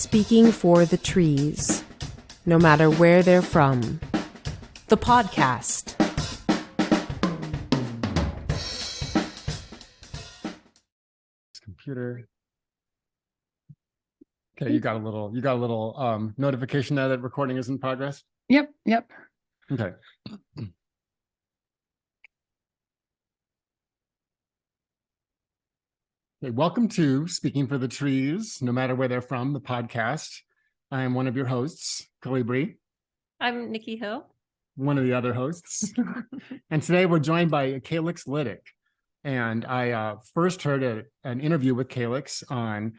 Speaking for the trees, no matter where they're from. The podcast. Computer. Okay, you got a little notification there that recording is in progress? Yep. Okay. Okay, welcome to Speaking for the Trees, no matter where they're from, the podcast. I am one of your hosts, Kollibri. I'm Nikki Hill. One of the other hosts. And today we're joined by Calyx Liddick. And I first heard an interview with Calyx on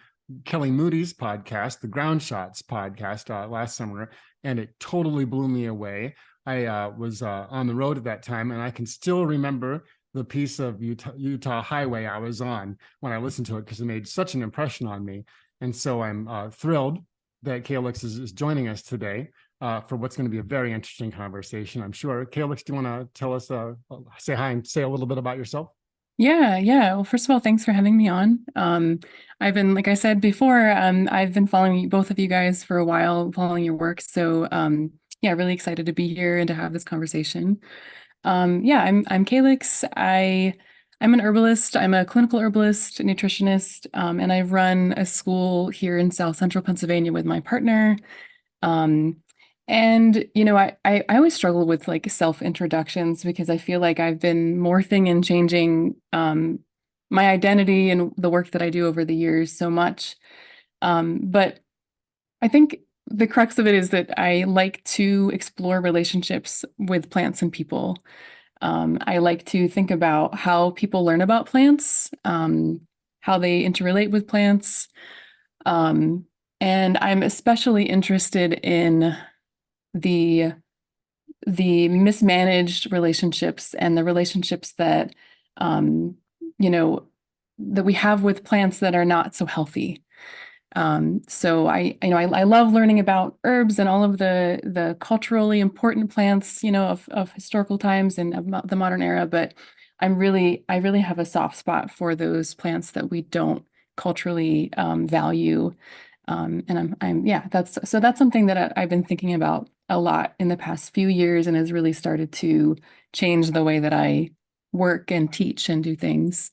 Kelly Moody's podcast, the Ground Shots podcast, last summer, and it totally blew me away. I was on the road at that time, and I can still remember the piece of Utah highway I was on when I listened to it because it made such an impression on me. And so I'm thrilled that Calyx is joining us today for what's going to be a very interesting conversation, I'm sure. Calyx, do you want to tell us, say hi and say a little bit about yourself? Yeah. Well, first of all, thanks for having me on. I've been, like I said before, I've been following both of you guys for a while, following your work. So really excited to be here and to have this conversation. I'm Calyx. I'm an herbalist. I'm a clinical herbalist, nutritionist, and I run a school here in South Central Pennsylvania with my partner. I always struggle with like self-introductions because I feel like I've been morphing and changing my identity and the work that I do over the years so much. But I think the crux of it is that I like to explore relationships with plants and people. I like to think about how people learn about plants, how they interrelate with plants. And I'm especially interested in the mismanaged relationships and the relationships that that we have with plants that are not so healthy. So I love learning about herbs and all of the culturally important plants, of historical times and of the modern era, but I really have a soft spot for those plants that we don't culturally value. That's something that I've been thinking about a lot in the past few years and has really started to change the way that I work and teach and do things.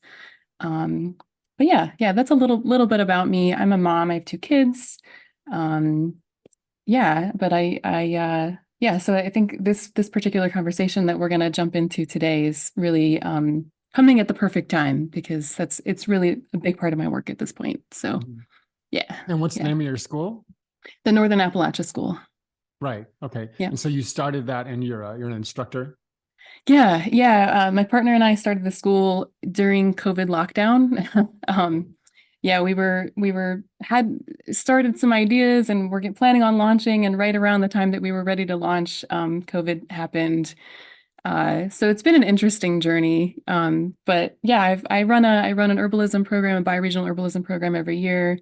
That's a little bit about me. I'm a mom. I have 2 kids. So I think this particular conversation that we're going to jump into today is really coming at the perfect time because it's really a big part of my work at this point. So. Yeah. And what's the name of your school? The Northern Appalachia School. Right. Okay. Yeah. And so you started that and you're an instructor? Yeah. My partner and I started the school during COVID lockdown. We had started some ideas and we're planning on launching, and right around the time that we were ready to launch, COVID happened. So it's been an interesting journey. I run an herbalism program, a bioregional herbalism program every year.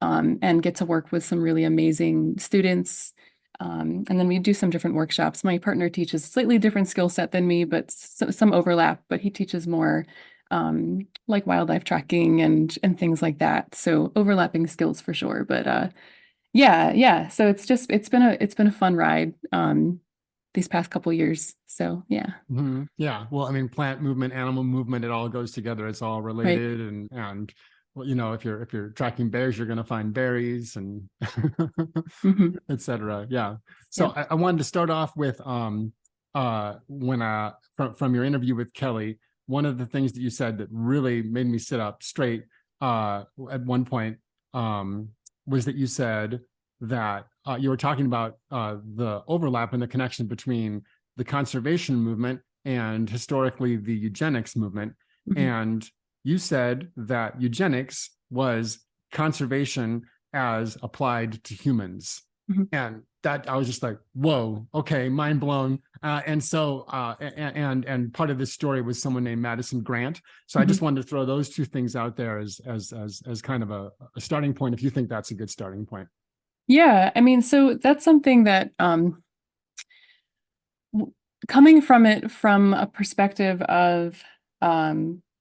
And get to work with some really amazing students. And then we do some different workshops. My partner teaches a slightly different skill set than me, but some overlap, but he teaches more like wildlife tracking and things like that. So overlapping skills for sure. But so it's been a fun ride these past couple years. So yeah. Mm-hmm. Yeah. Well, I mean, plant movement, animal movement, it all goes together. It's all related. Right. And well, if you're tracking bears, you're going to find berries and et cetera. Yeah. So yeah. I wanted to start off with from your interview with Kelly, one of the things that you said that really made me sit up straight at one point was that you said that you were talking about the overlap and the connection between the conservation movement and historically the eugenics movement. Mm-hmm. And you said that eugenics was conservation as applied to humans. Mm-hmm. And that I was just like, whoa, okay, mind blown. And part of this story was someone named Madison Grant. So mm-hmm. I just wanted to throw those 2 things out there as kind of a starting point, if you think that's a good starting point. Yeah, I mean, so that's something that coming from it from a perspective of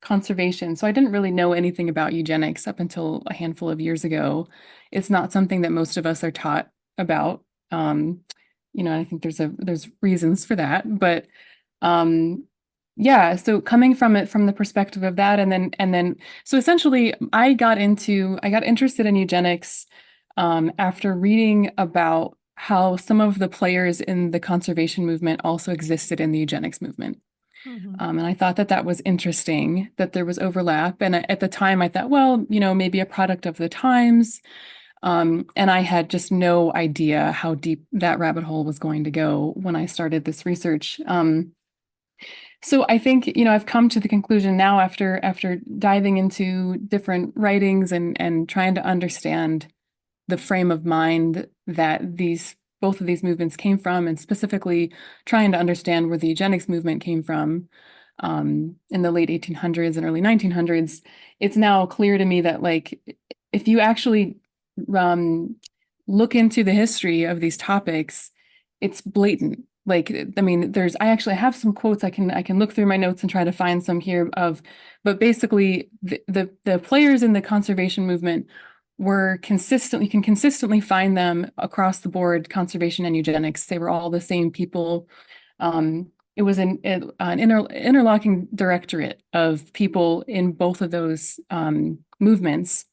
conservation. So I didn't really know anything about eugenics up until a handful of years ago. It's not something that most of us are taught about. I think there's reasons for that, but yeah. So coming from it from the perspective of that, and then so essentially, I got interested in eugenics after reading about how some of the players in the conservation movement also existed in the eugenics movement. And I thought that was interesting that there was overlap. And at the time, I thought, well, maybe a product of the times. And I had just no idea how deep that rabbit hole was going to go when I started this research. So I think, I've come to the conclusion now after diving into different writings and trying to understand the frame of mind that both of these movements came from, and specifically trying to understand where the eugenics movement came from in the late 1800s and early 1900s. It's now clear to me that, like, if you actually look into the history of these topics, it's blatant. Like, I mean, I actually have some quotes. I can look through my notes and try to find some here but basically the players in the conservation movement were you can consistently find them across the board, conservation and eugenics. They were all the same people. It was an interlocking directorate of people in both of those movements.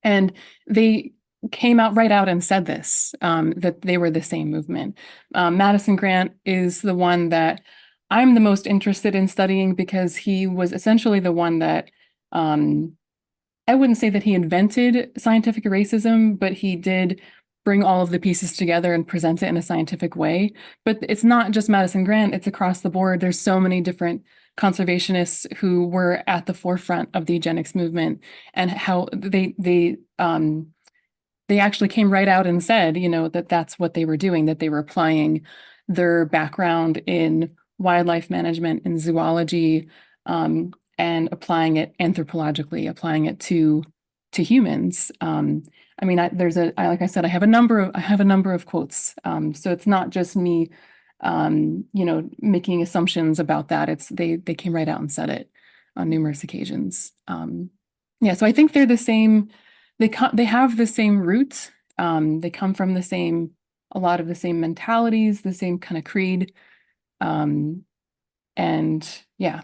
And they came right out and said this, that they were the same movement. Madison Grant is the one that I'm the most interested in studying because he was essentially the one that, I wouldn't say that he invented scientific racism, but he did bring all of the pieces together and present it in a scientific way. But it's not just Madison Grant, it's across the board. There's so many different conservationists who were at the forefront of the eugenics movement, and how they actually came right out and said, that that's what they were doing, that they were applying their background in wildlife management and zoology, and applying it anthropologically, applying it to humans. I mean, like I said, I have a number of quotes. So it's not just me, making assumptions about that. They came right out and said it on numerous occasions. Yeah, so I think they're the same. They have the same roots. They come from a lot of the same mentalities, the same kind of creed. And yeah,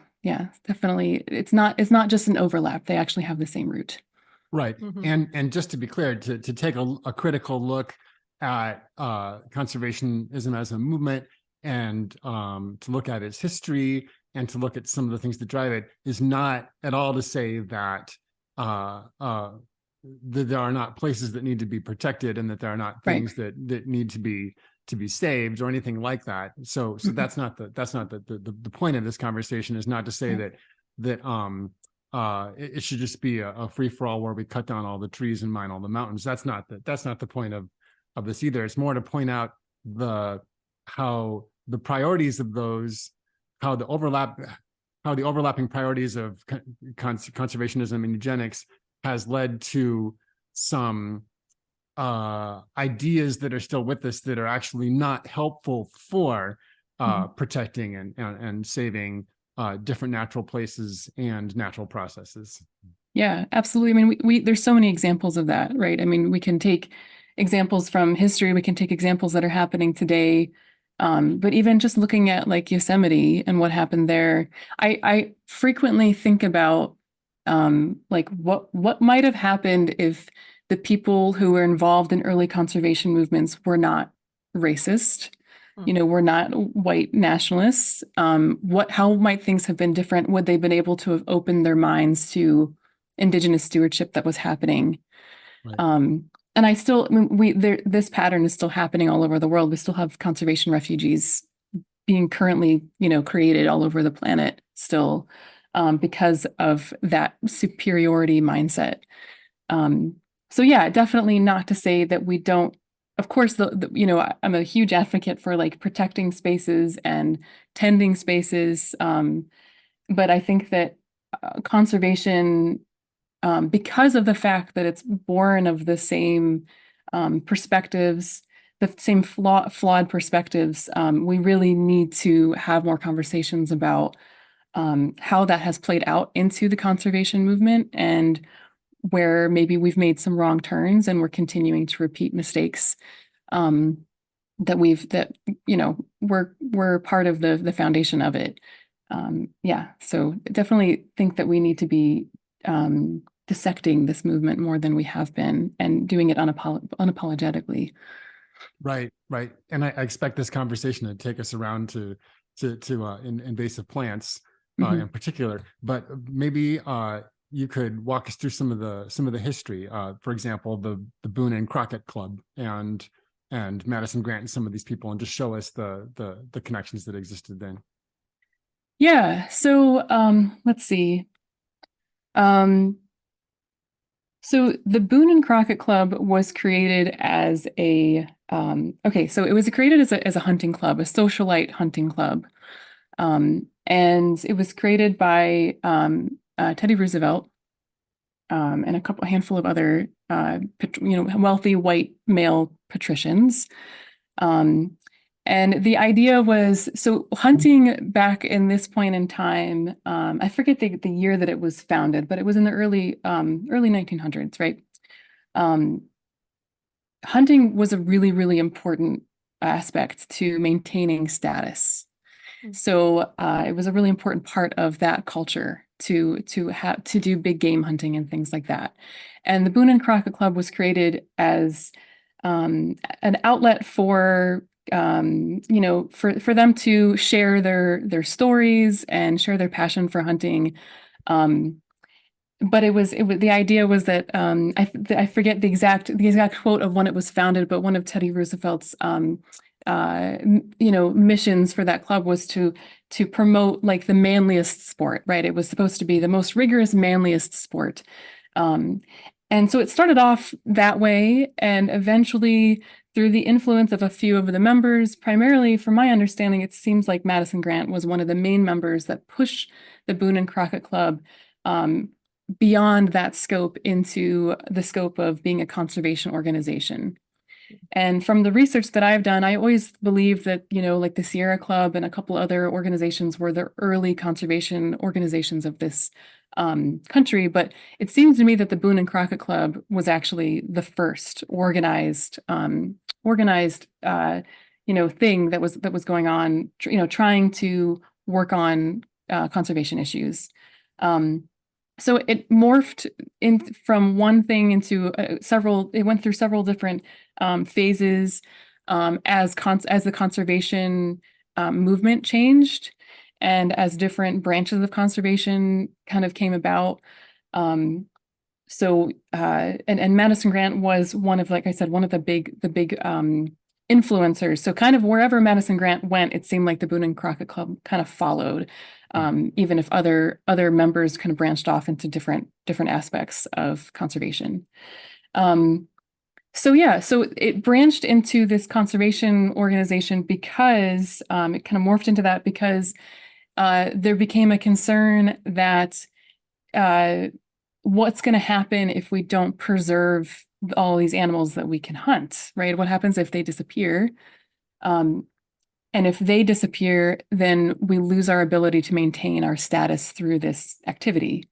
definitely. It's not just an overlap. They actually have the same root. Right. And just to be clear, to take a critical look at conservationism as a movement, and to look at its history, and to look at some of the things that drive it, is not at all to say that that there are not places that need to be protected, and that there are not things that need to be saved, or anything like that. So that's not the point of this conversation, is not to say that it should just be a free for all where we cut down all the trees and mine all the mountains. That's not the point of this either. It's more to point out how the priorities of those, how the overlapping priorities of conservationism and eugenics has led to some ideas that are still with us that are actually not helpful for protecting and saving different natural places and natural processes. Yeah, absolutely. I mean, there's so many examples of that, right? I mean, we can take examples from history, we can take examples that are happening today. But even just looking at, like, Yosemite and what happened there, I frequently think about like what might have happened if the people who were involved in early conservation movements were not racist, were not white nationalists. How might things have been different? Would they have been able to have opened their minds to Indigenous stewardship that was happening? Right. And this pattern is still happening all over the world. We still have conservation refugees being currently, created all over the planet still, because of that superiority mindset. So yeah, definitely not to say that we don't. Of course, I'm a huge advocate for, like, protecting spaces and tending spaces, but I think that conservation, because of the fact that it's born of the same perspectives, the same flawed perspectives, we really need to have more conversations about how that has played out into the conservation movement, and where maybe we've made some wrong turns and we're continuing to repeat mistakes that we're part of the foundation of it. So definitely think that we need to be dissecting this movement more than we have been, and doing it unapologetically. Right. And I expect this conversation to take us around to invasive plants in particular, but maybe you could walk us through some of the history. For example, the Boone and Crockett Club and Madison Grant and some of these people, and just show us the connections that existed then. Yeah. So let's see. So the Boone and Crockett Club was created as a so it was created as a hunting club, a socialite hunting club, and it was created by Teddy Roosevelt and a handful of other wealthy white male patricians. And the idea was, so hunting back in this point in time, I forget the year that it was founded, but it was in the early 1900s, right? Hunting was a really, really important aspect to maintaining status. So it was a really important part of that culture to do big game hunting and things like that. And the Boone and Crockett Club was created as an outlet for for them to share their stories and share their passion for hunting. But the idea was that I forget the exact quote of when it was founded, but one of Teddy Roosevelt's missions for that club was to promote like the manliest sport, right? It was supposed to be the most rigorous, manliest sport. And so it started off that way, and eventually, through the influence of a few of the members, primarily from my understanding, it seems like Madison Grant was one of the main members that pushed the Boone and Crockett Club beyond that scope into the scope of being a conservation organization. And from the research that I've done, I always believe that, like the Sierra Club and a couple other organizations were the early conservation organizations of this country. But it seems to me that the Boone and Crockett Club was actually the first organized thing that was going on, trying to work on conservation issues. So it morphed from one thing into several. It went through several different phases as the conservation movement changed, and as different branches of conservation kind of came about. And Madison Grant was one of, like I said, one of the big influencers. So kind of wherever Madison Grant went, it seemed like the Boone and Crockett Club kind of followed. Even if other members kind of branched off into different aspects of conservation. So it branched into this conservation organization because it kind of morphed into that because there became a concern that what's going to happen if we don't preserve all these animals that we can hunt, right? What happens if they disappear? And if they disappear, then we lose our ability to maintain our status through this activity.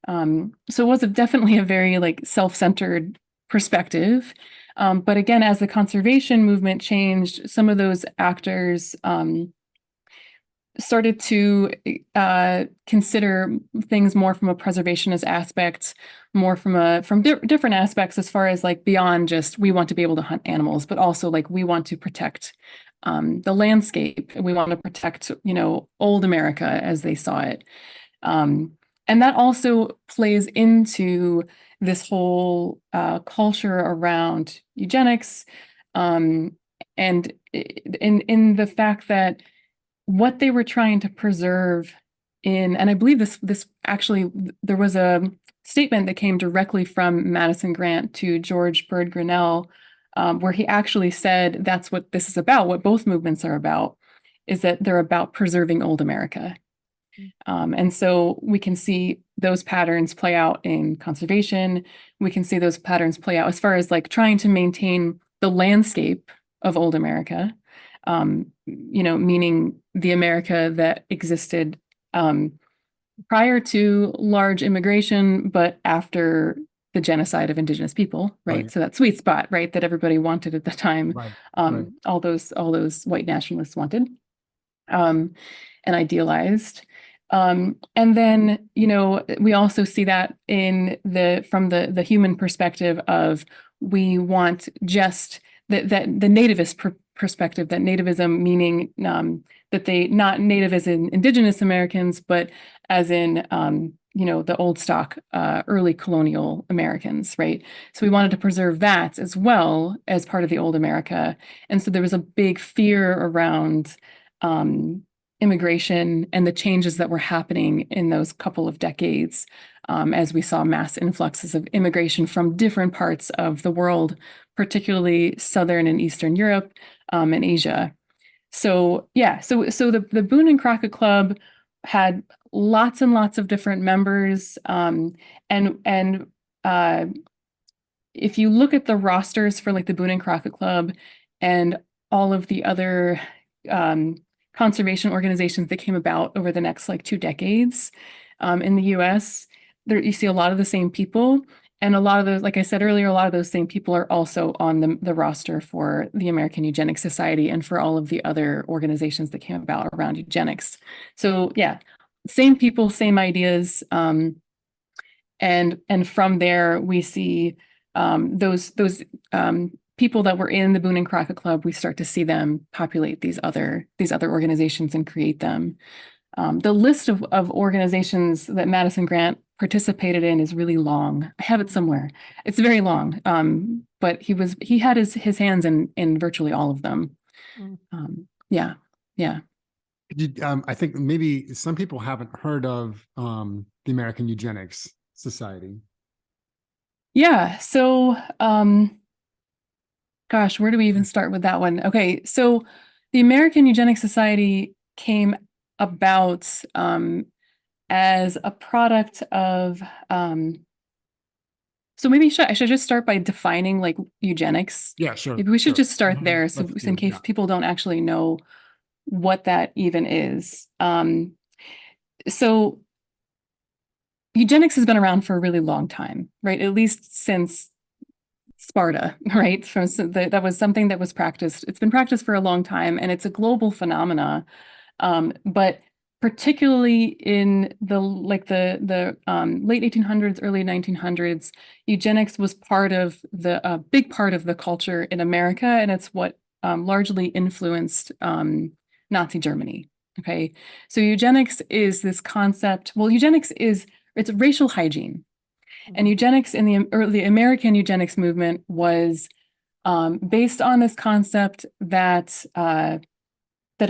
So it was definitely a very self-centered perspective. But again, as the conservation movement changed, some of those actors started to consider things more from a preservationist aspect, more from different aspects, as far as beyond just we want to be able to hunt animals, but also we want to protect the landscape. We want to protect, old America as they saw it. And that also plays into this whole culture around eugenics, and in the fact that what they were trying to preserve and I believe this actually, there was a statement that came directly from Madison Grant to George Bird Grinnell, where he actually said that's what this is about, what both movements are about, is that they're about preserving old America. And so we can see those patterns play out in conservation. We can see those patterns play out as far as trying to maintain the landscape of old America, meaning the America that existed prior to large immigration, but after the genocide of Indigenous people, right? Right. So that sweet spot, right, that everybody wanted at the time, Right. Right. all those white nationalists wanted, and idealized. And then, we also see that from the human perspective of we want just that the nativist perspective, that nativism meaning that they not native as in Indigenous Americans, but as in the old stock early colonial Americans, right? So we wanted to preserve that as well as part of the old America, and so there was a big fear around immigration and the changes that were happening in those couple of decades, as we saw mass influxes of immigration from different parts of the world, particularly Southern and Eastern Europe, and Asia. So yeah, so the Boone and Crockett Club had lots and lots of different members, and if you look at the rosters for like the Boone and Crockett Club and all of the other conservation organizations that came about over the next like 2 decades in the US, there you see a lot of the same people. And a lot of those, like I said earlier, a lot of those same people are also on the roster for the American Eugenics Society and for all of the other organizations that came about around eugenics. So yeah, same people, same ideas. And from there, we see those people that were in the Boone and Crockett Club, we start to see them populate these other organizations and create them. The list of organizations that Madison Grant participated in is really long. I have it somewhere. It's very long, but he had his hands in virtually all of them. Yeah, yeah. I think maybe some people haven't heard of the American Eugenics Society. Yeah. So, gosh, where do we even start with that one? Okay, so the American Eugenics Society came about as a product of so maybe I should just start by defining like eugenics. Yeah, sure. Maybe we should Sure. just start there, so in case Yeah. people don't actually know what that even is. So eugenics has been around for a really long time, right? At least since Sparta, right? That was something that was practiced. It's been practiced for a long time, and it's a global phenomena. But particularly in the late 1800s, early 1900s, eugenics was part of the big part of the culture in America, and it's what largely influenced Nazi Germany. Okay, so eugenics is this concept. Well, it's racial hygiene. And eugenics in the early American eugenics movement was based on this concept that a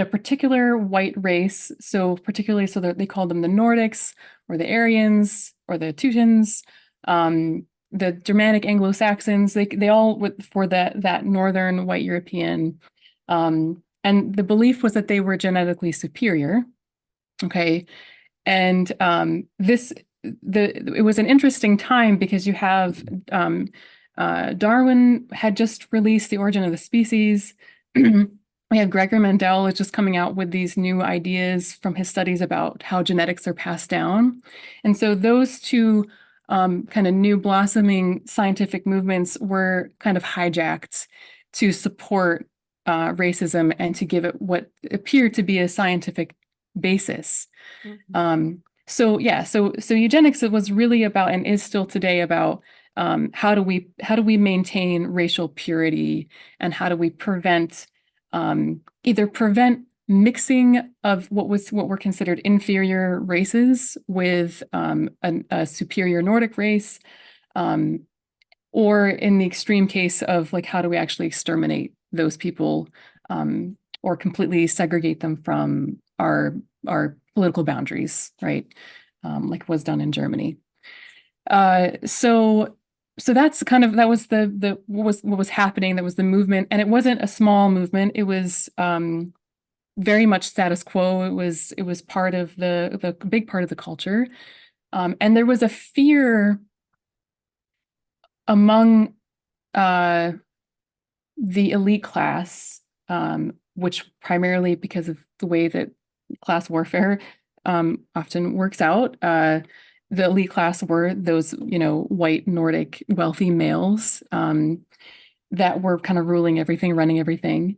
particular white race, so that they called them the Nordics or the Aryans or the Teutons, the Germanic Anglo-Saxons, they all for that Northern white European, and the belief was that they were genetically superior. Okay, and it was an interesting time because you have Darwin had just released The Origin of the Species. We have Gregor Mendel is just coming out with these new ideas from his studies about how genetics are passed down. And so those two kind of new blossoming scientific movements were kind of hijacked to support racism and to give it what appeared to be a scientific basis. So eugenics was really about, and is still today about, how do we maintain racial purity, and how do we either prevent mixing of what were considered inferior races with a superior Nordic race, or in the extreme case of like how do we actually exterminate those people, or completely segregate them from our political boundaries, right? Like was done in Germany. So that's that was what was happening. That was the movement, and it wasn't a small movement. It was very much status quo. It was part of the big part of the culture, and there was a fear among the elite class, which primarily because of the way that class warfare often works out. The elite class were those, white Nordic wealthy males that were kind of ruling everything, running everything.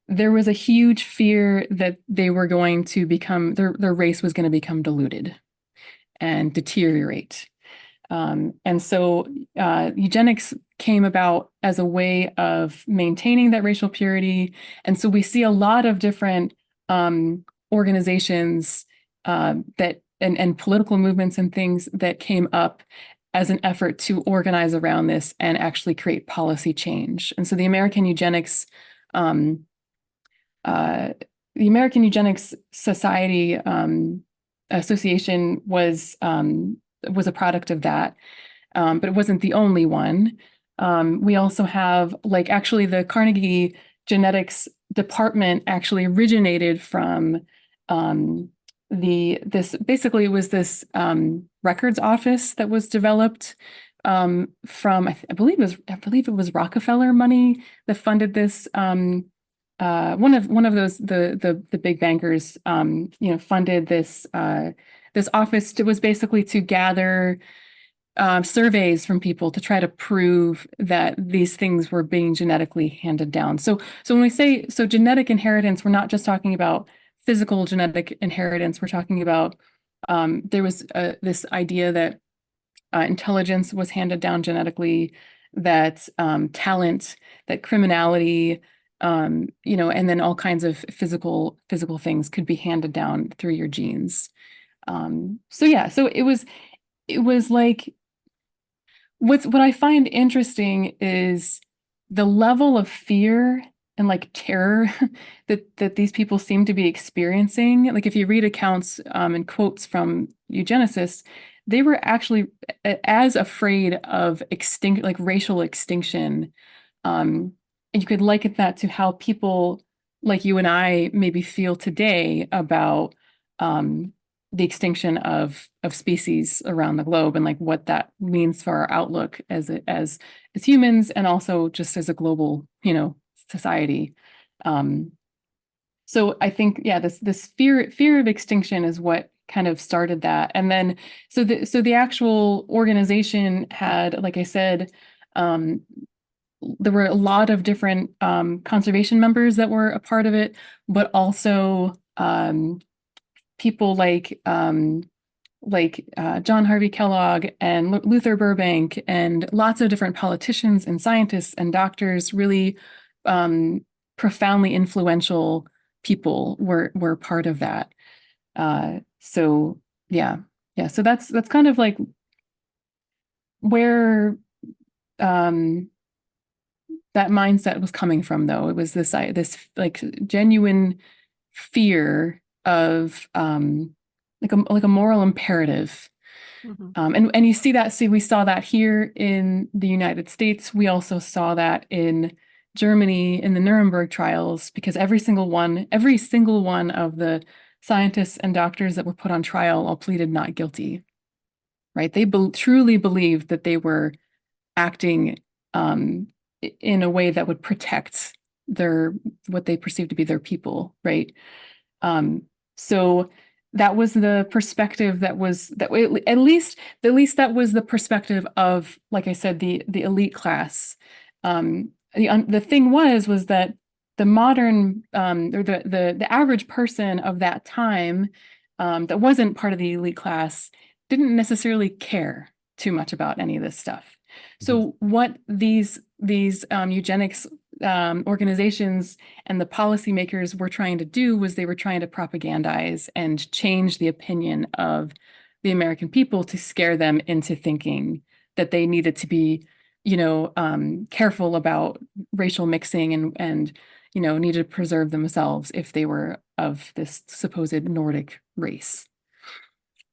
There was a huge fear that they were going to become, their race was going to become diluted and deteriorate. And so eugenics came about as a way of maintaining that racial purity. And so we see a lot of different organizations that and political movements and things that came up as an effort to organize around this and actually create policy change. And so the American Eugenics Society Association was a product of that, but it wasn't the only one. We also have, actually the Carnegie Genetics Department actually originated from this records office that was developed from I believe it was Rockefeller money that funded this. One of those the big bankers funded this office. It was basically to gather surveys from people to try to prove that these things were being genetically handed down. So when we say genetic inheritance, we're not just talking about physical genetic inheritance. We're talking about there was this idea that intelligence was handed down genetically, that talent, that criminality, and then all kinds of physical things could be handed down through your genes. So it was like, what I find interesting is the level of fear and terror that these people seem to be experiencing. Like if you read accounts and quotes from eugenicists, they were actually as afraid of racial extinction. And you could liken that to how people like you and I maybe feel today about the extinction of species around the globe and what that means for our outlook as humans and also just as a global, society. So I think, this fear of extinction is what kind of started that. And then, so the actual organization had, like I said, there were a lot of different conservation members that were a part of it, but also people like John Harvey Kellogg and Luther Burbank and lots of different politicians and scientists and doctors, really profoundly influential people were part of that. So that's kind of like where that mindset was coming from, though. It was this genuine fear of like a moral imperative. Mm-hmm. And you see that, we saw that here in the United States. We also saw that in Germany in the Nuremberg trials, because every single one of the scientists and doctors that were put on trial all pleaded not guilty, right? They truly believed that they were acting in a way that would protect what they perceived to be their people, right? So that was the perspective at least that was the perspective of, like I said, the elite class. The thing was that the modern or the average person of that time that wasn't part of the elite class didn't necessarily care too much about any of this stuff. So what these eugenics organizations and the policymakers were trying to do was they were trying to propagandize and change the opinion of the American people to scare them into thinking that they needed to be, careful about racial mixing and needed to preserve themselves if they were of this supposed Nordic race.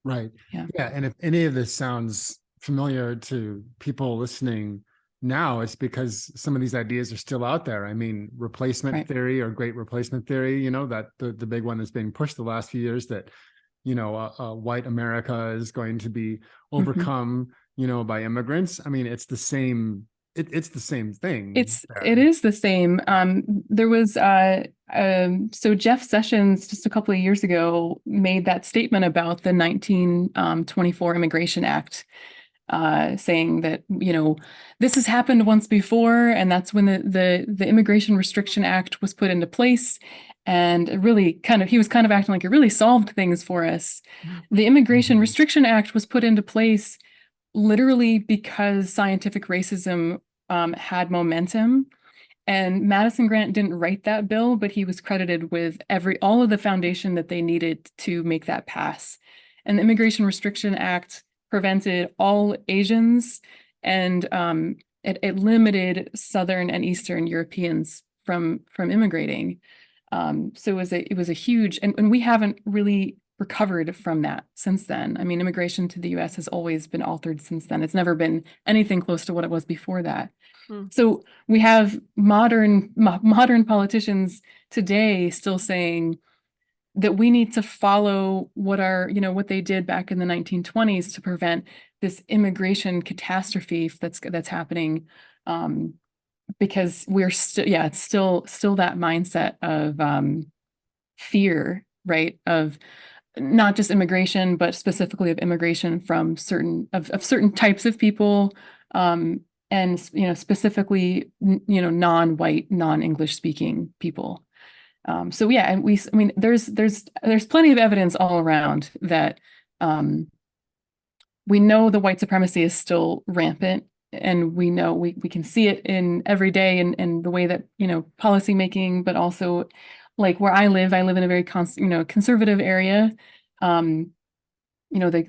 Right. Yeah. And if any of this sounds familiar to people listening now, it's because some of these ideas are still out there. I mean, replacement theory or great replacement theory, that the big one that's being pushed the last few years, that, white America is going to be overcome, by immigrants. I mean, it's the same it's the same thing. It is the same. There was so Jeff Sessions just a couple of years ago made that statement about the 1924 Immigration Act, saying that, you know, this has happened once before, and that's when the Immigration Restriction Act was put into place. And it really he was kind of acting like it really solved things for us. The Immigration Restriction Act was put into place literally because scientific racism had momentum. And Madison Grant didn't write that bill, but he was credited with all of the foundation that they needed to make that pass. And the Immigration Restriction Act prevented all Asians, and it limited Southern and Eastern Europeans from immigrating. So it was a huge, and we haven't really recovered from that since then. I mean, immigration to the US has always been altered since then. It's never been anything close to what it was before that. So we have modern politicians today still saying that we need to follow what they did back in the 1920s to prevent this immigration catastrophe that's happening, because we're it's still that mindset of fear, right? Of not just immigration, but specifically of immigration from certain types of people, and specifically non-white, non-English speaking people. So yeah, and there's plenty of evidence all around that we know the white supremacy is still rampant, and we know we can see it in every day in the way that policy making, but also like where I live in a very conservative area. The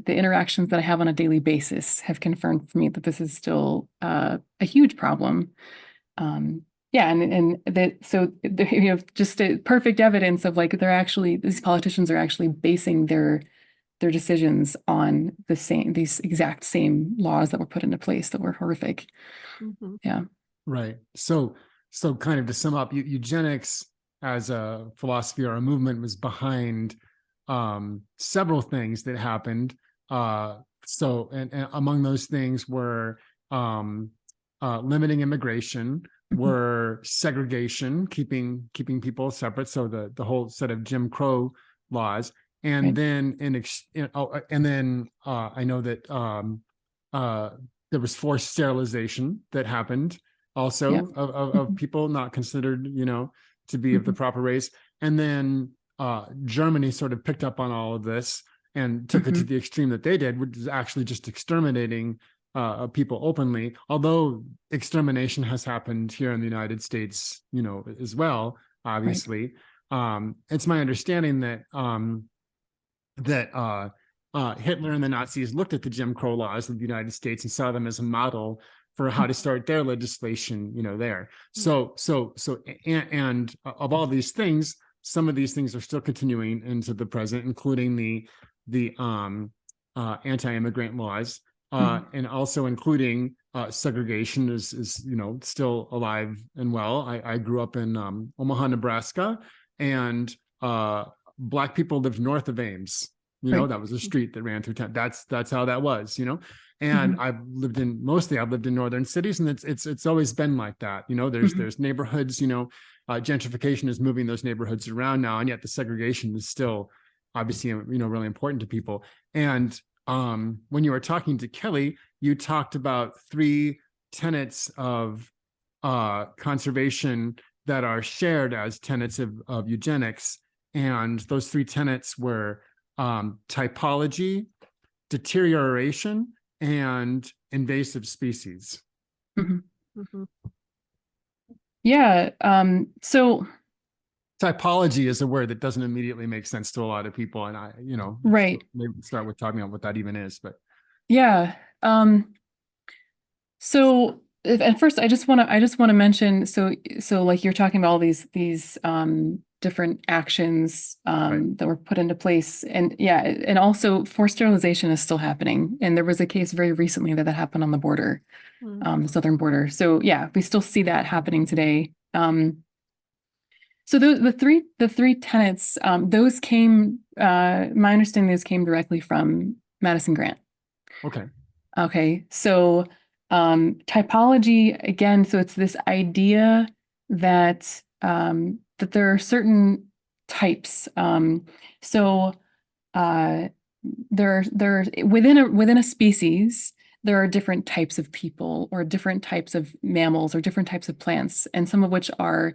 interactions that I have on a daily basis have confirmed for me that this is still a huge problem. Just perfect evidence of like these politicians are actually basing their decisions on these exact same laws that were put into place that were horrific. Yeah. Right. So kind of to sum up, eugenics as a philosophy or a movement was behind several things that happened. And among those things were limiting immigration, were segregation, keeping people separate. So the whole set of Jim Crow laws, and then I know that there was forced sterilization that happened also of people not considered to be of the proper race, and then Germany sort of picked up on all of this and took it to the extreme that they did, which is actually just exterminating people openly. Although extermination has happened here in the United States, as well, obviously. It's my understanding that Hitler and the Nazis looked at the Jim Crow laws of the United States and saw them as a model for how to start their legislation, there. So of all these things, some of these things are still continuing into the present, including the anti-immigrant laws, and also including segregation is still alive and well. I grew up in Omaha, Nebraska, and Black people lived north of Ames. That was a street that ran through town. That's how that was. And I've lived in northern cities, and it's always been like that. There's neighborhoods. Gentrification is moving those neighborhoods around now, and yet the segregation is still obviously really important to people. And when you were talking to Kelly, you talked about 3 tenets of conservation that are shared as tenets of eugenics, and those 3 tenets were typology, deterioration, and invasive species. Yeah. So typology is a word that doesn't immediately make sense to a lot of people, and right. Maybe start with talking about what that even is. But yeah. So at first, I just want to mention. So like you're talking about all these different actions that were put into place, and also forced sterilization is still happening. And there was a case very recently that happened on the border, the southern border. So yeah, we still see that happening today. So the three tenets, those came. My understanding, those came directly from Madison Grant. Okay. Okay. So Typology, again, so it's this idea that that there are certain types. So there are within a species, there are different types of people or different types of mammals or different types of plants, and some of which are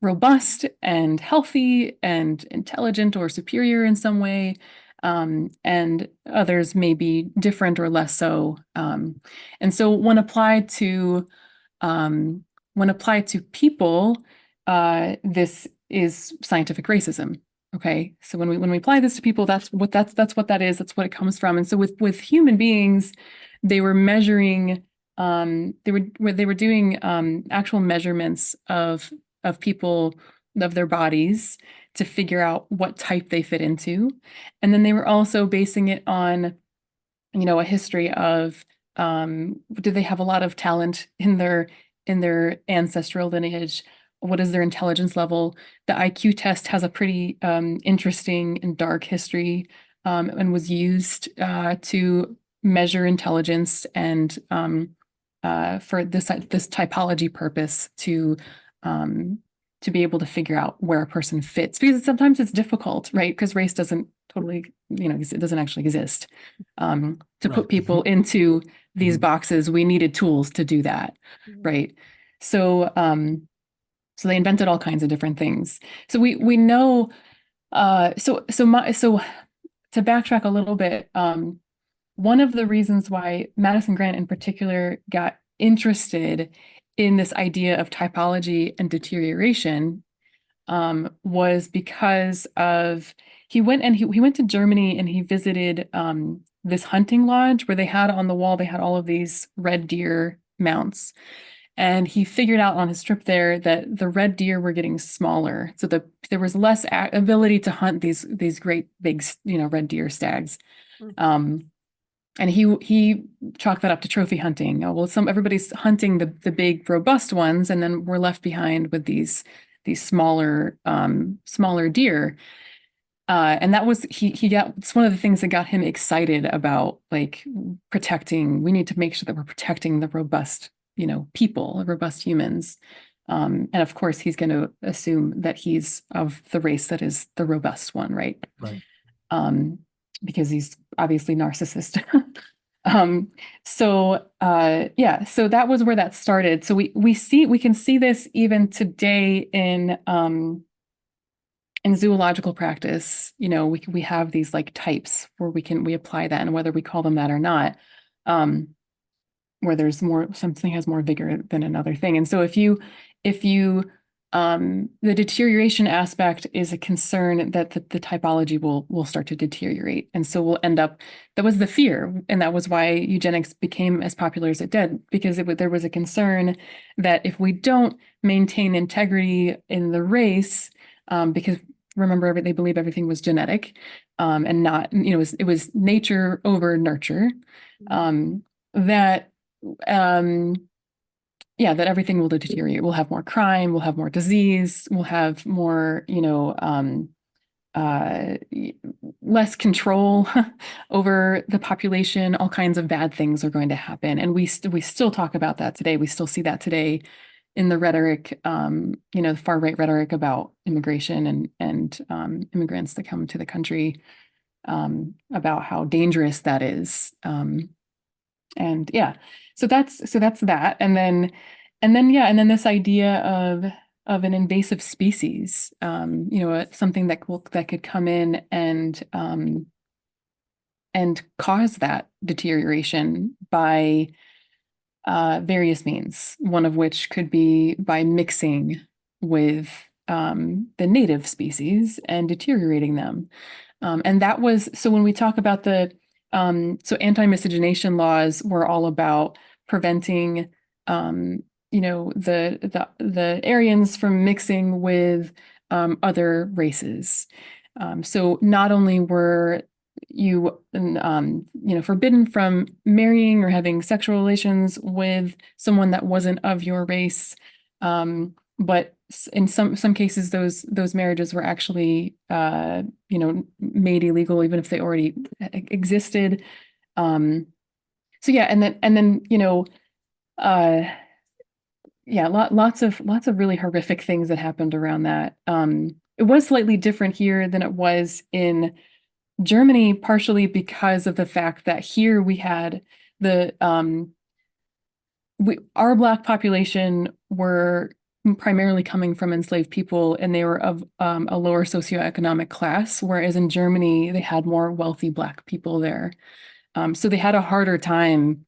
robust and healthy and intelligent or superior in some way, and others may be different or less so. And so when applied to people, this is scientific racism. Okay, so when we apply this to people, that's what that is. That's what it comes from. And so with human beings, they were measuring. They were doing actual measurements of people, of their bodies, to figure out what type they fit into. And then they were also basing it on, a history of, do they have a lot of talent in their ancestral lineage? What is their intelligence level? The IQ test has a pretty interesting and dark history, and was used to measure intelligence and for this typology purpose to be able to figure out where a person fits, because sometimes it's difficult, right? Because race doesn't totally, it doesn't actually exist. To put people into these boxes, we needed tools to do that, right? So, so they invented all kinds of different things. So we know. So to backtrack a little bit, one of the reasons why Madison Grant in particular got interested in this idea of typology and deterioration was because of he went to Germany and he visited this hunting lodge where they had on the wall, they had all of these red deer mounts. And he figured out on his trip there that the red deer were getting smaller. So there was less ability to hunt these great big, red deer stags. And he chalked that up to trophy hunting. Oh, well, everybody's hunting the big robust ones, and then we're left behind with these smaller deer. And that was it's one of the things that got him excited about like protecting. We need to make sure that we're protecting the robust, people, robust humans. And of course, he's going to assume that he's of the race that is the robust one, right? Right. Because he's obviously narcissist. So that was where that started. So we can see this even today in zoological practice. We have these like types where we apply that, and whether we call them that or not, where there's something has more vigor than another thing. And so if you the deterioration aspect is a concern that the typology will start to deteriorate. And so we'll end up, that was the fear. And that was why eugenics became as popular as it did, because there was a concern that if we don't maintain integrity in the race, because remember, they believe everything was genetic, and not, it was nature over nurture, that everything will deteriorate. We'll have more crime, we'll have more disease, we'll have more, less control over the population. All kinds of bad things are going to happen. And we still talk about that today. We still see that today in the rhetoric, the far right rhetoric about immigration and immigrants that come to the country, about how dangerous that is. So that's that. And then this idea of an invasive species, something that could come in and cause that deterioration by various means, one of which could be by mixing with the native species and deteriorating them. And that was, so when we talk about so anti-miscegenation laws were all about preventing, the Aryans from mixing with other races. So not only were you, forbidden from marrying or having sexual relations with someone that wasn't of your race, but in some cases, those marriages were actually, made illegal, even if they already existed. And then Yeah, lots of really horrific things that happened around that. It was slightly different here than it was in Germany, partially because of the fact that here we had the our Black population were primarily coming from enslaved people, and they were of a lower socioeconomic class, whereas in Germany they had more wealthy Black people there. So they had a harder time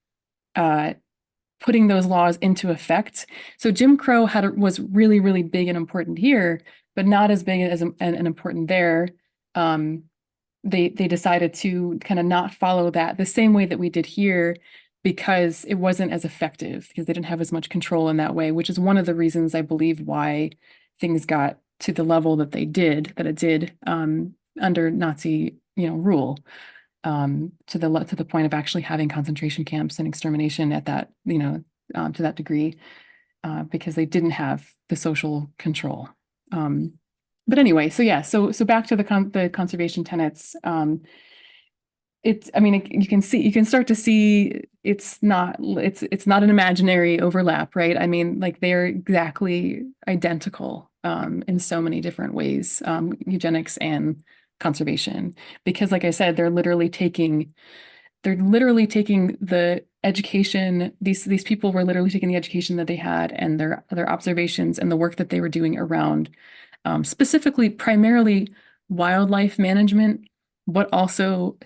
putting those laws into effect. So Jim Crow was really, really big and important here, but not as big as and important there. They decided to kind of not follow that the same way that we did here, because it wasn't as effective, because they didn't have as much control in that way, which is one of the reasons I believe why things got to the level that it did under Nazi, rule. To the point of actually having concentration camps and extermination at that, to that degree, because they didn't have the social control. But anyway, so back to the conservation tenets. You can start to see it's not an imaginary overlap, right? I mean, like, they're exactly identical in so many different ways, eugenics and conservation, because, like I said, they're literally taking the education. These people were literally taking the education that they had and their observations and the work that they were doing around specifically, primarily wildlife management, but also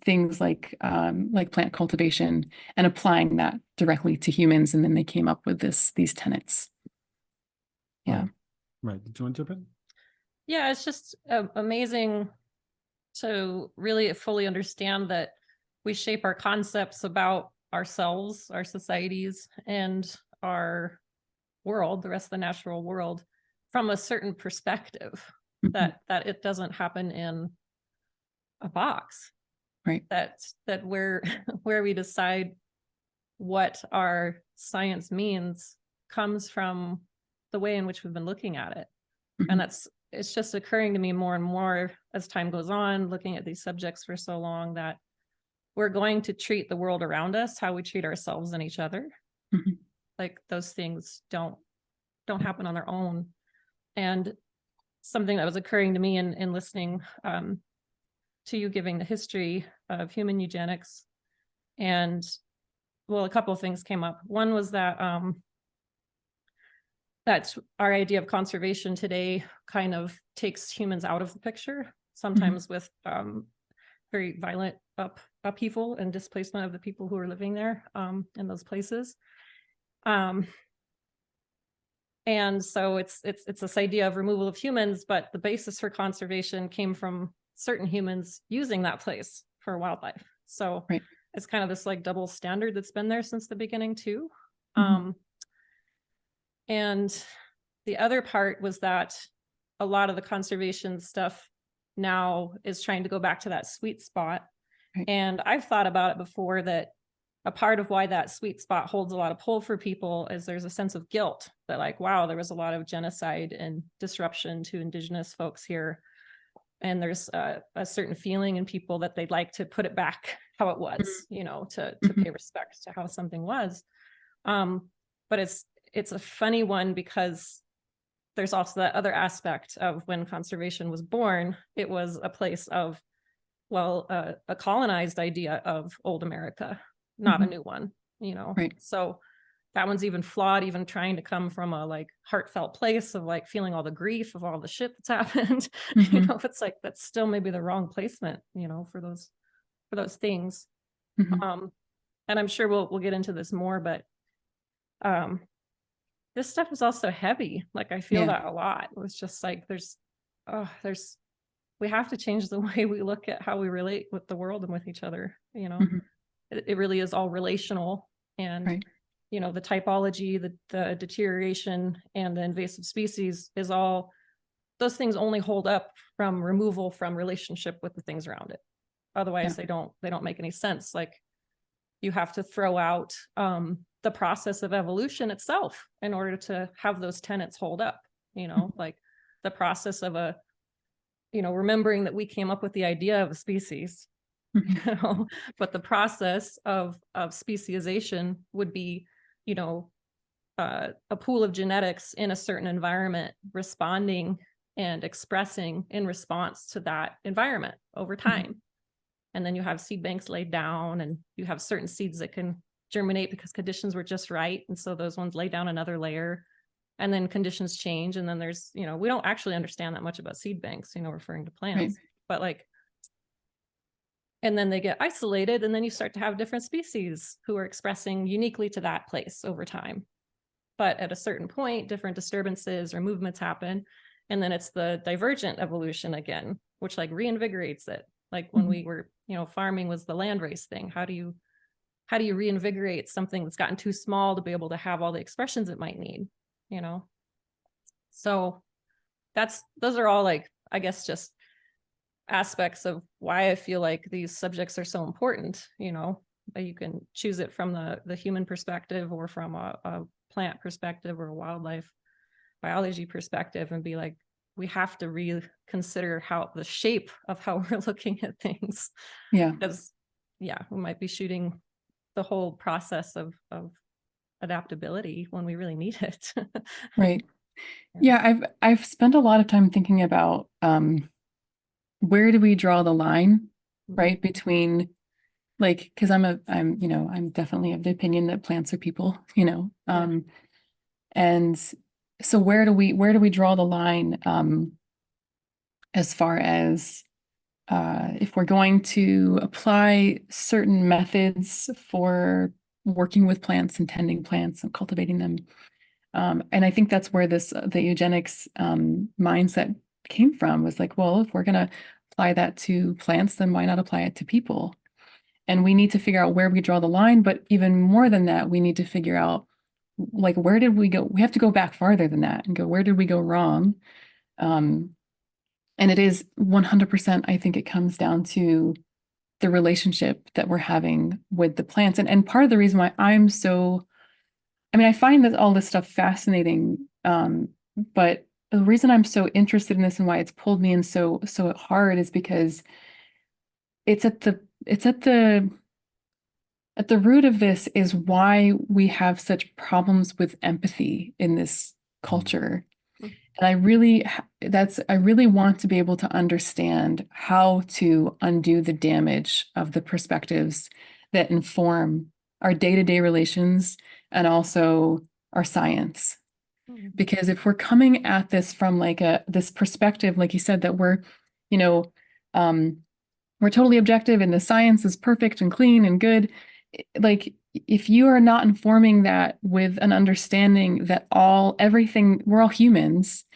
things like plant cultivation, and applying that directly to humans. And then they came up with these tenets. Yeah. Right. Did you want to jump in? Yeah, it's just amazing to really fully understand that we shape our concepts about ourselves, our societies, and our world, the rest of the natural world, from a certain perspective. Mhm. that it doesn't happen in a box. Right. That where we decide what our science means comes from the way in which we've been looking at it. Mhm. And it's just occurring to me more and more as time goes on, looking at these subjects for so long, that we're going to treat the world around us how we treat ourselves and each other. Mhm. Like, those things don't happen on their own. And something that was occurring to me in listening to you giving the history of human eugenics, and well, a couple of things came up. One was that that our idea of conservation today kind of takes humans out of the picture, sometimes with very violent upheaval and displacement of the people who are living there in those places. And so it's this idea of removal of humans, but the basis for conservation came from certain humans using that place for wildlife. So Right. it's kind of this like double standard that's been there since the beginning too. And the other part was that a lot of the conservation stuff now is trying to go back to that sweet spot. Right. And I've thought about it before, that a part of why that sweet spot holds a lot of pull for people is there's a sense of guilt that, like, wow, there was a lot of genocide and disruption to Indigenous folks here. And there's a certain feeling in people that they'd like to put it back how it was, to pay respect to how something was. But it's a funny one, because there's also that other aspect of when conservation was born, it was a place of, well, a colonized idea of old America, not a new one, Right. So that one's even flawed, even trying to come from a like heartfelt place of like feeling all the grief of all the shit that's happened. It's like, that's still maybe the wrong placement, for those things. And I'm sure we'll get into this more, but this stuff is also heavy. Like, I feel that a lot. It was just like, we have to change the way we look at how we relate with the world and with each other. It really is all relational, and Right. The typology, the deterioration, and the invasive species is all, those things only hold up from removal from relationship with the things around it. Otherwise, they don't make any sense. Like, you have to throw out the process of evolution itself in order to have those tenets hold up, like the process of remembering that we came up with the idea of a species, but the process of speciesization would be you know, a pool of genetics in a certain environment responding and expressing in response to that environment over time. Mm-hmm. And then you have seed banks laid down, and you have certain seeds that can germinate because conditions were just right. And so those ones lay down another layer, and then conditions change. And then there's, you know, we don't actually understand that much about seed banks, you know, referring to plants, right. But like, and then they get isolated, and then you start to have different species who are expressing uniquely to that place over time. But at a certain point, different disturbances or movements happen. And then it's the divergent evolution again, which like reinvigorates it. Like when we were, you know, farming was the land race thing. How do you reinvigorate something that's gotten too small to be able to have all the expressions it might need, you know? So those are all like, I guess, just aspects of why I feel like these subjects are so important. You know, you can choose it from the human perspective, or from a plant perspective, or a wildlife biology perspective, and be like, we have to reconsider how the shape of how we're looking at things. Yeah. Because we might be shooting the whole process of adaptability when we really need it. Right. Yeah, I've spent a lot of time thinking about where do we draw the line, right, between, like, because I'm definitely of the opinion that plants are people, you know, and so where do we draw the line as far as if we're going to apply certain methods for working with plants and tending plants and cultivating them. And I think that's where the eugenics mindset came from, was like, well, if we're going to apply that to plants, then why not apply it to people? And we need to figure out where we draw the line. But even more than that, we need to figure out, like, where did we go? We have to go back farther than that and go, where did we go wrong? And it is 100%, I think it comes down to the relationship that we're having with the plants. And part of the reason why I find that all this stuff fascinating, but the reason I'm so interested in this and why it's pulled me in so hard is because it's at the root of this is why we have such problems with empathy in this culture. And I really want to be able to understand how to undo the damage of the perspectives that inform our day-to-day relations and also our science. Because if we're coming at this from like this perspective, like you said, that we're totally objective and the science is perfect and clean and good, like, if you are not informing that with an understanding that we're all humans,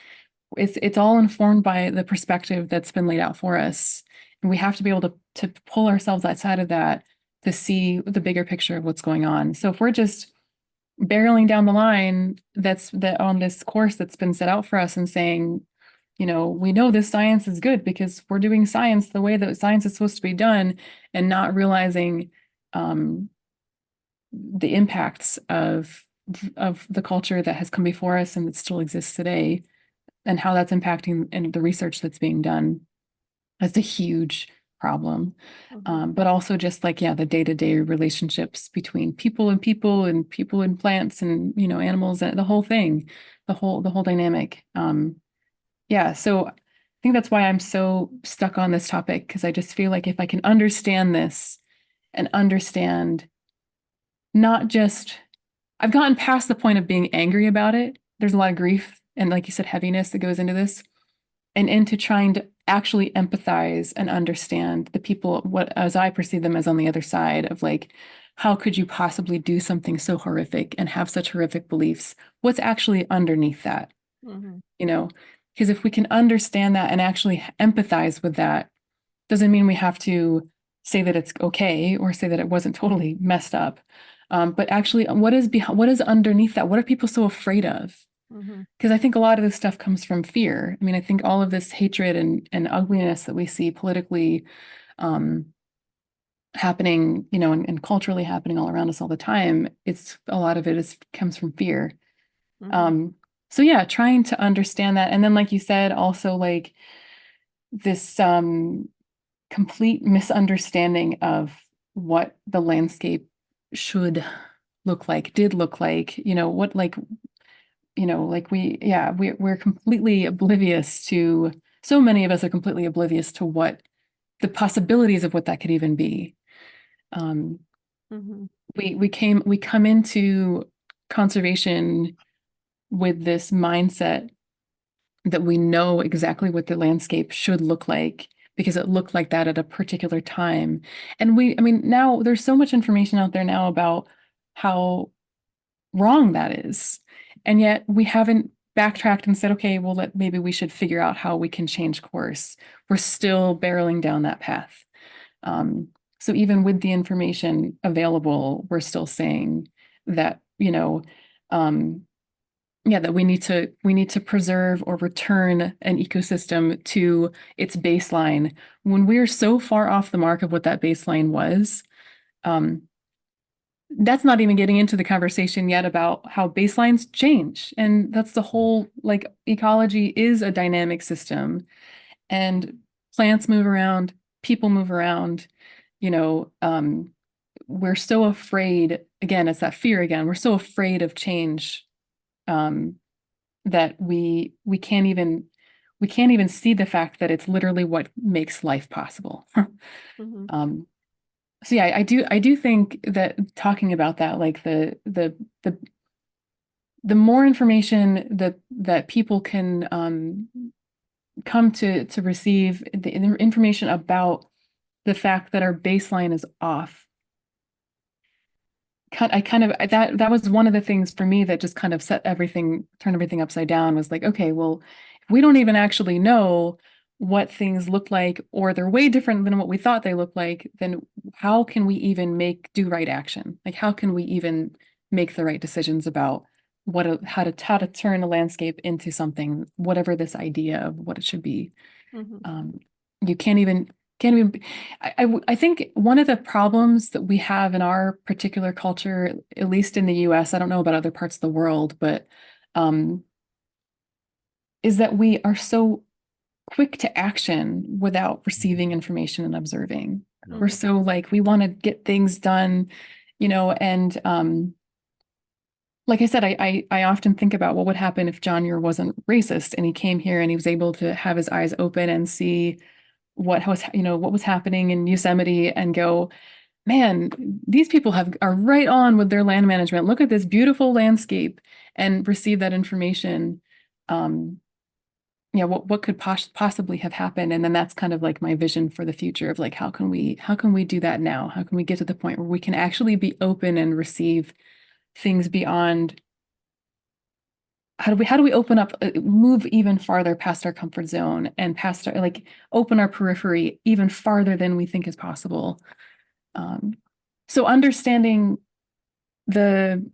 it's all informed by the perspective that's been laid out for us. And we have to be able to pull ourselves outside of that to see the bigger picture of what's going on. So if we're just barreling down the line on this course that's been set out for us and saying, you know, we know this science is good because we're doing science the way that science is supposed to be done, and not realizing the impacts of the culture that has come before us and that still exists today, and how that's impacting and the research that's being done. That's a huge problem. But also just like, the day-to-day relationships between people and people and plants and, you know, animals, and the whole thing, the whole dynamic. So I think that's why I'm so stuck on this topic, because I just feel like if I can understand this and understand not just, I've gotten past the point of being angry about it. There's a lot of grief and, like you said, heaviness that goes into this, and into trying to actually empathize and understand the people, as I perceive them, as on the other side of, like, how could you possibly do something so horrific and have such horrific beliefs? What's actually underneath that? You know, because if we can understand that and actually empathize with that, doesn't mean we have to say that it's okay or say that it wasn't totally messed up. But actually, what is underneath that? What are people so afraid of? Because I think a lot of this stuff comes from fear. I mean, I think all of this hatred and ugliness that we see politically happening, you know, and culturally happening all around us all the time, a lot of it comes from fear. So trying to understand that. And then, like you said, also like this complete misunderstanding of what the landscape should look like, did look like, what like, like we're completely oblivious to, so many of us are completely oblivious to what the possibilities of what that could even be. Mhm. We come into conservation with this mindset that we know exactly what the landscape should look like because it looked like that at a particular time. And I mean, now there's so much information out there now about how wrong that is. And yet we haven't backtracked and said, okay, well, maybe we should figure out how we can change course. We're still barreling down that path. So even with the information available, we're still saying that, that we need to preserve or return an ecosystem to its baseline when we're so far off the mark of what that baseline was. That's not even getting into the conversation yet about how baselines change. And that's the whole, like, ecology is a dynamic system, and plants move around, people move around, we're so afraid, again, it's that fear again, we're so afraid of change, that we can't even see the fact that it's literally what makes life possible. Mhm. So yeah, I do think that talking about that, like the more information that people can come to receive, the information about the fact that our baseline is off. That was one of the things for me that just kind of turned everything upside down, was like, okay, well, if we don't even actually know what things look like, or they're way different than what we thought they looked like, then how can we even do right action? Like, how can we even make the right decisions about how to turn a landscape into something, whatever this idea of what it should be? Mhm. You can't even. I think one of the problems that we have in our particular culture, at least in the US, I don't know about other parts of the world, but is that we are so quick to action without receiving information and observing. We're Mhm. so, like, we want to get things done, and like I said, I often think about what would happen if John Muir wasn't racist and he came here and he was able to have his eyes open and see what was happening in Yosemite and go, man, these people are right on with their land management. Look at this beautiful landscape, and receive that information. What could possibly have happened? And then that's kind of like my vision for the future of, like, how can we do that now? How can we get to the point where we can actually be open and receive things beyond? How do we open up, move even farther past our comfort zone and past open our periphery even farther than we think is possible? So understanding the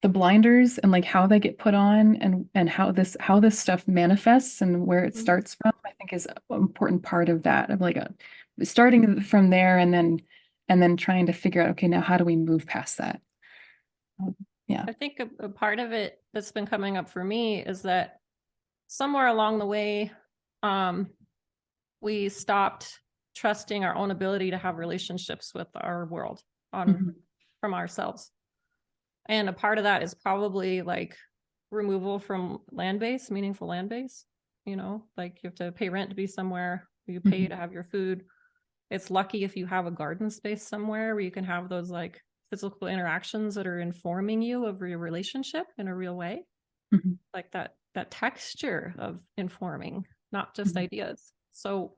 blinders and, like, how they get put on, and how this stuff manifests and where it Mhm. starts from, I think is an important part of that, of, like, starting from there, and then trying to figure out, okay, now how do we move past that? Yeah. I think a part of it that's been coming up for me is that somewhere along the way, we stopped trusting our own ability to have relationships with our world Mhm. from ourselves. And a part of that is probably like removal from land base, meaningful land base. Like, you have to pay rent to be somewhere, you pay Mhm. to have your food. It's lucky if you have a garden space somewhere where you can have those, like, physical interactions that are informing you of your relationship in a real way. Mhm. Like that texture of informing, not just Mhm. ideas. So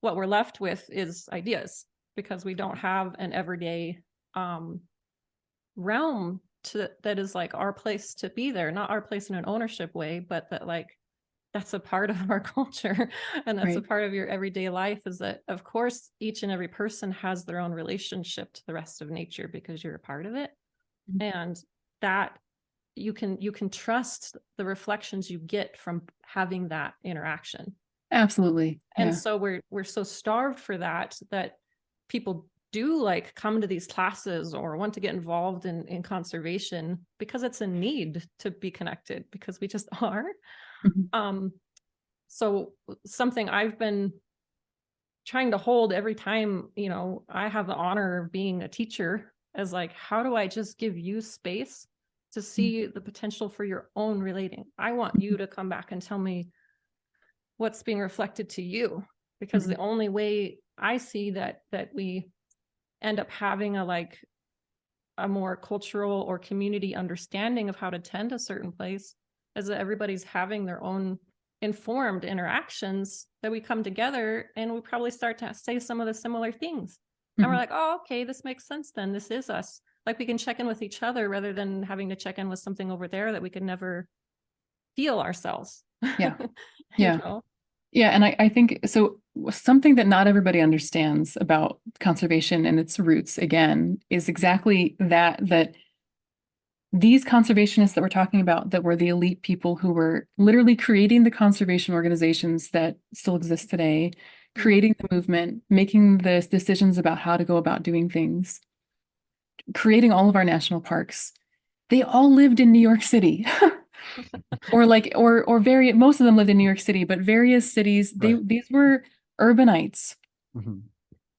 what we're left with is ideas, because we don't have an everyday realm that is like our place to be there, not our place in an ownership way, but that, like, that's a part of our culture, and that's a Right. part of your everyday life, is that, of course, each and every person has their own relationship to the rest of nature because you're a part of it. Mhm. And that you can trust the reflections you get from having that interaction. Absolutely. And Yeah. so we're so starved for that people do, like, come to these classes or want to get involved in conservation because it's a need to be connected, because we just are. Mhm. um so something I've been trying to hold every time, I have the honor of being a teacher, as like, how do I just give you space to see the potential for your own relating? I want you to come back and tell me what's being reflected to you, because the only way I see that we end up having a more cultural or community understanding of how to tend a certain place is that everybody's having their own informed interactions, that we come together and we probably start to say some of the similar things. And we're like, oh, okay, this makes sense then. This is us. Like, we can check in with each other rather than having to check in with something over there that we could never feel ourselves. Yeah. You Yeah. know? Yeah. And I think so. Something that not everybody understands about conservation and its roots, again, is exactly that these conservationists that we're talking about, that were the elite people who were literally creating the conservation organizations that still exist today, creating the movement, making the decisions about how to go about doing things, creating all of our national parks, they all lived in New York City. or most of them lived in New York City, but various cities, these were urbanites.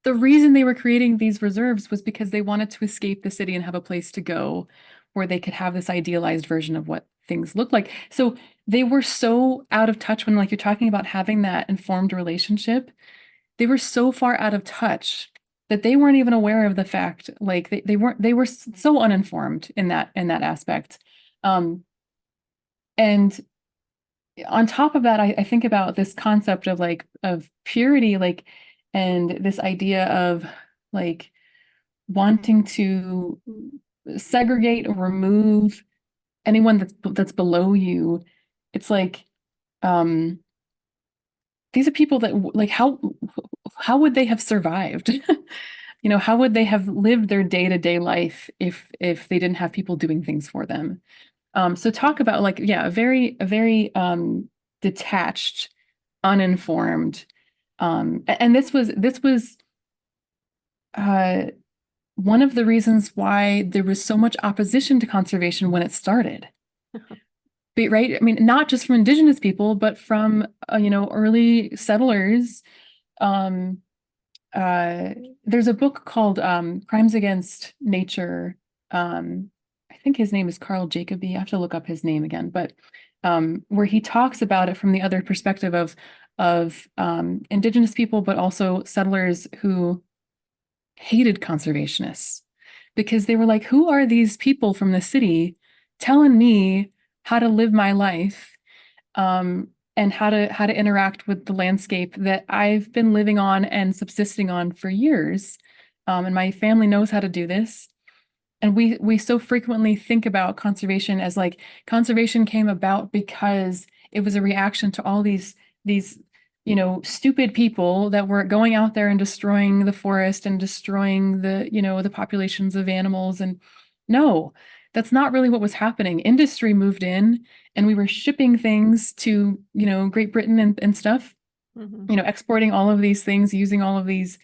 The reason they were creating these reserves was because they wanted to escape the city and have a place to go where they could have this idealized version of what things look like. So they were so out of touch when, like, you're talking about having that informed relationship, they were so far out of touch that they weren't even aware of the fact, like they were so uninformed in that aspect. And on top of that, I think about this concept of of purity, and this idea of like wanting to segregate or remove anyone that's below you. It's like, these are people that, like, how would they have survived? How would they have lived their day-to-day life if they didn't have people doing things for them? So talk about, like, yeah, a very detached, uninformed, and this was one of the reasons why there was so much opposition to conservation when it started. Right? I mean, not just from Indigenous people, but from early settlers. There's a book called Crimes Against Nature. I think his name is Carl Jacobi. I have to look up his name again, but where he talks about it from the other perspective of Indigenous people, but also settlers who hated conservationists because they were like, who are these people from the city telling me how to live my life, and how to interact with the landscape that I've been living on and subsisting on for years, and my family knows how to do this. And we so frequently think about conservation as like conservation came about because it was a reaction to all these stupid people that were going out there and destroying the forest and destroying the populations of animals. And no, that's not really what was happening. Industry moved in and we were shipping things to, Great Britain and stuff, exporting all of these things, using all of these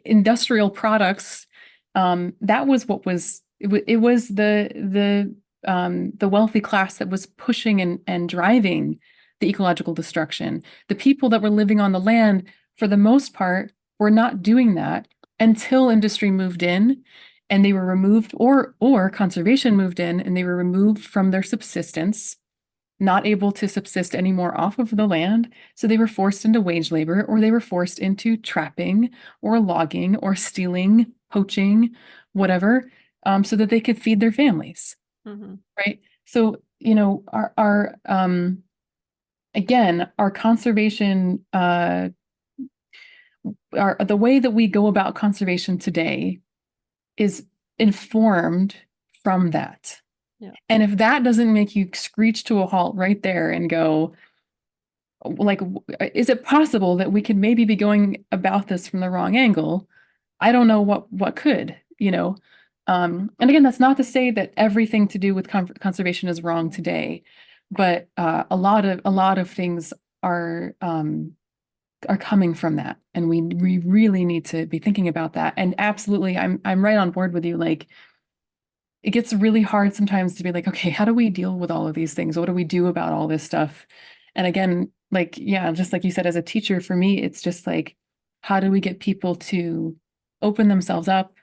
industrial products. That was what was, it was the wealthy class that was pushing and driving the ecological destruction. The people that were living on the land, for the most part, were not doing that until industry moved in and they were removed, or conservation moved in and they were removed from their subsistence, not able to subsist anymore off of the land. So they were forced into wage labor, or they were forced into trapping or logging or stealing, poaching, whatever, so that they could feed their families. Right. So, our again, our conservation, the way that we go about conservation today is informed from that. Yeah. And if that doesn't make you screech to a halt right there and go, like, is it possible that we could maybe be going about this from the wrong angle? I don't know what could, and again, that's not to say that everything to do with conservation is wrong today, but a lot of things are coming from that, and we really need to be thinking about that. And absolutely, I'm right on board with you. Like, it gets really hard sometimes to be like, okay, how do we deal with all of these things? What do we do about all this stuff? And again, like, yeah, just like you said, as a teacher, for me, it's just like, how do we get people to open themselves up,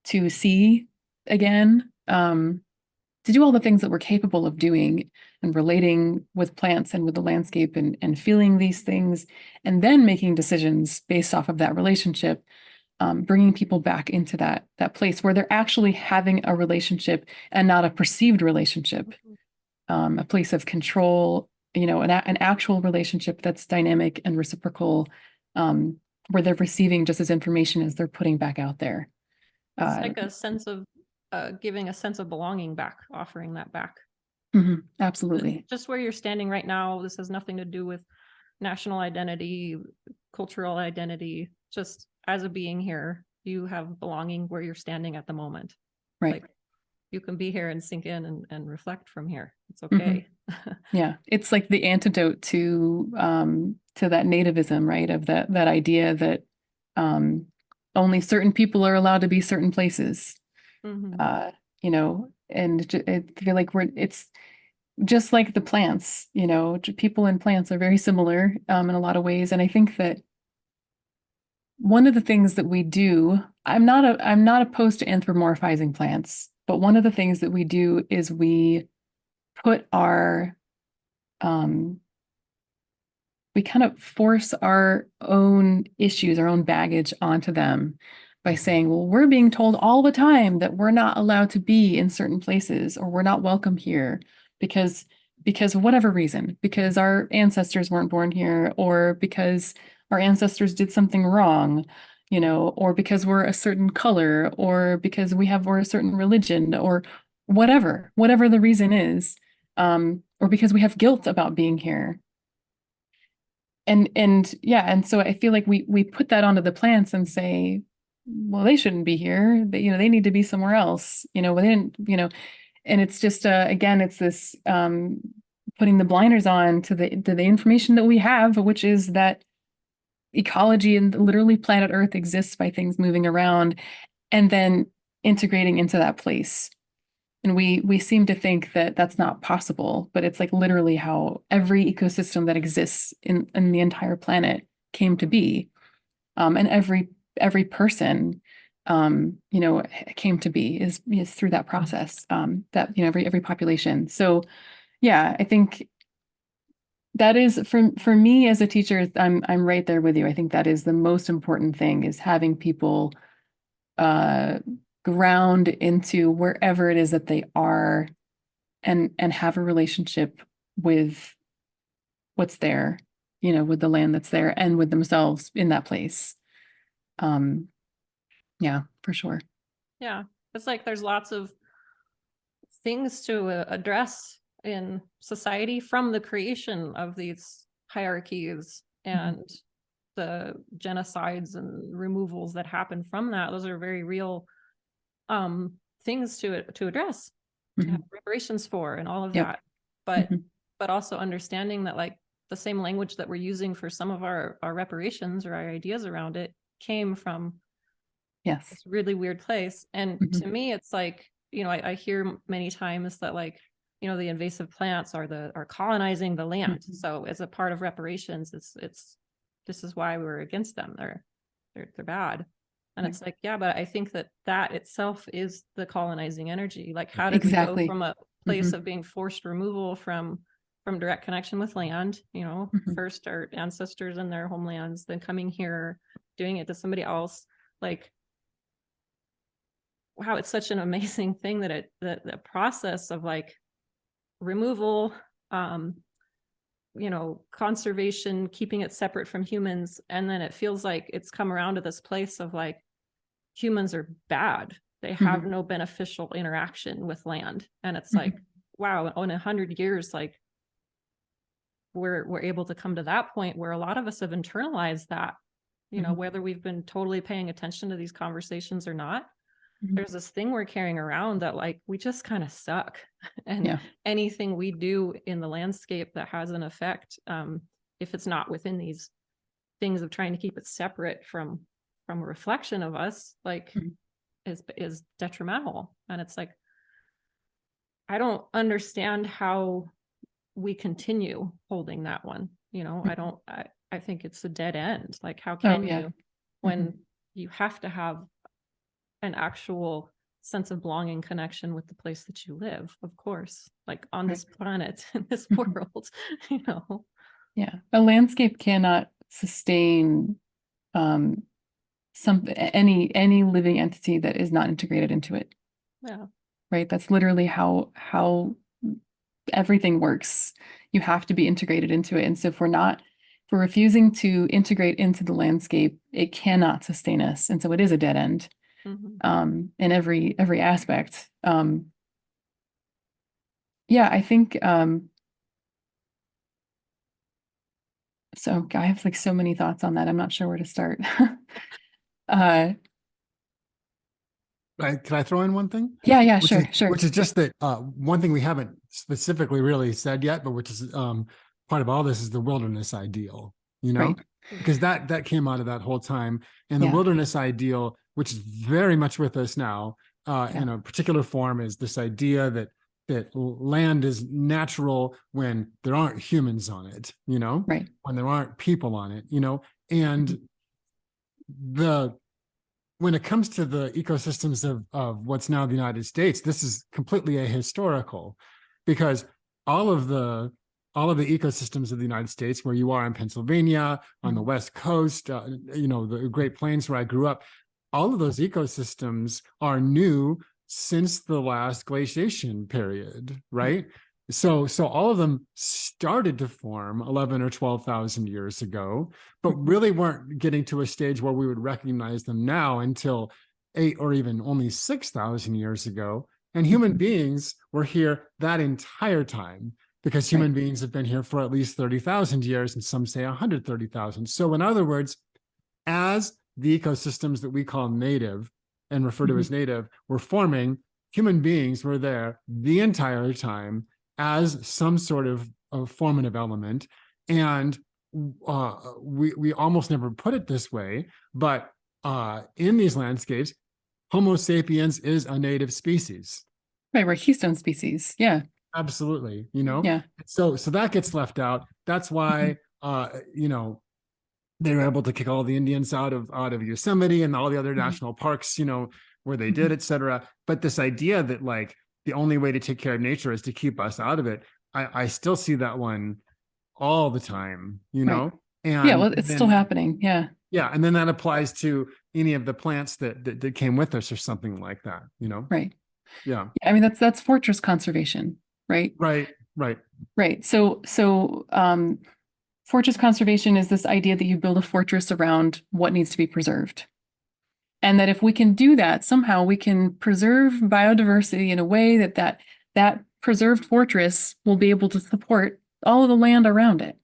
to see again, to do all the things that we're capable of doing and relating with plants and with the landscape and feeling these things, and then making decisions based off of that relationship, bringing people back into that place where they're actually having a relationship and not a perceived relationship, a place of control, an actual relationship that's dynamic and reciprocal, where they're receiving just as information as they're putting back out there. It's like a sense of giving a sense of belonging back, offering that back. Absolutely. Just where you're standing right now, this has nothing to do with national identity, cultural identity. Just as a being here, you have belonging where you're standing at the moment. Right. Like, you can be here and sink in and reflect from here. It's okay. Yeah, it's like the antidote to that nativism, right? Of that idea that only certain people are allowed to be certain places. And I feel like it's just like the plants, people and plants are very similar in a lot of ways. And I think that one of the things that we do, I'm not opposed to anthropomorphizing plants, but one of the things that we do is we put we kind of force our own issues, our own baggage onto them by saying, well, we're being told all the time that we're not allowed to be in certain places, or we're not welcome here because of whatever reason, because our ancestors weren't born here, or because our ancestors did something wrong, or because we're a certain color, or because we're a certain religion, or whatever the reason is, or because we have guilt about being here. And so I feel like we put that onto the plants and say, well, they shouldn't be here. They need to be somewhere else. They didn't, and it's just again, it's this putting the blinders on to the information that we have, which is that ecology and literally planet Earth exists by things moving around, and then integrating into that place. And we seem to think that that's not possible, but it's like literally how every ecosystem that exists in the entire planet came to be, and every person, came to be is through that process. That every population. So, yeah, I think that is for me as a teacher. I'm right there with you. I think that is the most important thing, is having people ground into wherever it is that they are, and have a relationship with what's there, with the land that's there and with themselves in that place. Yeah, for sure. Yeah, it's like there's lots of things to address in society from the creation of these hierarchies and the genocides and removals that happen from that. Those are very real things to address, to have reparations for, and all of that. But also understanding that, like, the same language that we're using for some of our reparations or our ideas around it came from this really weird place. And to me, it's like, I hear many times that, like, the invasive plants are colonizing the land. So as a part of reparations, this is why we're against them. They're bad. And it's like, yeah, but I think that itself is the colonizing energy. Like, how did we go from a place of being forced removal from direct connection with land, first our ancestors in their homelands, then coming here, doing it to somebody else. Like, wow, it's such an amazing thing that the process of, like, removal, conservation, keeping it separate from humans, and then it feels like it's come around to this place of, like, humans are bad. They have no beneficial interaction with land. And it's like, wow, in 100 years, like, we're able to come to that point where a lot of us have internalized that, whether we've been totally paying attention to these conversations or not. There's this thing we're carrying around that, like, we just kind of suck. And anything we do in the landscape that has an effect, if it's not within these things of trying to keep it separate from a reflection of us, like, is detrimental. And it's like, I don't understand how we continue holding that one. I think it's a dead end. Like, how can you, when you have to have an actual sense of belonging, connection with the place that you live, of course, like on this planet, in this world, Yeah, a landscape cannot sustain any living entity that is not integrated into it. Yeah. Right. That's literally how everything works. You have to be integrated into it. And so if we're refusing to integrate into the landscape, it cannot sustain us. And so it is a dead end in every aspect. Yeah, I think so I have like so many thoughts on that. I'm not sure where to start. Can I throw in one thing? Yeah, sure. Which is just that one thing we haven't specifically really said yet, but which is part of all this is the wilderness ideal, Right. because that came out of that whole time. And the wilderness ideal, which is very much with us now, in a particular form, is this idea that land is natural when there aren't humans on it, right. when there aren't people on it, and when it comes to the ecosystems of what's now the United States, this is completely ahistorical, because all of the ecosystems of the United States, where you are in Pennsylvania, on the West Coast, the Great Plains where I grew up, all of those ecosystems are new since the last glaciation period, right? So all of them started to form 11 or 12,000 years ago, but really weren't getting to a stage where we would recognize them now until 8 or even only 6,000 years ago. And human beings were here that entire time, because human beings have been here for at least 30,000 years, and some say 130,000. So in other words, as the ecosystems that we call native and refer to as native were forming, human beings were there the entire time as some sort of formative element. And we almost never put it this way, but in these landscapes, Homo sapiens is a native species. Right, we're a keystone species. Yeah. Absolutely. Yeah. So that gets left out. That's why they were able to kick all the Indians out of Yosemite and all the other national parks, where they did, et cetera. But this idea that like the only way to take care of nature is to keep us out of it, I still see that one all the time, Right. And yeah, well, it's still happening. Yeah. Yeah. And then that applies to any of the plants that came with us or something like that, Right. Yeah. I mean, that's fortress conservation, right? Right. So fortress conservation is this idea that you build a fortress around what needs to be preserved. And that if we can do that, somehow we can preserve biodiversity in a way that preserved fortress will be able to support all of the land around it.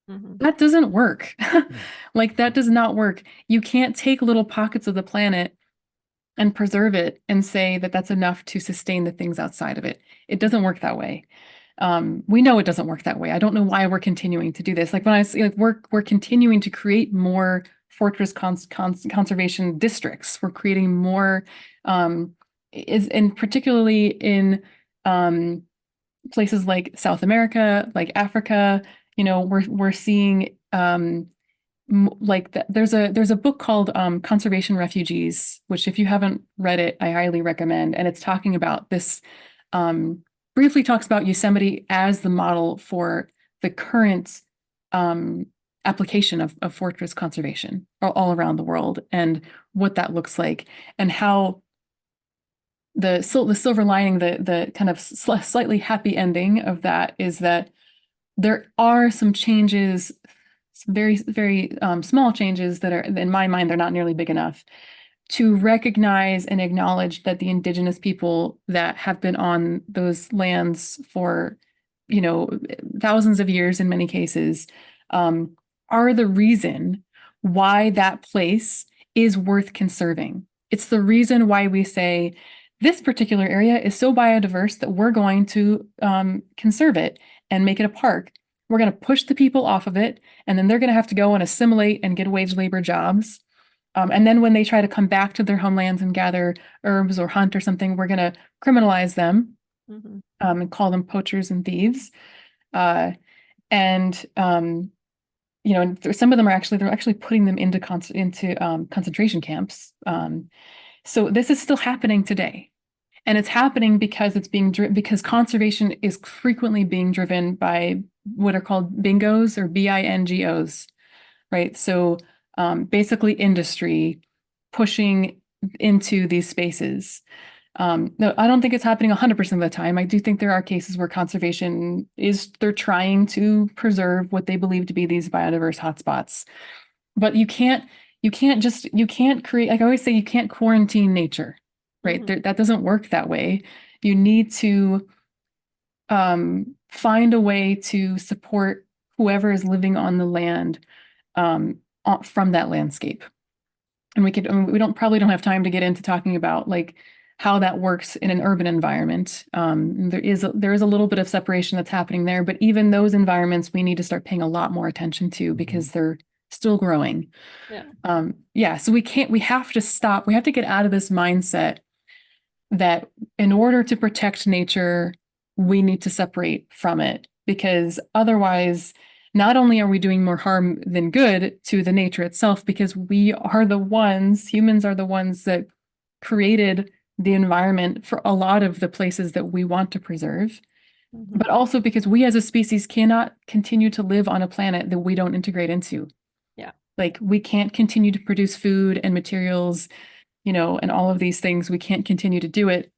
That doesn't work. Like, that does not work. You can't take little pockets of the planet and preserve it and say that that's enough to sustain the things outside of it. It doesn't work that way. We know it doesn't work that way. I don't know why we're continuing to do this. Like, when I say, like, we're continuing to create more fortress conservation districts. We're creating more, and particularly in places like South America, like Africa. We're seeing there's a book called Conservation Refugees, which, if you haven't read it, I highly recommend. And it's talking about this, briefly talks about Yosemite as the model for the current application of fortress conservation all around the world, and what that looks like, and how the silver lining, the kind of slightly happy ending of that is that there are some changes, very, very small changes that are, in my mind, they're not nearly big enough to recognize and acknowledge that the Indigenous people that have been on those lands for, thousands of years in many cases, are the reason why that place is worth conserving. It's the reason why we say this particular area is so biodiverse that we're going to conserve it and make it a park. We're going to push the people off of it, and then they're going to have to go and assimilate and get wage labor jobs. And then when they try to come back to their homelands and gather herbs or hunt or something, we're going to criminalize them and call them poachers and thieves. And some of them they're actually putting them into concentration camps. So this is still happening today. And it's happening because it's being because conservation is frequently being driven by what are called bingos or BINGOs, right? So basically industry pushing into these spaces. No, I don't think it's happening 100% of the time. I do think there are cases where conservation they're trying to preserve what they believe to be these biodiverse hotspots. But you can't create, like I always say, you can't quarantine nature, right? That doesn't work that way. You need to find a way to support whoever is living on the land from that landscape. And we probably don't have time to get into talking about like how that works in an urban environment. There is a little bit of separation that's happening there, but even those environments we need to start paying a lot more attention to because they're still growing. So we have to stop. We have to get out of this mindset that in order to protect nature, we need to separate from it, because otherwise, not only are we doing more harm than good to the nature itself, because humans are the ones that created the environment for a lot of the places that we want to preserve, but also because we as a species cannot continue to live on a planet that we don't integrate into. Like we can't continue to produce food and materials, and all of these things. We can't continue to do it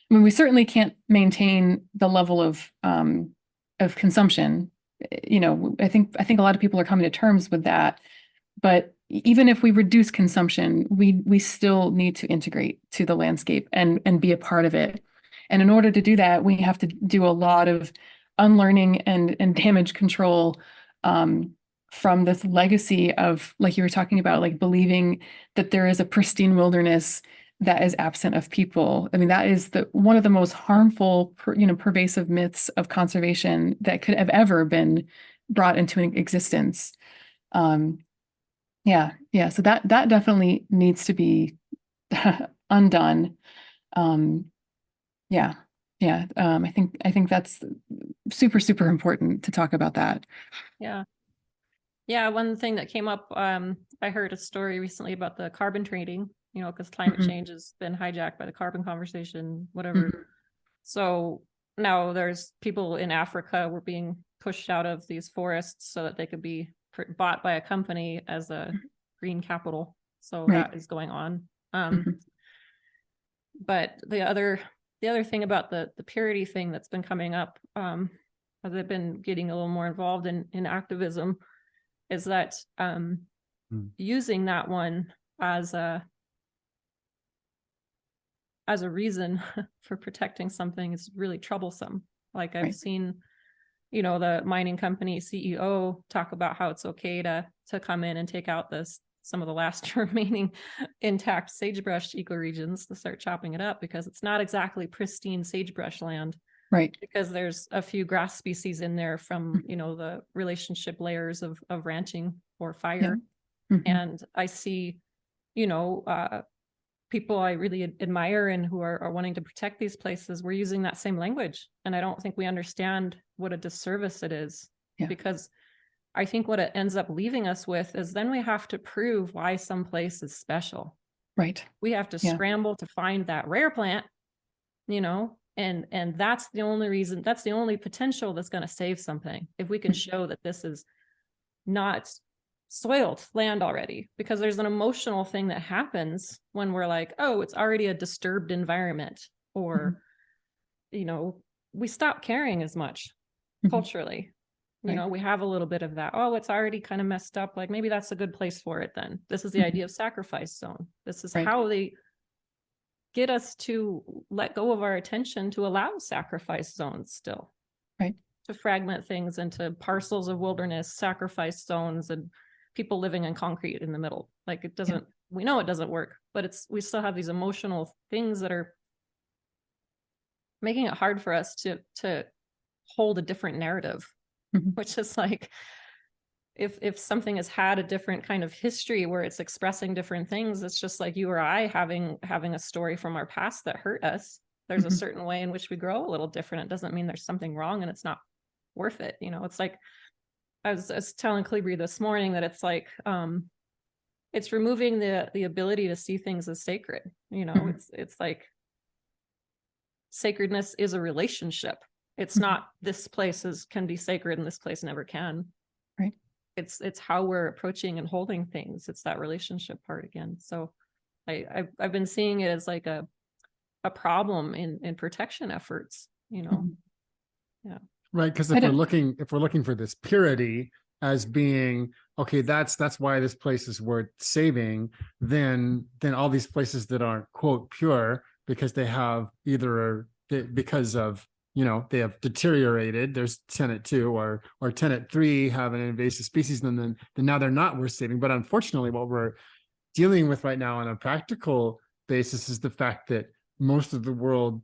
we certainly can't maintain the level of consumption. I think a lot of people are coming to terms with that. But even if we reduce consumption, we still need to integrate to the landscape and be a part of it. And in order to do that, we have to do a lot of unlearning and damage control from this legacy of, like you were talking about, like believing that there is a pristine wilderness that is absent of people. I mean, that is one of the most harmful, pervasive myths of conservation that could have ever been brought into So that definitely needs to be undone. I think that's super, super important to talk about that. Yeah, one thing that came up, I heard a story recently about the carbon trading, because climate change has been hijacked by the carbon conversation, whatever. So now there's people in Africa were being pushed out of these forests so that they could be bought by a company as a green capital. So that is going on. But the other thing about the purity thing that's been coming up, as I've been getting a little more involved in activism, is that using that one as a reason for protecting something is really troublesome. Like I've seen, the mining company CEO talk about how it's okay to come in and take out some of the last remaining intact sagebrush ecoregions, to start chopping it up, because it's not exactly pristine sagebrush land. Right. Because there's a few grass species in there from, the relationship layers of ranching or fire. And I see, people I really admire and who are wanting to protect these places, we're using that same language. And I don't think we understand what a disservice it is. Because I think what it ends up leaving us with is then we have to prove why some place is special. Right. We have to scramble to find that rare plant, and that's the only reason, that's the only potential that's going to save something. If we can show that this is not soiled land already, because there's an emotional thing that happens when we're like, oh, it's already a disturbed environment, or, we stop caring as much culturally. We have a little bit of that. Oh, it's already kind of messed up. Like maybe that's a good place for it then. This is the idea of sacrifice zone. This is how they get us to let go of our attention to allow sacrifice zones still. Right. To fragment things into parcels of wilderness, sacrifice zones, and people living in concrete in the middle. Like it doesn't, we know it doesn't work, but we still have these emotional things that are making it hard for us to hold a different narrative, which is like, if something has had a different kind of history where it's expressing different things, it's just like you or I having a story from our past that hurt us. There's a certain way in which we grow a little different. It doesn't mean there's something wrong and it's not worth it. It's like, I was telling Kollibri this morning that it's like, it's removing the ability to see things as sacred. You know, it's like sacredness is a relationship. It's not this place can be sacred and this place never can. Right. It's how we're approaching and holding things. It's that relationship part again. So I've been seeing it as like a problem in protection efforts, you know. Yeah. Right. Because if we're looking for this purity as being, okay, that's why this place is worth saving, then all these places that aren't, quote, pure because they have because of, you know, they have deteriorated. There's tenant 2 or tenant 3 have an invasive species, and then now they're not worth saving. But unfortunately, what we're dealing with right now on a practical basis is the fact that most of the world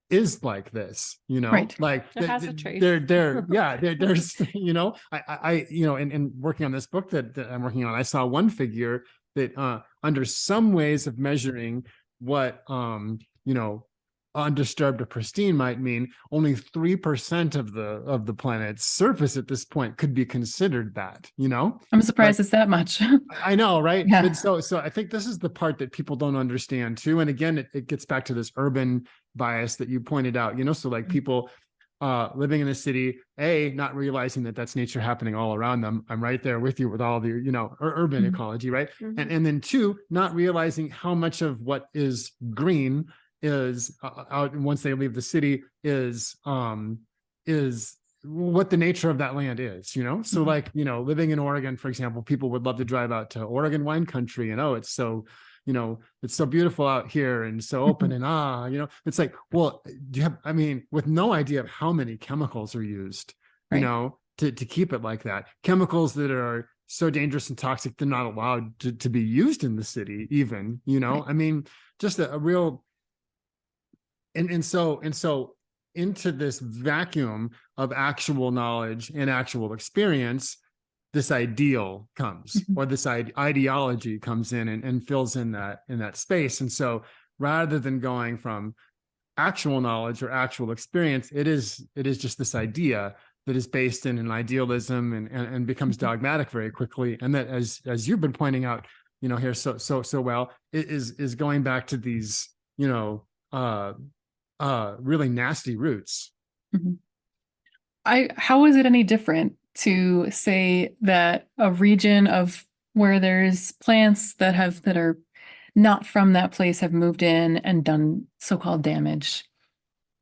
is like this, you know, right. like it has a trace. There's, you know, I you know, in working on this book that I'm working on, I saw one figure that under some ways of measuring what you know, undisturbed or pristine might mean, only 3% of the planet's surface at this point could be considered that, you know. I'm surprised it's that much. I know, right? Yeah. But so I think this is the part that people don't understand too. And again, it gets back to this urban bias that you pointed out, you know, so like people living in the city, not realizing that that's nature happening all around them. I'm right there with you with all the, you know, urban ecology, right? And then 2, not realizing how much of what is green is out once they leave the city is what the nature of that land is, you know. So like, you know, living in Oregon, for example, people would love to drive out to Oregon wine country and it's so, you know, it's so beautiful out here and so open and you know, it's like, well, do you have, I mean, with no idea of how many chemicals are used, you know, to keep it like that. Chemicals that are so dangerous and toxic, they're not allowed to be used in the city even, you know. I mean, just a real and so into this vacuum of actual knowledge and actual experience, this ideal comes, or this ideology comes in and fills in that space. And so rather than going from actual knowledge or actual experience, it is just this idea that is based in an idealism and becomes dogmatic very quickly. And that, as you've been pointing out, you know, here so well, it is going back to these, you know, really nasty roots. How is it any different to say that a region of where there's plants that are not from that place have moved in and done so-called damage,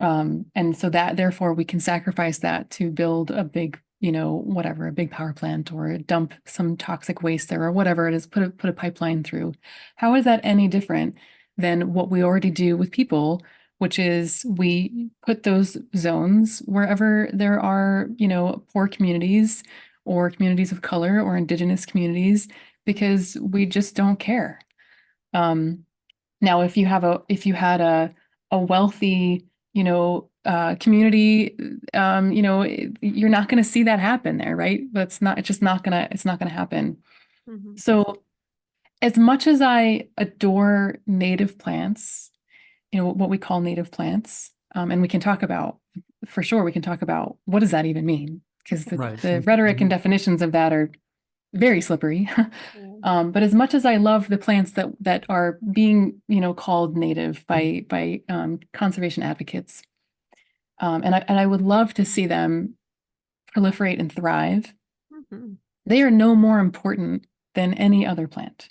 and so that therefore we can sacrifice that to build a big, you know, whatever, a big power plant or dump some toxic waste there or whatever it is, put a pipeline through. How is that any different than what we already do with people, which is we put those zones wherever there are, you know, poor communities or communities of color or indigenous communities, because we just don't care. Now, if you had a wealthy, you know, community, you know, you're not going to see that happen there, right? But it's not going to happen. So as much as I adore native plants, you know, what we call native plants, and we can talk about, for sure, we can talk about what does that even mean? Because the rhetoric and definitions of that are very slippery. But as much as I love the plants that are being, you know, called native by conservation advocates, and I would love to see them proliferate and thrive, they are no more important than any other plant.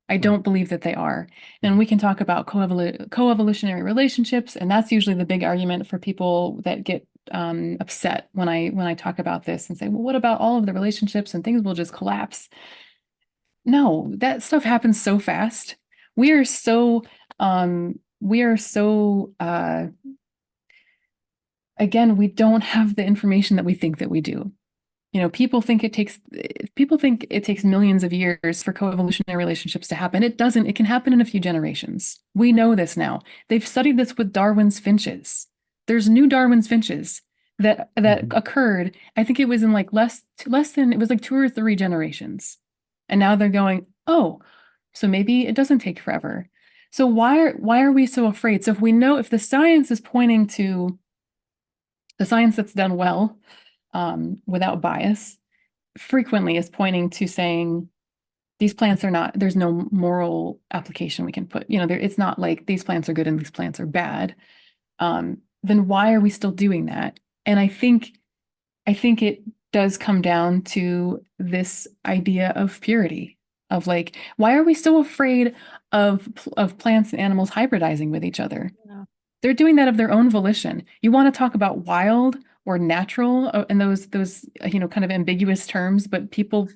I don't believe that they are. And we can talk about coevolutionary relationships, and that's usually the big argument for people that get upset when I talk about this and say, well, what about all of the relationships and things will just collapse? No, that stuff happens so fast. We are so again, we don't have the information that we think that we do. You know, people think it takes millions of years for coevolutionary relationships to happen. It doesn't. It can happen in a few generations. We know this now. They've studied this with Darwin's finches. There's new Darwin's finches that occurred. I think it was in like less than, it was like 2 or 3 generations. And now they're going, oh, so maybe it doesn't take forever. So why are we so afraid? So if we know, if the science is pointing to the science that's done well, without bias, frequently is pointing to saying these plants are not, there's no moral application we can put, it's not like these plants are good and these plants are bad. Then why are we still doing that? And I think it does come down to this idea of purity, of like, why are we so afraid of plants and animals hybridizing with each other? Yeah. They're doing that of their own volition. You want to talk about wild or natural and those kind of ambiguous terms, but people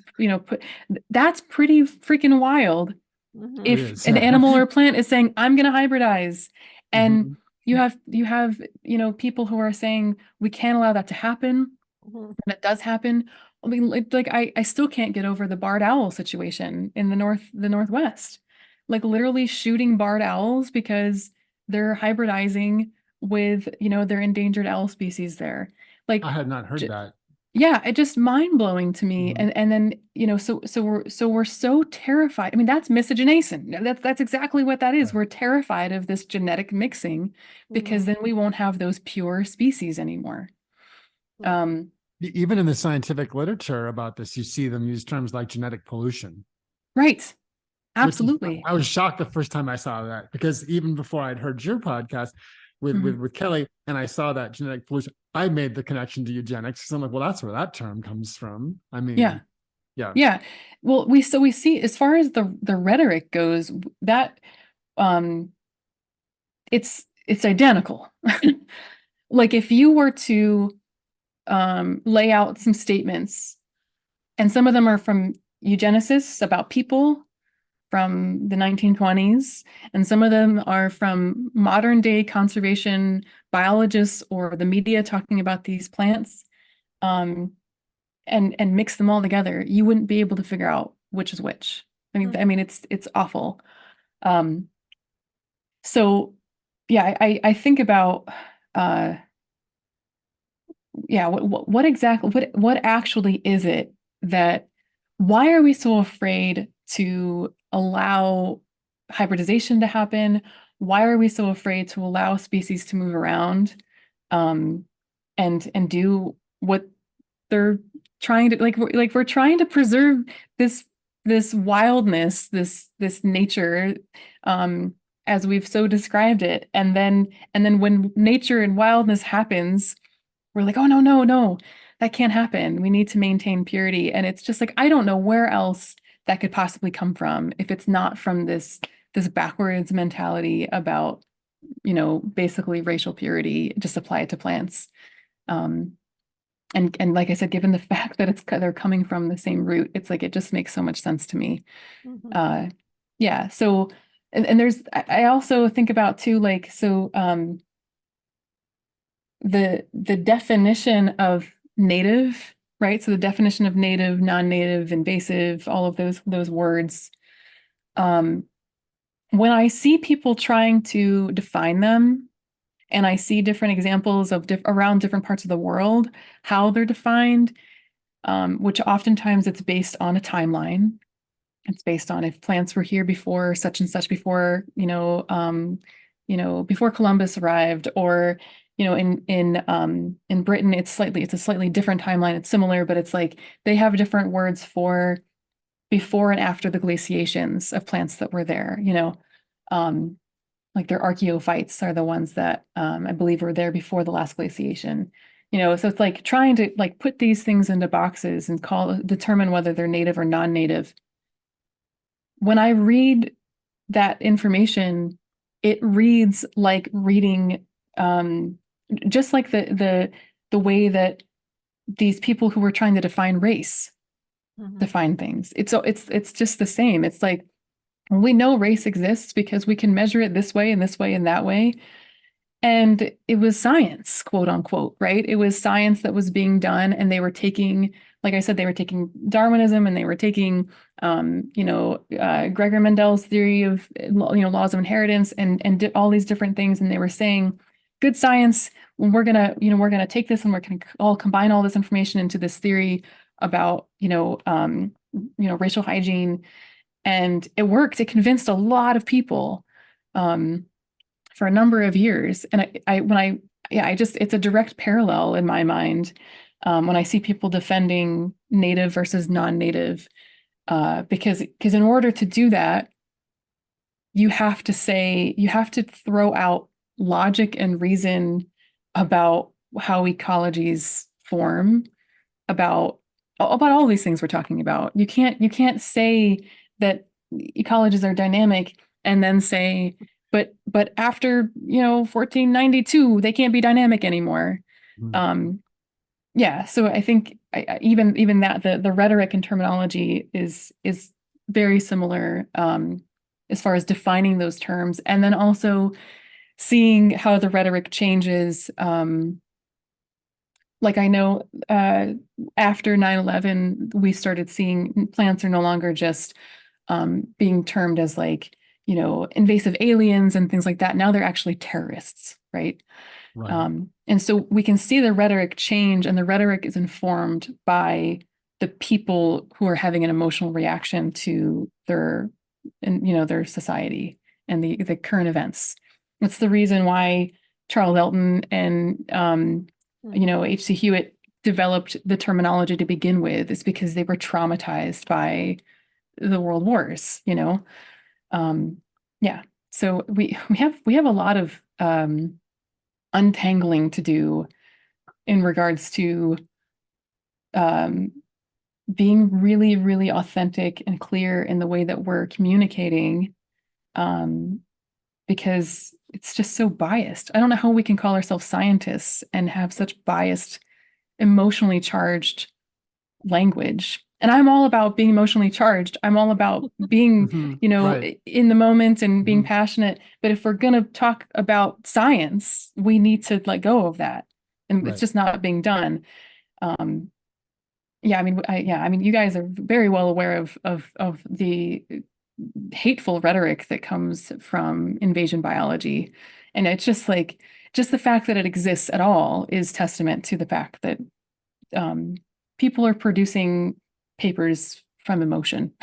that's pretty freaking wild. Mhm. It If is, an yeah. animal or plant is saying, I'm going to hybridize, and Mhm. you have people who are saying we can't allow that to happen, Mhm. and it does happen. I mean, like I still can't get over the barred owl situation in the Northwest, like literally shooting barred owls because they're hybridizing with their endangered owl species there. I Like, had not heard that. yeah, it just mind blowing to me. Mhm. And then, we're so terrified. I mean, that's miscegenation. That's exactly what that is. Right. We're terrified of this genetic mixing because Mhm. then we won't have those pure species anymore. Yeah. Even in the scientific literature about this, you see them use terms like genetic pollution, Right. which Absolutely. I was shocked the first time I saw that, because even before I'd heard your podcast with Mhm. with Kelly, and I saw that genetic pollution, I made the connection to eugenics, because I'm like, well, that's where that term comes from. I Yeah. mean, yeah. Yeah. Well, we see as far as the rhetoric goes, that um it's identical. Like if you were to lay out some statements, and some of them are from eugenicists about people from the 1920s, and some of them are from modern day conservation biologists or the media talking about these plants, um, and mix them all together, you wouldn't be able to figure out which is which. I mean, it's awful. Um, so yeah, I think about uh, yeah, what exactly what actually is it that why are we so afraid to allow hybridization to happen? Why are we so afraid to allow species to move around, um, and do what they're trying to we're trying to preserve this wildness, this nature, um, as we've so described it, and then when nature and wildness happens, we're like, oh no, no, no, that can't happen. We need to maintain purity. And it's just like, I don't know where else that could possibly come from if it's not from this backwards mentality about, basically racial purity just applied to plants. Um, and like I said, given the fact that they're coming from the same root, it's like it just makes so much sense to me. Mhm. Uh, yeah. So, and there's I also think about too, like the definition of native, right? So the definition of native, non-native, invasive, all of those words. Um, when I see people trying to define them, and I see different examples of around different parts of the world, how they're defined, which oftentimes it's based on a timeline. It's based on if plants were here before such and such, before before Columbus arrived, or in Britain, it's a slightly different timeline. It's similar, but it's like they have different words for before and after the glaciations of plants that were there. Um, like their archaeophytes are the ones that I believe were there before the last glaciation. So it's like trying to like put these things into boxes and determine whether they're native or non-native. When I read that information, it reads like reading just like the way that these people who were trying to define race Mhm. define things. It's just the same. It's like we know race exists because we can measure it this way and this way and that way. And it was science, quote unquote, right? It was science that was being done, and they were taking, like I said, they were taking Darwinism, and they were taking, Gregor Mendel's theory of, laws of inheritance, and all these different things, and they were saying, good science. We're gonna take this, and we're gonna all combine all this information into this theory about, racial hygiene, and it worked. It convinced a lot of people. Um, for a number of years. And it's a direct parallel in my mind when I see people defending native versus non-native. because in order to do that, you have to throw out logic and reason about how ecologies form, about all these things we're talking about. You can't say that ecologies are dynamic and then say, but after 1492 they can't be dynamic anymore. Yeah, so I think even that the rhetoric and terminology is very similar, as far as defining those terms, and then also seeing how the rhetoric changes. Like I know after 9/11, we started seeing plants are no longer just being termed as like, invasive aliens and things like that. Now they're actually terrorists, right? Right. And so we can see the rhetoric change, and the rhetoric is informed by the people who are having an emotional reaction to their society and the current events. It's the reason why Charles Elton and H.C. Hewitt developed the terminology to begin with, is because they were traumatized by the world wars, yeah. So we have a lot of untangling to do in regards to being really, really authentic and clear in the way that we're communicating, because it's just so biased. I don't know how we can call ourselves scientists and have such biased, emotionally charged language. And I'm all about being emotionally charged. I'm all about being, Right. in the moment and being passionate. But if we're going to talk about science, we need to let go of that. And it's just not being done. Yeah, I mean, you guys are very well aware of the hateful rhetoric that comes from invasion biology. And it's just like, just the fact that it exists at all is testament to the fact that people are producing papers from emotion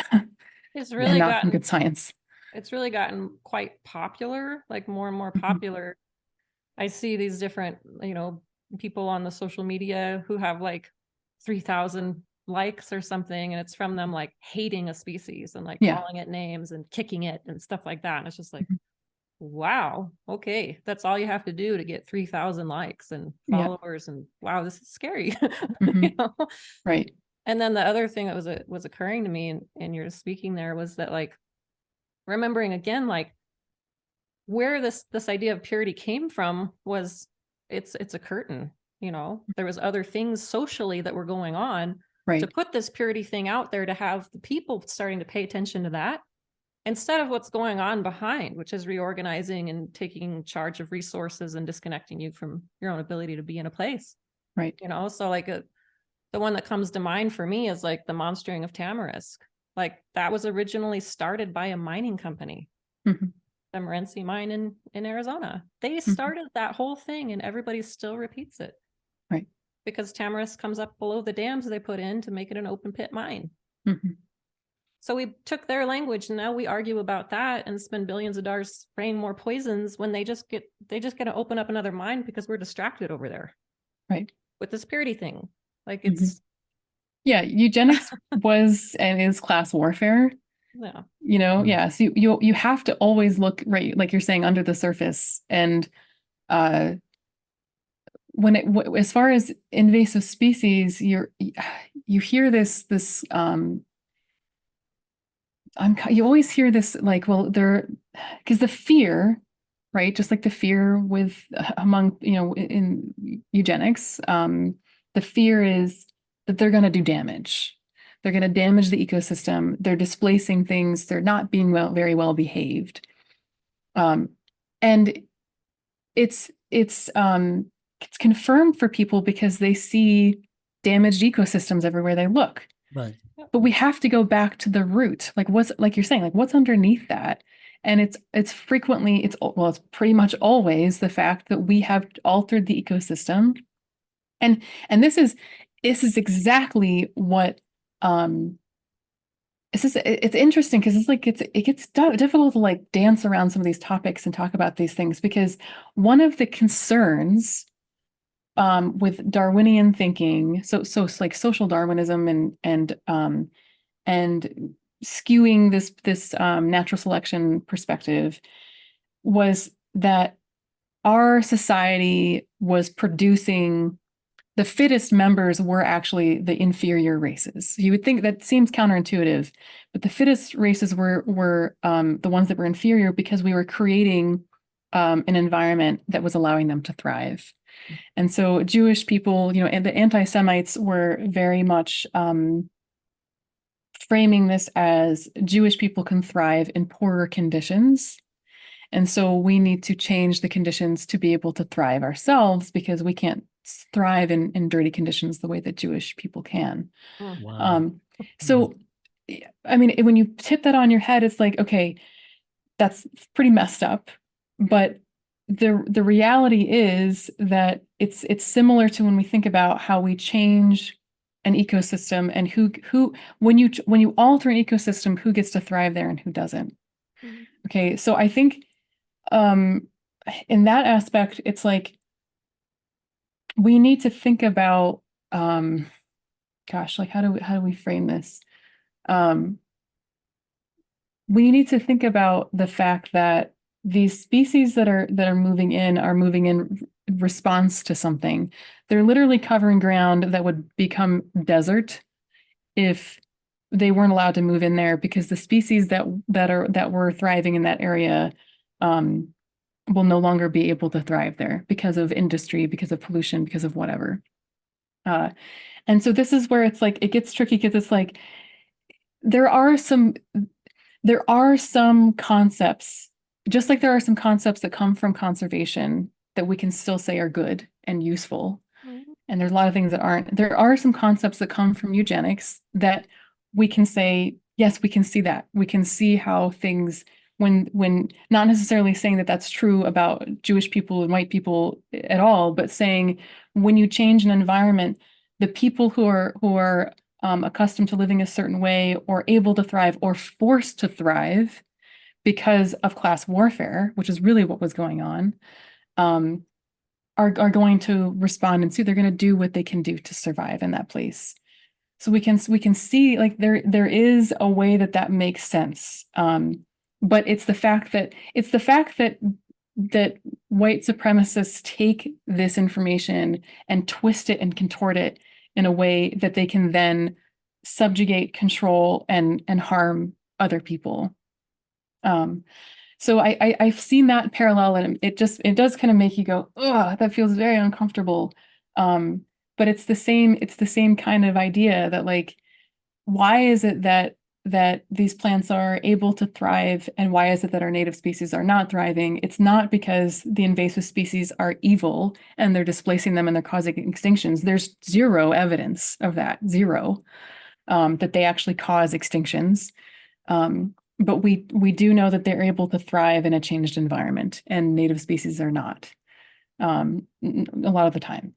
It's and really not from gotten good science. it's really gotten quite popular, like more and more popular. I see these different, people on the social media who have like 3,000 likes or something, and it's from them like hating a species and like calling it names and kicking it and stuff like that. And it's just like, wow, okay, that's all you have to do to get 3,000 likes and followers, and wow, this is scary. Right. And then the other thing that was occurring to me in your speaking there was that, like, remembering again, like, where this idea of purity came from was it's a curtain. There was other things socially that were going on to put this purity thing out there, to have the people starting to pay attention to that, instead of what's going on behind, which is reorganizing and taking charge of resources and disconnecting you from your own ability to be in a place. Right. So like the one that comes to mind for me is like the monstering of tamarisk. Like, that was originally started by a mining company, the Morenci mine in Arizona. They started that whole thing, and everybody still repeats it. Right. Because tamarisk comes up below the dams they put in to make it an open pit mine. So we took their language, and now we argue about that and spend billions of dollars spraying more poisons when they just get to open up another mine because we're distracted over there. Right. With this purity thing. Like, it's eugenics was and is class warfare. So you have to always look, right, like you're saying, under the surface. And as far as invasive species, you hear this you always hear this, like, well, because the fear, right, just like the fear with among in eugenics, the fear is that they're going to do damage. They're going to damage the ecosystem. They're displacing things. They're not being very well behaved. And it's confirmed for people because they see damaged ecosystems everywhere they look. Right. But we have to go back to the root. Like, like you're saying, like, what's underneath that? And it's frequently, it's pretty much always the fact that we have altered the ecosystem. And this is exactly what it's interesting, because it's like it gets difficult to like dance around some of these topics and talk about these things, because one of the concerns with Darwinian thinking, so it's like social Darwinism and and skewing this natural selection perspective was that our society was producing the fittest members were actually the inferior races. You would think that seems counterintuitive, but the fittest races were the ones that were inferior because we were creating an environment that was allowing them to thrive. And so Jewish people, and the anti-Semites were very much framing this as Jewish people can thrive in poorer conditions. And so we need to change the conditions to be able to thrive ourselves because we can't thrive in dirty conditions the way that Jewish people can. Wow. So, I mean, when you tip that on your head, it's like, okay, that's pretty messed up. But the reality is that it's similar to when we think about how we change an ecosystem and who when you alter an ecosystem, who gets to thrive there and who doesn't. Okay, so I think in that aspect, it's like we need to think about like how do we frame this? We need to think about the fact that these species that are moving in response to something. They're literally covering ground that would become desert if they weren't allowed to move in there, because the species that were thriving in that area will no longer be able to thrive there because of industry, because of pollution, because of whatever. And so this is where it's like it gets tricky, because it's like there are some concepts, just like there are some concepts that come from conservation that we can still say are good and useful. And there's a lot of things that aren't. There are some concepts that come from eugenics that we can say, yes, we can see that. We can see how things, when not necessarily saying that that's true about Jewish people and white people at all, but saying when you change an environment, the people who are accustomed to living a certain way or able to thrive or forced to thrive because of class warfare, which is really what was going on, are going to respond and see they're going to do what they can do to survive in that place. So we can see like there is a way that makes sense. But it's the fact that white supremacists take this information and twist it and contort it in a way that they can then subjugate, control, and harm other people. So I've seen that parallel, and it does kind of make you go, oh, that feels very uncomfortable. But it's the same kind of idea that, like, why is it that these plants are able to thrive, and why is it that our native species are not thriving? It's not because the invasive species are evil and they're displacing them and they're causing extinctions. There's zero evidence of that, that they actually cause extinctions. But we do know that they're able to thrive in a changed environment, and native species are not, a lot of the time.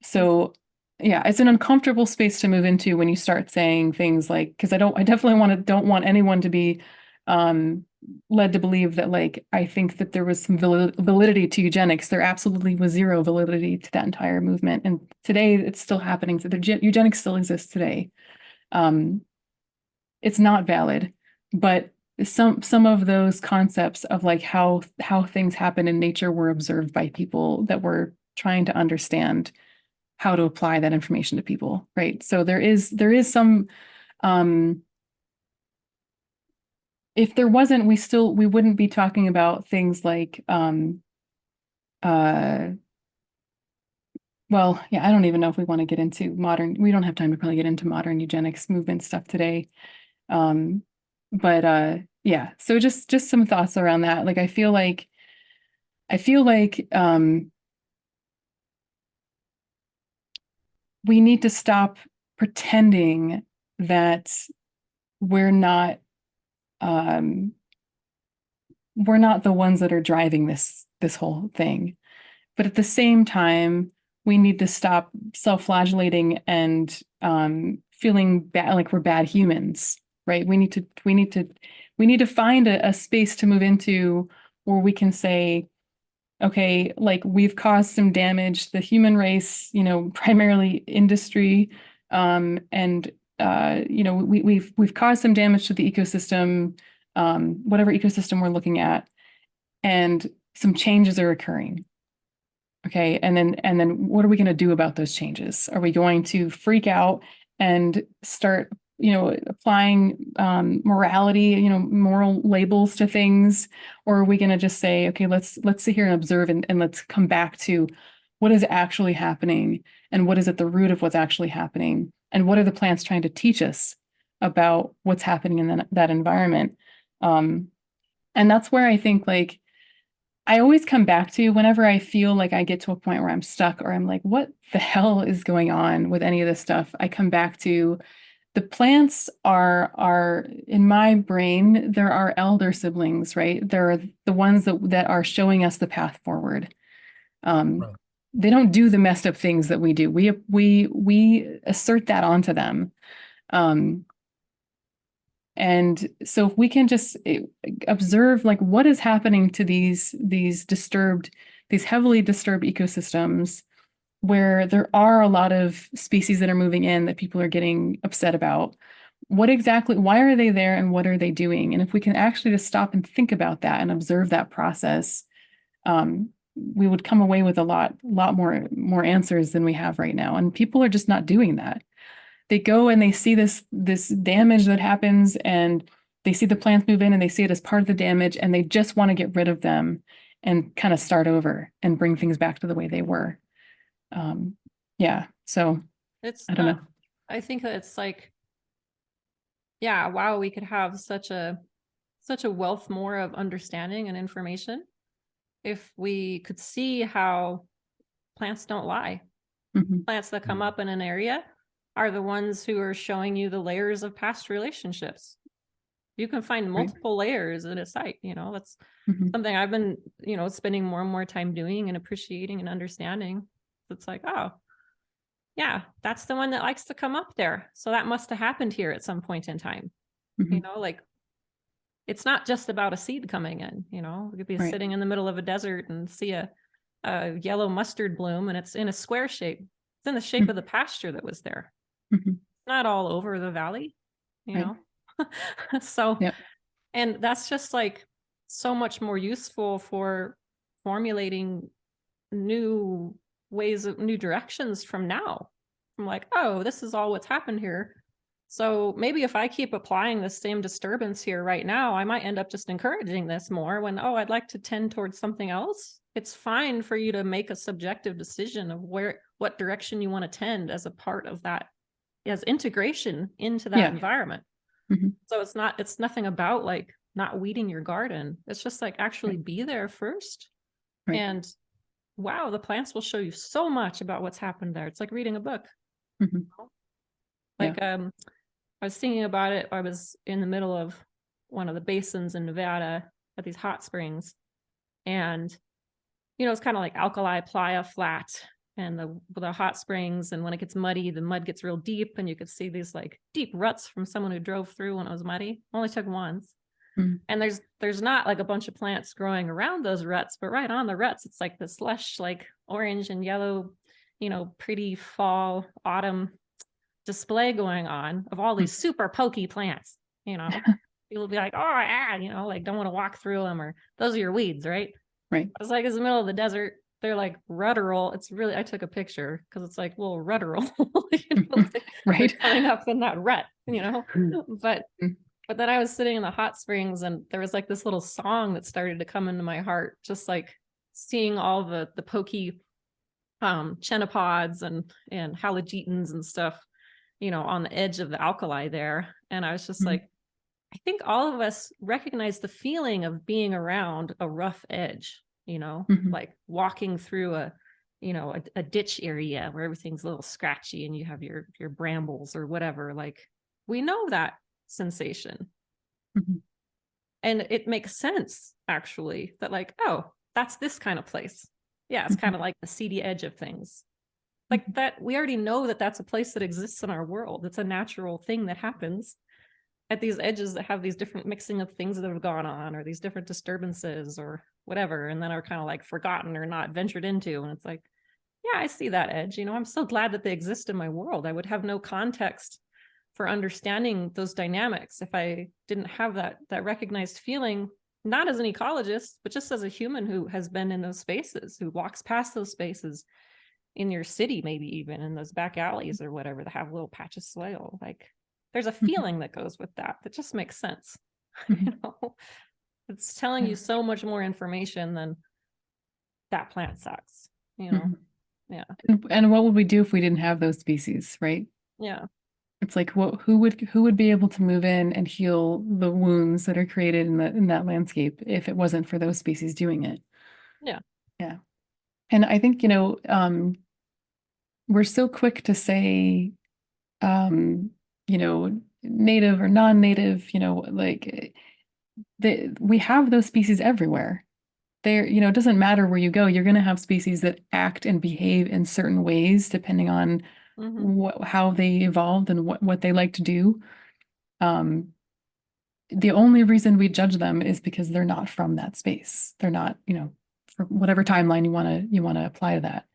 So yeah, it's an uncomfortable space to move into when you start saying things like, because I definitely don't want anyone to be led to believe that, like, I think that there was some validity to eugenics. There absolutely was zero validity to that entire movement. And today it's still happening. So eugenics still exists today. It's not valid, but some of those concepts of like how things happen in nature were observed by people that were trying to understand how to apply that information to people, right? So there is some, if there wasn't, we wouldn't be talking about things like, well, yeah, I don't even know if we want to get into we don't have time to probably get into modern eugenics movement stuff today. But yeah, so just some thoughts around that. Like, I feel like we need to stop pretending that we're not the ones that are driving this whole thing. But at the same time, we need to stop self-flagellating and feeling bad, like we're bad humans, right? We need to find a space to move into where we can say, okay, like, we've caused some damage, the human race, primarily industry, and we've caused some damage to the ecosystem, whatever ecosystem we're looking at, and some changes are occurring. Okay, and then what are we going to do about those changes? Are we going to freak out and start, applying morality, moral labels to things, or are we going to just say, okay, let's sit here and observe and let's come back to what is actually happening and what is at the root of what's actually happening and what are the plants trying to teach us about what's happening in that environment? And that's where I think, like, I always come back to whenever I feel like I get to a point where I'm stuck or I'm like, what the hell is going on with any of this stuff? I come back to the plants are in my brain, there are elder siblings, right? They're the ones that are showing us the path forward. Right. They don't do the messed up things that we do. We assert that onto them. And so if we can just observe, like, what is happening to these heavily disturbed ecosystems where there are a lot of species that are moving in that people are getting upset about. Why are they there and what are they doing? And if we can actually just stop and think about that and observe that process, we would come away with a lot more answers than we have right now. And people are just not doing that. They go and they see this damage that happens and they see the plants move in and they see it as part of the damage and they just want to get rid of them and kind of start over and bring things back to the way they were. So I don't know. I think that it's like, yeah, wow, we could have such a wealth more of understanding and information if we could see how plants don't lie. Mm-hmm. Plants that come up in an area are the ones who are showing you the layers of past relationships. You can find multiple layers in a site, that's something I've been, spending more and more time doing and appreciating and understanding. It's like, oh, yeah, that's the one that likes to come up there. So that must have happened here at some point in time. Like, it's not just about a seed coming in, we could be sitting in the middle of a desert and see a yellow mustard bloom and it's in a square shape. It's in the shape of the pasture that was there. It's not all over the valley, So, and that's just like so much more useful for formulating new directions from now. I'm like, oh, this is all what's happened here. So maybe if I keep applying the same disturbance here right now, I might end up just encouraging this more when, oh, I'd like to tend towards something else. It's fine for you to make a subjective decision of what direction you want to tend as a part of that, as integration into that environment. So it's nothing about like not weeding your garden. It's just like actually be there first. And wow, the plants will show you so much about what's happened there. It's like reading a book. Like, I was thinking about it. I was in the middle of one of the basins in Nevada at these hot springs. And, it's kind of like alkali playa flat and the hot springs. And when it gets muddy, the mud gets real deep. And you could see these like deep ruts from someone who drove through when it was muddy. Only took once. And there's not like a bunch of plants growing around those ruts, but right on the ruts, it's like this lush, like orange and yellow, pretty fall, autumn display going on of all these super pokey plants. People will be like, oh, like don't want to walk through them, or those are your weeds, right? It's like it's the middle of the desert. They're like rudderol. It's really, I took a picture because it's like little rudderol, like, coming up in that rut, But then I was sitting in the hot springs and there was like this little song that started to come into my heart, just like seeing all the pokey chenopod's and halogetans and stuff, on the edge of the alkali there. And I was just like, I think all of us recognize the feeling of being around a rough edge, like walking through a ditch area where everything's a little scratchy and you have your brambles or whatever. Like, we know that sensation. And it makes sense actually that like, oh, that's this kind of place. Yeah, it's kind of like the seedy edge of things. Like that, we already know that that's a place that exists in our world. It's a natural thing that happens at these edges that have these different mixing of things that have gone on, or these different disturbances or whatever, and then are kind of like forgotten or not ventured into. And it's like, yeah, I see that edge. I'm so glad that they exist in my world. I would have no context for understanding those dynamics. If I didn't have that recognized feeling, not as an ecologist, but just as a human who has been in those spaces, who walks past those spaces in your city, maybe even in those back alleys or whatever that have little patches of soil. Like there's a feeling that goes with that just makes sense. You know, it's telling you so much more information than that plant sucks, you know. Yeah. And what would we do if we didn't have those species, right? Yeah. It's like, who would be able to move in and heal the wounds that are created in that landscape if it wasn't for those species doing it? Yeah. Yeah. And I think, you know, we're so quick to say, you know, native or non-native, you know, like we have those species everywhere. There, you know, it doesn't matter where you go, you're going to have species that act and behave in certain ways depending on how they evolved and what they like to do. The only reason we judge them is because they're not from that space. They're not, you know, for whatever timeline you want to apply to that.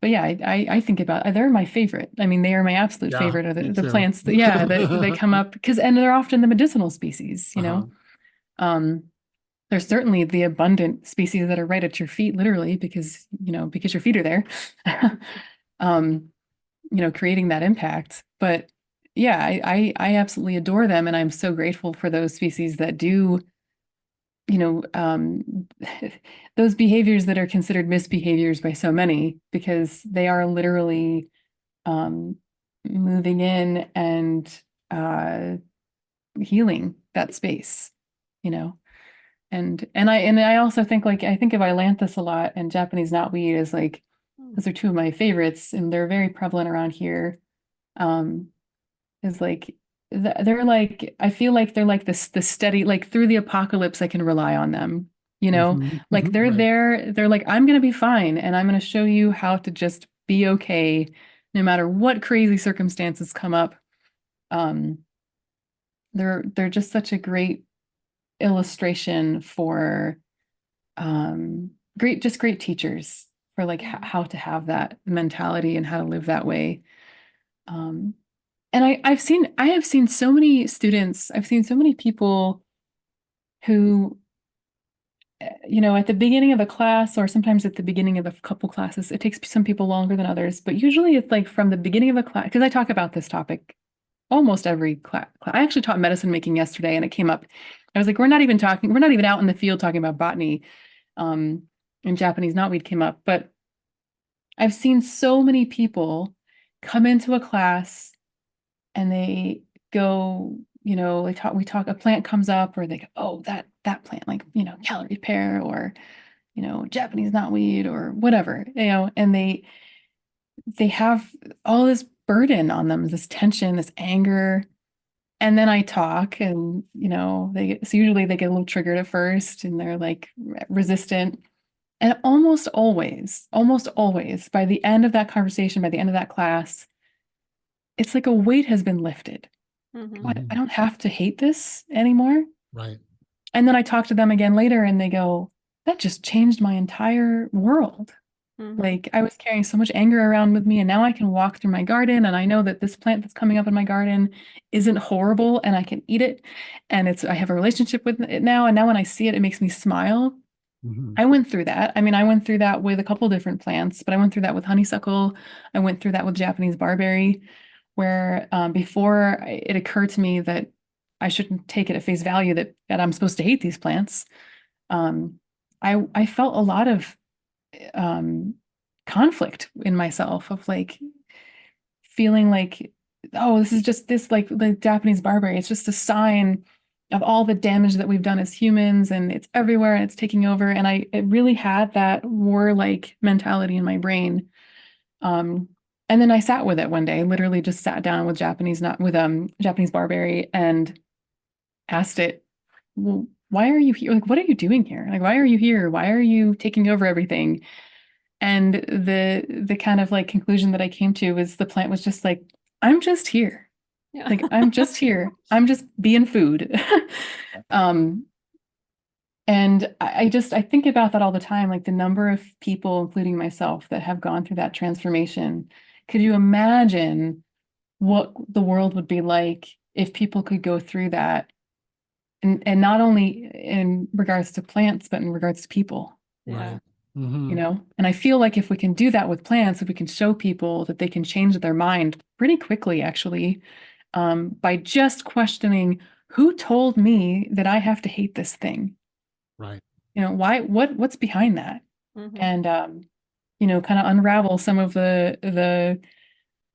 But yeah, I think about, they're my favorite. I mean, they are my absolute favorite of the plants that, yeah, that they come up and they're often the medicinal species, you know. There's certainly the abundant species that are right at your feet, literally, because your feet are there, you know, creating that impact. But yeah, I absolutely adore them. And I'm so grateful for those species that do, you know, those behaviors that are considered misbehaviors by so many, because they are literally moving in and healing that space, you know. And I also think, like, I think of Ailanthus a lot, and Japanese knotweed is like, those are two of my favorites, and they're very prevalent around here. Is like, they're like, I feel like they're like this, the steady, like through the apocalypse, I can rely on them, you know, like they're there, they're like, I'm going to be fine. And I'm going to show you how to just be okay, no matter what crazy circumstances come up. They're just such a great illustration for great teachers for like how to have that mentality and how to live that way. And I have seen so many students, I've seen so many people who, you know, at the beginning of a class, or sometimes at the beginning of a couple classes, it takes some people longer than others, but usually it's like from the beginning of a class, because I talk about this topic almost every class. I actually taught medicine making yesterday, and it came up. I was like, we're not even out in the field talking about botany, and Japanese knotweed came up. But I've seen so many people come into a class and they go, you know, we talk, a plant comes up, or they go, oh, that plant, like, you know, calorie pear, or, you know, Japanese knotweed, or whatever, you know, and they have all this burden on them, this tension, this anger. And then I talk, and, you know, usually they get a little triggered at first, and they're like resistant. And almost always, by the end of that conversation, by the end of that class, it's like a weight has been lifted. I don't have to hate this anymore. Right. And then I talk to them again later, and they go, that just changed my entire world. Like, I was carrying so much anger around with me, and now I can walk through my garden, and I know that this plant that's coming up in my garden isn't horrible, and I can eat it, and I have a relationship with it now, and now when I see it, it makes me smile. I went through that. I mean, I went through that with a couple different plants, but I went through that with honeysuckle. I went through that with Japanese barberry, where before it occurred to me that I shouldn't take it at face value that I'm supposed to hate these plants. I felt a lot of conflict in myself, of like feeling like, oh, this is just this, like the Japanese barberry, it's just a sign of all the damage that we've done as humans, and it's everywhere, and it's taking over. And it really had that warlike mentality in my brain. And then I sat with it one day, literally just sat down with Japanese barberry, and asked it, well, why are you here? Like, what are you doing here? Like, why are you here? Why are you taking over everything? And the kind of like conclusion that I came to was, the plant was just like, I'm just here. Yeah. Like, I'm just here. I'm just being food. And I think about that all the time, like the number of people, including myself, that have gone through that transformation. Could you imagine what the world would be like if people could go through that, and not only in regards to plants, but in regards to people. Yeah. Right. Mhm. You know, and I feel like if we can do that with plants, if we can show people that they can change their mind pretty quickly, actually, by just questioning, who told me that I have to hate this thing? Right. You know, what's behind that? Mhm. And you know, kind of unravel some of the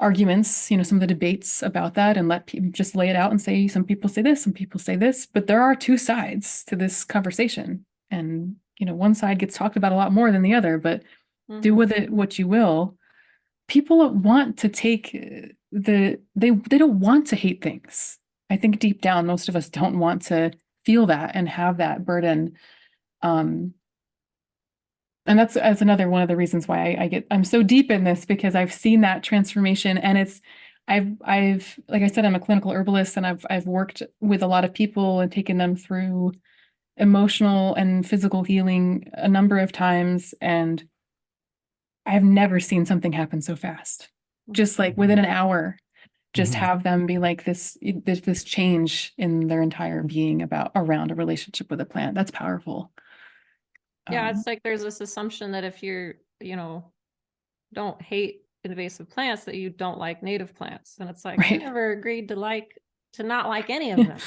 arguments, you know, some of the debates about that, and let people just lay it out and say, some people say this, some people say this, but there are two sides to this conversation. And, you know, one side gets talked about a lot more than the other, but do Mhm. with it what you will. People want to take they don't want to hate things. I think deep down, most of us don't want to feel that and have that burden. Um, and that's another one of the reasons why I'm so deep in this, because I've seen that transformation. And I've like I said, I'm a clinical herbalist, and I've worked with a lot of people and taken them through emotional and physical healing a number of times, and I've never seen something happen so fast. Just like within an hour, just Mhm. have them be like this change in their entire being about around a relationship with a plant. That's powerful. Yeah, Um, it's like there's this assumption that if you're, don't hate invasive plants, that you don't like native plants. And it's like, I right. never agreed to not like any of them.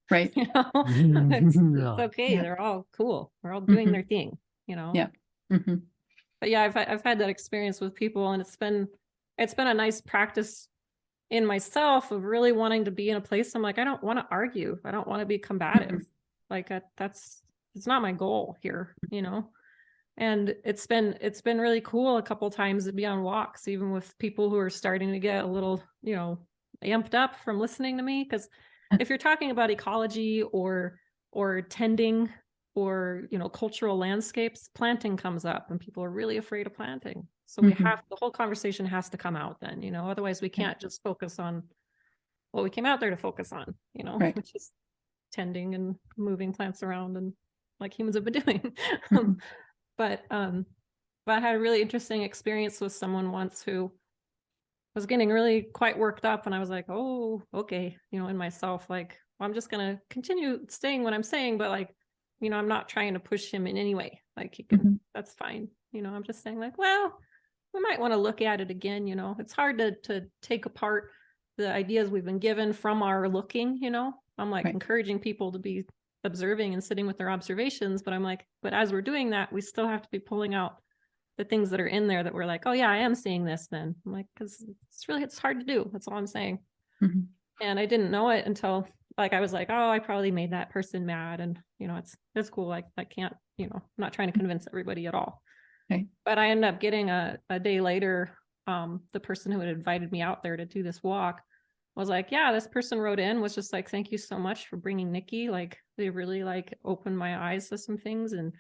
Right. You know, it's Yeah. okay. Yeah. They're all cool. They're all doing Hmm. their thing, you know. Yeah. Hmm. But yeah, I've had that experience with people, and it's been a nice practice in myself of really wanting to be in a place I'm like, I don't want to argue. I don't want to be combative. Hmm. Like it's not my goal here, you know. And it's been really cool a couple times to be on walks, even with people who are starting to get a little, amped up from listening to me. Because if you're talking about ecology or tending or cultural landscapes, planting comes up, and people are really afraid of planting. So Hmm. the whole conversation has to come out then, otherwise we Right. can't just focus on what we came out there to focus on, Right. which is tending and moving plants around and like humans have been doing. Hmm. But but I had a really interesting experience with someone once who was getting really quite worked up, and I was like, oh, okay, in myself, like, well, I'm just gonna continue saying what I'm saying, but like, I'm not trying to push him in any way. Like he can, Hmm. that's fine. I'm just saying like, well, we might want to look at it again. It's hard to take apart the ideas we've been given from our looking. I'm like Right. encouraging people to be observing and sitting with their observations, but I'm like, but as we're doing that, we still have to be pulling out the things that are in there that we're like, oh yeah, I am seeing this then. I'm like, because it's hard to do. That's all I'm saying. Hmm. And I didn't know it until like I was like, oh, I probably made that person mad. And it's cool. Like I can't, I'm not trying to convince everybody at all. Right. But I ended up getting a day later, the person who had invited me out there to do this walk was like, yeah, this person wrote in, was just like, thank you so much for bringing Nikki. Like they really like opened my eyes to some things and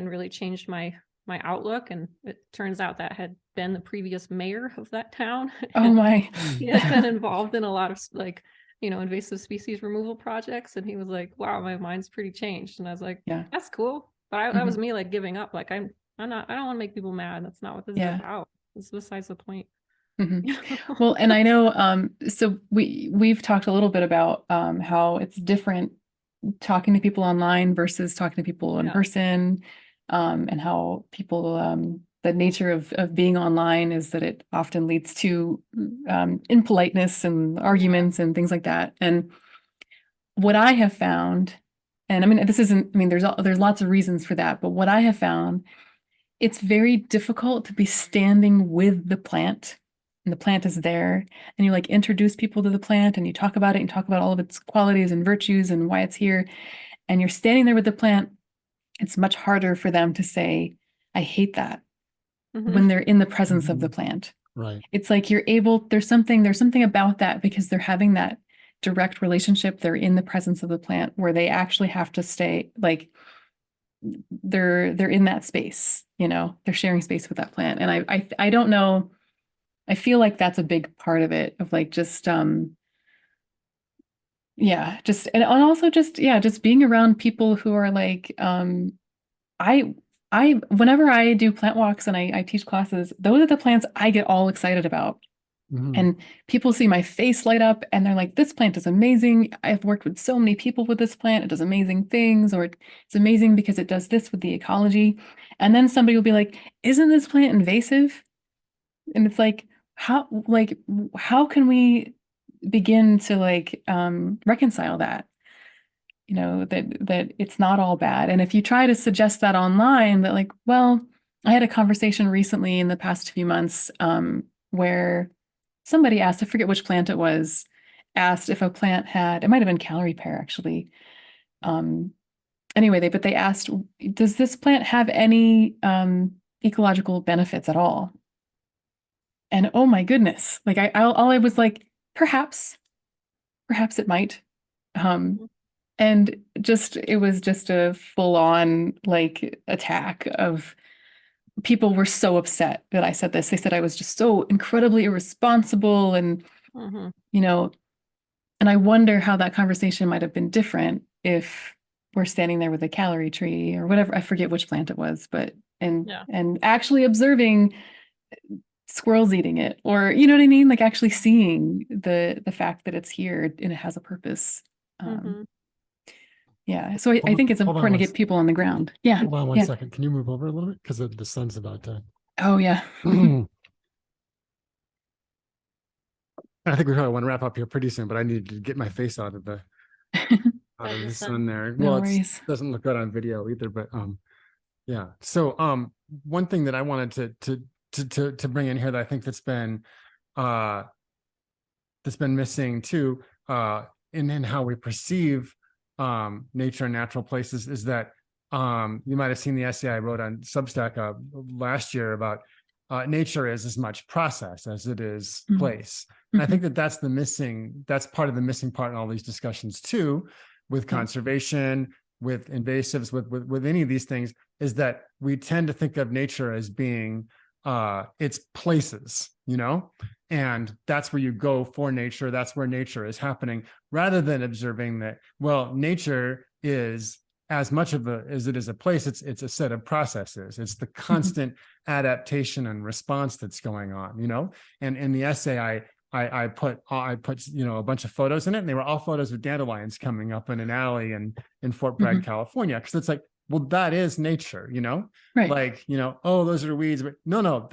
really changed my outlook. And it turns out that had been the previous mayor of that town. Oh And my. he had been involved in a lot of like, invasive species removal projects. And he was like, wow, my mind's pretty changed. And I was like, Yeah. that's cool. But that Hmm. was me like giving up. Like I'm not, I don't want to make people mad. That's not what this is Yeah. about. It's besides the point. Hmm. Well, and I know, so we've talked a little bit about how it's different talking to people online versus talking to people in Yeah. person, and how people, the nature of being online is that it often leads to impoliteness and Yeah. arguments and things like that. And what I have found, and I mean, this isn't, I mean, there's lots of reasons for that, but what I have found, it's very difficult to be standing with the plant, and the plant is there, and you like introduce people to the plant and you talk about it and talk about all of its qualities and virtues and why it's here, and you're standing there with the plant. It's much harder for them to say, I hate that, Hmm. when they're in the presence of the Mhm. plant. Right. It's like you're able, there's something about that, because they're having that direct relationship. They're in the presence of the plant where they actually have to stay, like they're in that space, they're sharing space with that plant. And I don't know, I feel like that's a big part of it, of like just yeah, just and also just yeah, just being around people who are like I whenever I do plant walks and I teach classes, those are the plants I get all excited about. And people see my face light up and they're like, this plant is amazing. I've worked with so many people with this plant. It does amazing things, or it's amazing because it does this with the ecology. And then somebody will be like, isn't this plant invasive? And it's like, how can we begin to reconcile that? That it's not all bad. And if you try to suggest that online, that like, well, I had a conversation recently in the past few months where somebody asked, I forget which plant it was, asked if a plant had, it might have been calorie pear actually. Anyway, they asked, does this plant have any ecological benefits at all? And oh my goodness, like all I was like, perhaps it might. And it was just a full on like attack of people were so upset that I said this. They said I was just so incredibly irresponsible and, and I wonder how that conversation might have been different if we're standing there with a calorie tree or whatever. I forget which plant it was, but, and actually observing squirrels eating it, or, you know what I mean? Like actually seeing the fact that it's here and it has a purpose. Yeah. So I think it's important to get people on the ground. Yeah. Hold on one second. Can you move over a little bit? Because the sun's about to. Oh, yeah. I think we probably want to wrap up here pretty soon, but I need to get my face out of the sun there. No well, worries. It doesn't look good on video either, but yeah. So one thing that I wanted to bring in here that I think that's been missing too in how we perceive nature and natural places is that you might have seen the essay I wrote on Substack last year about nature is as much process as it is place. And I think that's part of the missing part in all these discussions too, with conservation, with invasives, with any of these things, is that we tend to think of nature as being its places, and that's where you go for nature. That's where nature is happening, rather than observing that, well, nature is as much as it is a place. It's a set of processes. It's the constant adaptation and response that's going on, and in the essay, I put a bunch of photos in it, and they were all photos of dandelions coming up in an alley in Fort Bragg, California. Because it's like, well, that is nature, right. Like, oh, those are weeds, but no,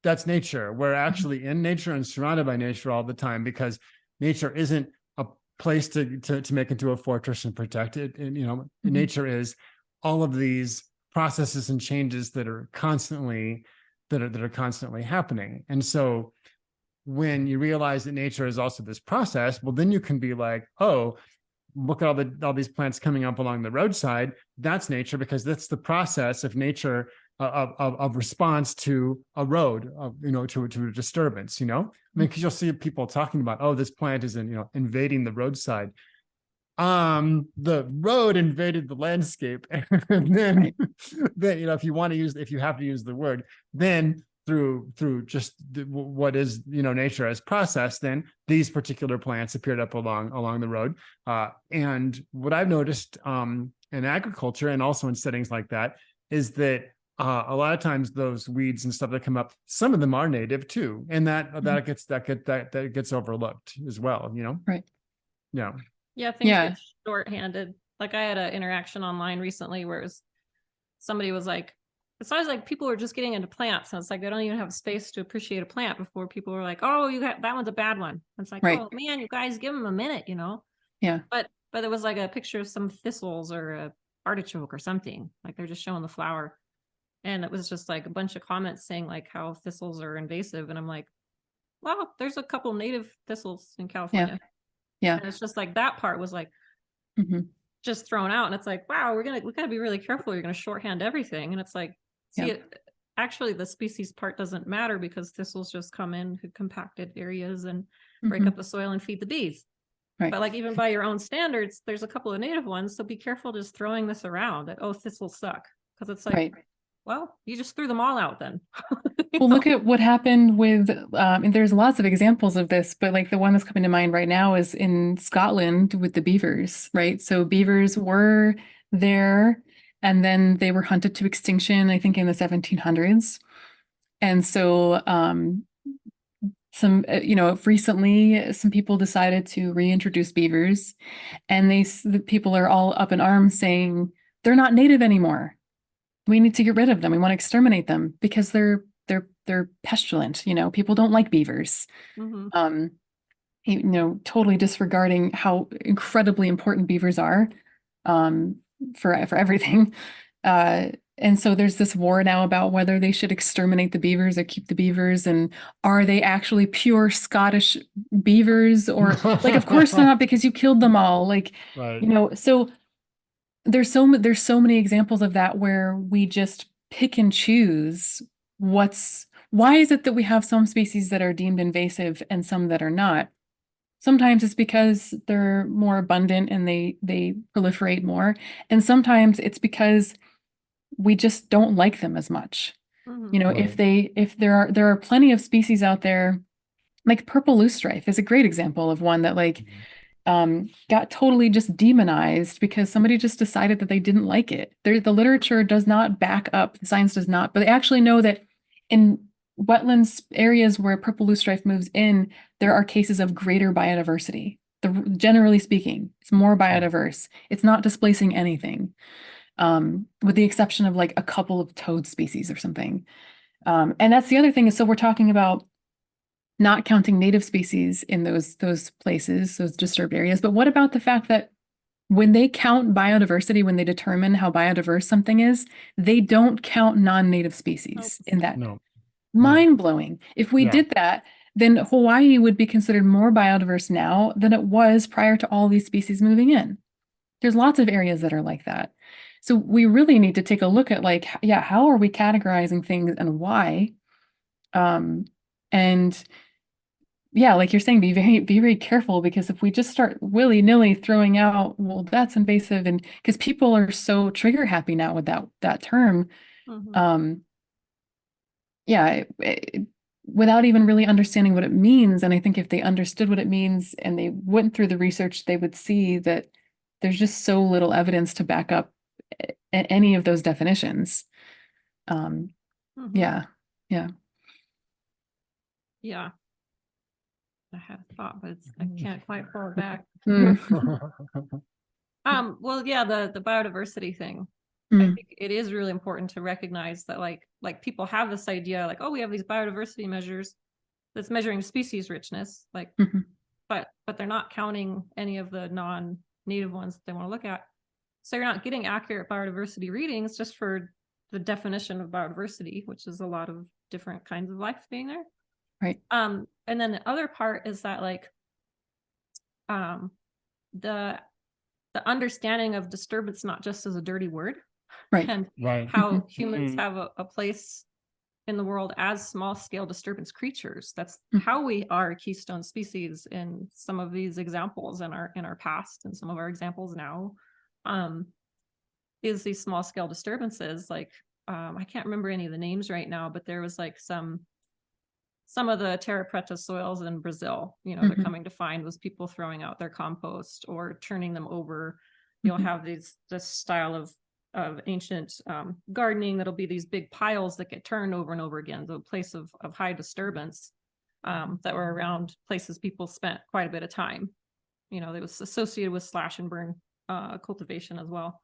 that's nature. We're actually in nature and surrounded by nature all the time, because nature isn't a place to make into a fortress and protect it. And, nature is all of these processes and changes that are constantly happening. And so when you realize that nature is also this process, well, then you can be like, oh, look at all these plants coming up along the roadside. That's nature, because that's the process of nature of response to a road, to a disturbance. I mean, because you'll see people talking about, oh, this plant is invading the roadside. The road invaded the landscape, and then if you have to use the word, then through just what is nature as process, then these particular plants appeared up along the road. And what I've noticed in agriculture and also in settings like that is that a lot of times those weeds and stuff that come up, some of them are native too, and that gets overlooked as well. Right. Things get shorthanded. Like I had an interaction online recently where somebody was like, it sounds like people are just getting into plants, and it's like they don't even have space to appreciate a plant before people are like, oh, that one's a bad one. And it's like, oh man, you guys give them a minute, Yeah. But it was like a picture of some thistles or a artichoke or something. Like they're just showing the flower, and it was just like a bunch of comments saying like how thistles are invasive, and I'm like, well, there's a couple native thistles in California. Yeah. And it's just like that part was like just thrown out, and it's like, wow, we gotta be really careful. You're gonna shorthand everything, and it's like, actually the species part doesn't matter, because thistles just come in compacted areas and break up the soil and feed the bees. Right. But like even by your own standards, there's a couple of native ones, so be careful just throwing this around that, oh, thistles suck, because it's like, well, you just threw them all out then. Well, look at what happened with, and there's lots of examples of this, but like the one that's coming to mind right now is in Scotland with the beavers, right? So beavers were there, and then they were hunted to extinction, I think in the 1700s. And so recently some people decided to reintroduce beavers, and the people are all up in arms saying they're not native anymore. We need to get rid of them. We want to exterminate them because they're pestilent. People don't like beavers. Mhm. Totally disregarding how incredibly important beavers are for everything. And so there's this war now about whether they should exterminate the beavers or keep the beavers, and are they actually pure Scottish beavers, or like, of course they're not, because you killed them all. Like, Right. So there's so many examples of that where we just pick and choose why is it that we have some species that are deemed invasive and some that are not? Sometimes it's because they're more abundant and they proliferate more. And sometimes it's because we just don't like them as much. Mhm. If there are plenty of species out there, like purple loosestrife is a great example of one that got totally just demonized because somebody just decided that they didn't like it. The literature does not back up, the science does not, but they actually know that in wetlands areas where purple loosestrife moves in, there are cases of greater biodiversity. Generally speaking, it's more biodiverse. It's not displacing anything, with the exception of like a couple of toad species or something. And that's the other thing is, so we're talking about not counting native species in those places, those disturbed areas. But what about the fact that when they count biodiversity, when they determine how biodiverse something is, they don't count non-native species in that? No. Mind-blowing. If we did that, then Hawaii would be considered more biodiverse now than it was prior to all these species moving in. There's lots of areas that are like that. So we really need to take a look at how are we categorizing things and why? And yeah, like you're saying, be very careful, because if we just start willy-nilly throwing out, well, that's invasive, and because people are so trigger happy now with that term, Mhm. without even really understanding what it means. And I think if they understood what it means and they went through the research, they would see that there's just so little evidence to back up any of those definitions. Mhm. Yeah, yeah. Yeah. I had a thought, but I can't quite pull it back. Mm. Well, yeah, the biodiversity thing. I Mm. think it is really important to recognize that like people have this idea like, oh, we have these biodiversity measures that's measuring species richness, like, Mhm. but they're not counting any of the non-native ones that they want to look at. So you're not getting accurate biodiversity readings just for the definition of biodiversity, which is a lot of different kinds of life being there. Right. And then the other part is that like the understanding of disturbance not just as a dirty word, Right. and Right. how humans have a place in the world as small scale disturbance creatures. That's how we are a keystone species in some of these examples in our past, and some of our examples now, is these small scale disturbances. Like I can't remember any of the names right now, but there was like some of the terra preta soils in Brazil, they're coming to find was people throwing out their compost or turning them over. You'll have this style of ancient gardening that'll be these big piles that get turned over and over again. The place of high disturbance that were around places people spent quite a bit of time. It was associated with slash and burn cultivation as well.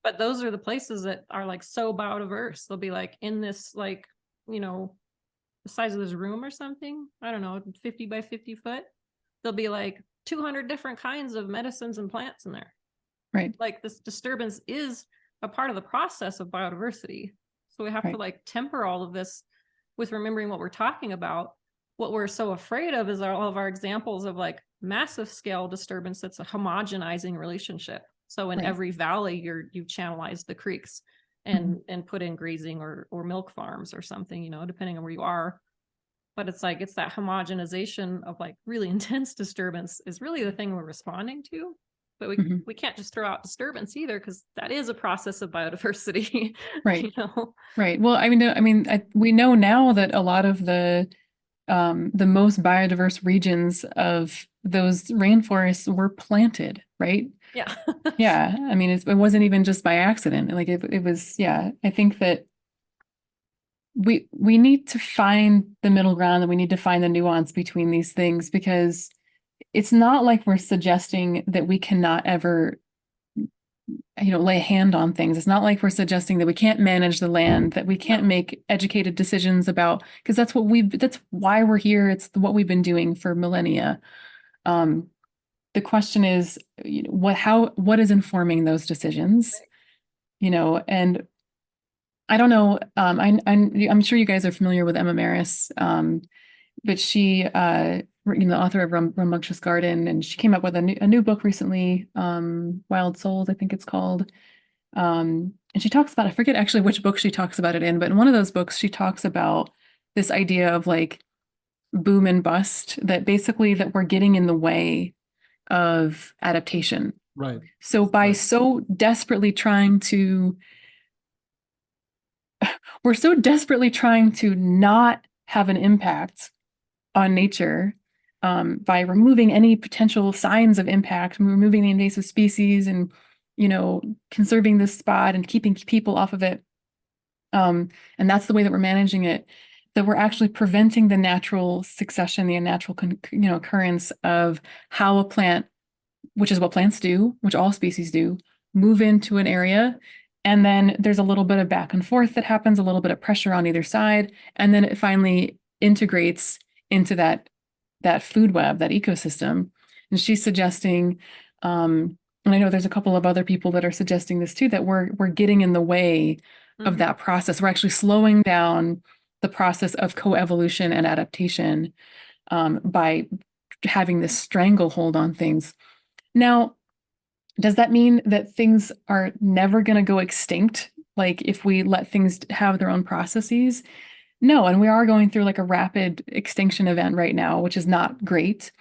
But those are the places that are like so biodiverse. They'll be like in this like, the size of this room or something, I don't know, 50 by 50 foot, there'll be like 200 different kinds of medicines and plants in there. Right. Like this disturbance is a part of the process of biodiversity. So we have to like temper all of this with remembering what we're talking about. What we're so afraid of is all of our examples of like massive scale disturbance that's a homogenizing relationship. So in every valley, you've channelized the creeks and put in grazing or milk farms or something, depending on where you are. But it's like it's that homogenization of like really intense disturbance is really the thing we're responding to. But we can't just throw out disturbance either, because that is a process of biodiversity. Right. Right. Well, we know now that a lot of the most biodiverse regions of those rainforests were planted, right? Yeah. Yeah. It wasn't even just by accident. Like it was, yeah. I think that we need to find the middle ground, and we need to find the nuance between these things, because it's not like we're suggesting that we cannot ever, lay a hand on things. It's not like we're suggesting that we can't manage the land, that we can't make educated decisions about, because that's why we're here. It's what we've been doing for millennia. The question is, what is informing those decisions? And I don't know. I'm sure you guys are familiar with Emma Maris, but she, the author of Rambunctious Garden, and she came up with a new book recently, Wild Souls, I think it's called. And she talks about, I forget actually which book she talks about it in, but in one of those books, she talks about this idea of like boom and bust, that basically that we're getting in the way of adaptation. Right. So by so desperately trying to, we're so desperately trying to not have an impact on nature, by removing any potential signs of impact, removing the invasive species, and conserving this spot and keeping people off of it. And that's the way that we're managing it, that we're actually preventing the natural succession, the natural occurrence of how a plant, which is what plants do, which all species do, move into an area. And then there's a little bit of back and forth that happens, a little bit of pressure on either side. And then it finally integrates into that food web, that ecosystem. And she's suggesting, and I know there's a couple of other people that are suggesting this too, that we're getting in the way of that process. We're actually slowing down the process of coevolution and adaptation, by having this stranglehold on things. Now, does that mean that things are never going to go extinct? Like if we let things have their own processes? No, and we are going through like a rapid extinction event right now, which is not great.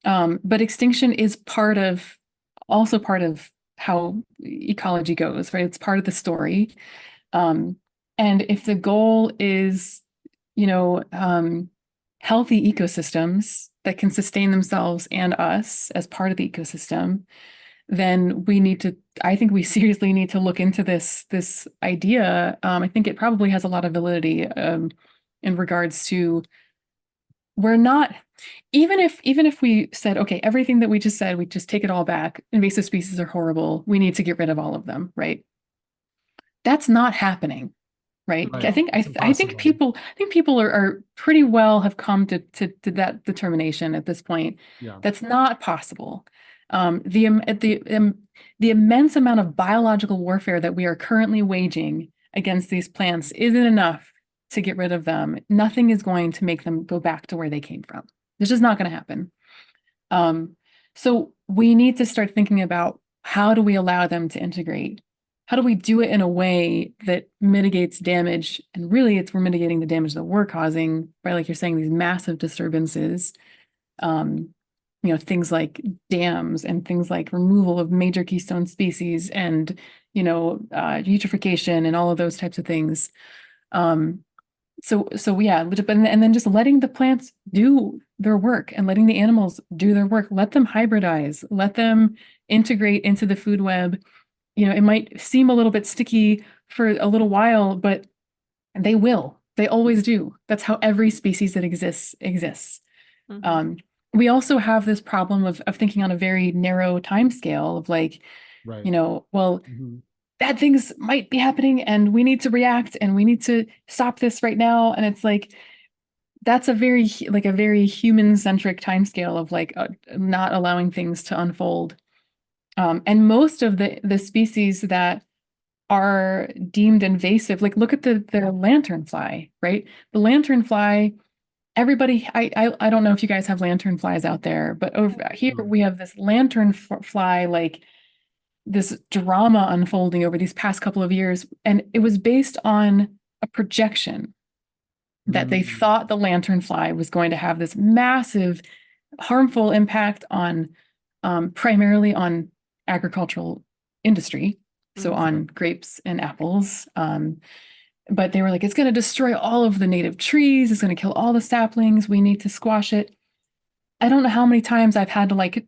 But extinction is also part of how ecology goes, right? It's part of the story. And if the goal is, healthy ecosystems that can sustain themselves and us as part of the ecosystem, then I think we seriously need to look into this idea. I think it probably has a lot of validity, in regards to, we're not, even if we said, okay, everything that we just said, we just take it all back, invasive species are horrible, we need to get rid of all of them, right? That's not happening, right? Right. I think people are pretty well have come to that determination at this point. Yeah. That's not possible. The immense amount of biological warfare that we are currently waging against these plants isn't enough to get rid of them. Nothing is going to make them go back to where they came from. It's just not going to happen. So we need to start thinking about, how do we allow them to integrate? How do we do it in a way that mitigates damage? And really, we're mitigating the damage that we're causing by, like you're saying, these massive disturbances. Things like dams and things like removal of major keystone species and, eutrophication and all of those types of things. So yeah, and then just letting the plants do their work and letting the animals do their work. Let them hybridize, let them integrate into the food web. It might seem a little bit sticky for a little while, but they will. They always do. That's how every species that exists. We also have this problem of thinking on a very narrow time scale of like, right. Bad things might be happening and we need to react and we need to stop this right now. And it's like, that's a very human-centric time scale of like not allowing things to unfold. And most of the species that are deemed invasive, like look at the lanternfly, right? The lanternfly, everybody, I don't know if you guys have lanternflies out there, but over here we have this lanternfly, like this drama unfolding over these past couple of years. And it was based on a projection that they thought the lanternfly was going to have this massive harmful impact on, primarily on agricultural industry, so on grapes and apples. But they were like, it's going to destroy all of the native trees. It's going to kill all the saplings. We need to squash it. I don't know how many times I've had to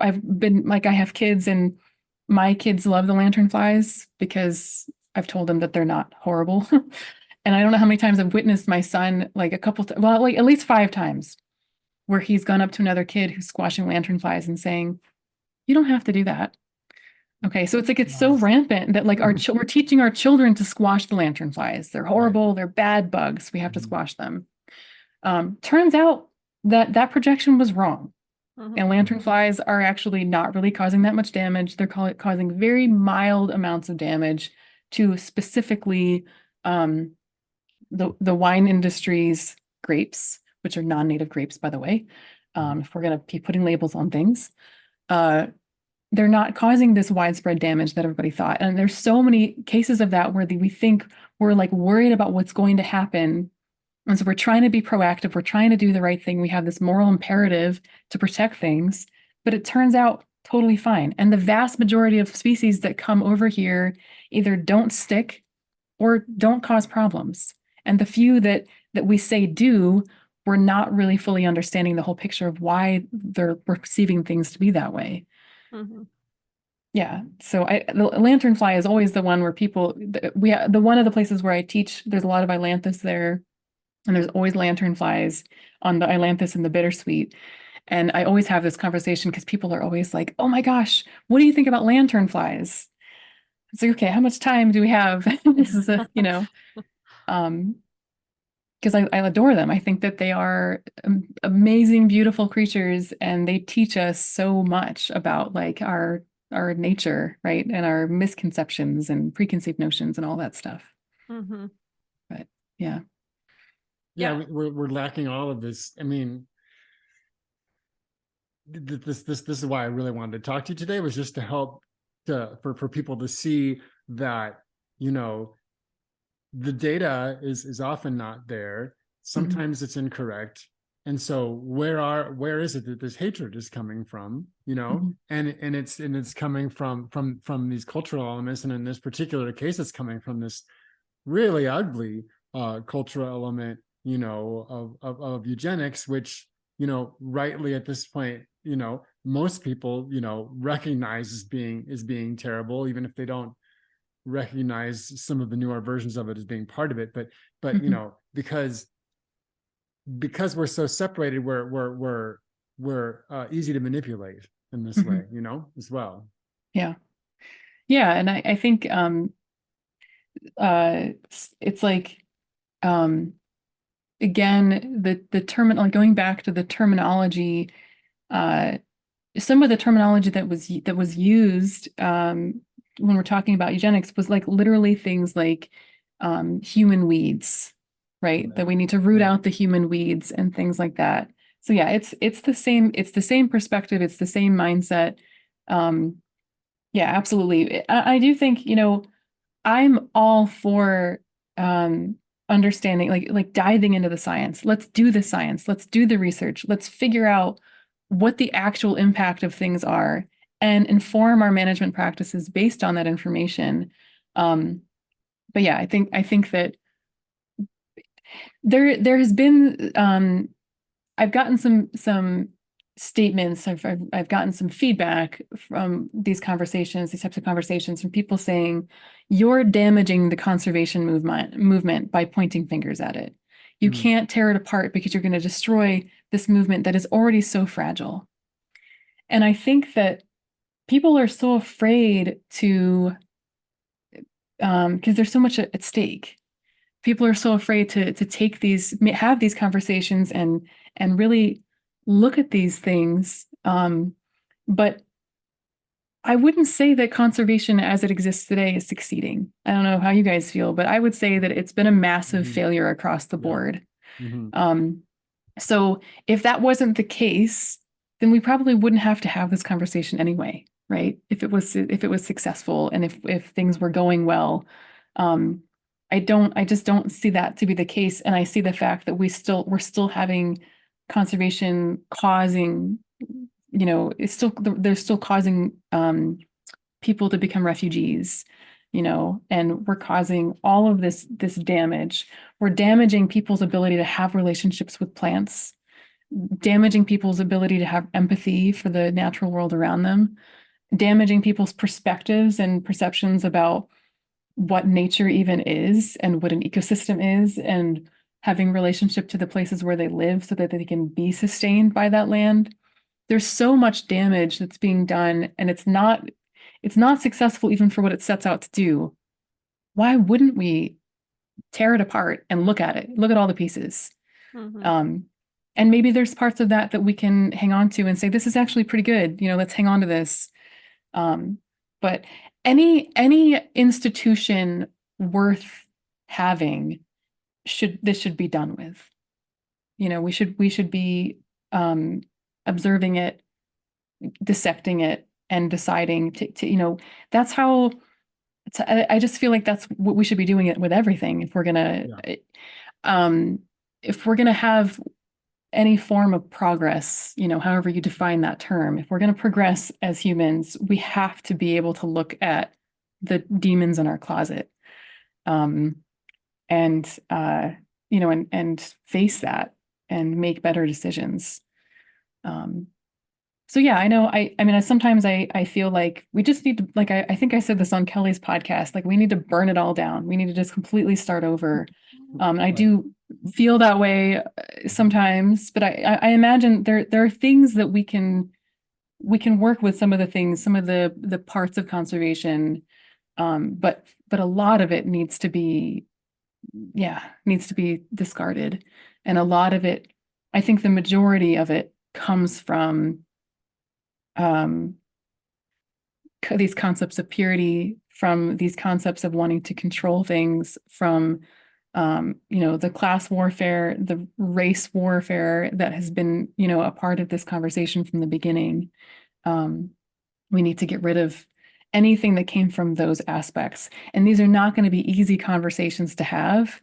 I've been like, I have kids and my kids love the lanternflies because I've told them that they're not horrible. And I don't know how many times I've witnessed my son, like like at least 5 times, where he's gone up to another kid who's squashing lanternflies and saying, "You don't have to do that." Okay, so it's like it's so rampant that like we're teaching our children to squash the lanternflies. They're horrible. They're bad bugs. We have to squash them. Turns out that that projection was wrong. And lanternflies are actually not really causing that much damage. They're causing very mild amounts of damage to specifically the wine industry's grapes, which are non-native grapes, by the way. If we're going to be putting labels on things, they're not causing this widespread damage that everybody thought. And there's so many cases of that where we think we're like worried about what's going to happen. And so we're trying to be proactive. We're trying to do the right thing. We have this moral imperative to protect things, but it turns out totally fine. And the vast majority of species that come over here either don't stick or don't cause problems. And the few that we say do, we're not really fully understanding the whole picture of why they're perceiving things to be that way. Yeah. So the lanternfly is always the one where people, one of the places where I teach, there's a lot of ailanthus there. And there's always lanternflies on the ailanthus and the bittersweet. And I always have this conversation because people are always like, "Oh my gosh, what do you think about lanternflies?" It's like, okay, how much time do we have? This is because I adore them. I think that they are amazing, beautiful creatures, and they teach us so much about like our nature, right? And our misconceptions and preconceived notions and all that stuff. But yeah. Yeah, we're lacking all of this. I mean, this is why I really wanted to talk to you today, was just to help for people to see that, the data is often not there. Sometimes it's incorrect. And so where is it that this hatred is coming from? And it's coming from these cultural elements, and in this particular case, it's coming from this really ugly cultural element, of eugenics, which, rightly at this point, most people, recognize as being terrible, even if they don't recognize some of the newer versions of it as being part of it. But because we're so separated, we're easy to manipulate in this way, as well. Yeah. Yeah. And I think it's like again, the going back to the terminology, some of the terminology that was used when we're talking about eugenics was like literally things like human weeds, right? That we need to root out the human weeds and things like that. So yeah, it's the same perspective, it's the same mindset. Yeah, absolutely. I do think, I'm all for understanding, like diving into the science. Let's do the science. Let's do the research. Let's figure out what the actual impact of things are and inform our management practices based on that information. But yeah, I think that there has been I've gotten some statements. I've gotten some feedback from these types of conversations, from people saying, "You're damaging the conservation movement by pointing fingers at it. You can't tear it apart because you're going to destroy this movement that is already so fragile." And I think that people are so afraid to, because there's so much at stake. People are so afraid to have these conversations and really look at these things. But I wouldn't say that conservation as it exists today is succeeding. I don't know how you guys feel, but I would say that it's been a massive failure across the board. So if that wasn't the case, then we probably wouldn't have to have this conversation anyway, right? If it was successful and if things were going well. I just don't see that to be the case. And I see the fact that we're still having conservation causing, they're still causing people to become refugees, and we're causing all of this damage. We're damaging people's ability to have relationships with plants, damaging people's ability to have empathy for the natural world around them, damaging people's perspectives and perceptions about what nature even is and what an ecosystem is, and having relationship to the places where they live so that they can be sustained by that land. There's so much damage that's being done, and it's not successful even for what it sets out to do. Why wouldn't we tear it apart and look at it, look at all the pieces? And maybe there's parts of that we can hang on to and say, this is actually pretty good. Let's hang on to this. But any institution worth having should be done with. We should be observing it, dissecting it, and deciding to that's how. I just feel like that's what we should be doing it with everything if we're gonna have any form of progress, however you define that term. If we're going to progress as humans, we have to be able to look at the demons in our closet, and face that and make better decisions. So yeah, I know. I mean, sometimes I feel like we just need to, like, I think I said this on Kelly's podcast, like we need to burn it all down. We need to just completely start over. I do feel that way sometimes, but I imagine there are things that we can work with, some of the parts of conservation, but a lot of it needs to be discarded, and a lot of it, I think the majority of it comes from these concepts of purity, from these concepts of wanting to control things, from the class warfare, the race warfare that has been, a part of this conversation from the beginning. We need to get rid of anything that came from those aspects. And these are not going to be easy conversations to have.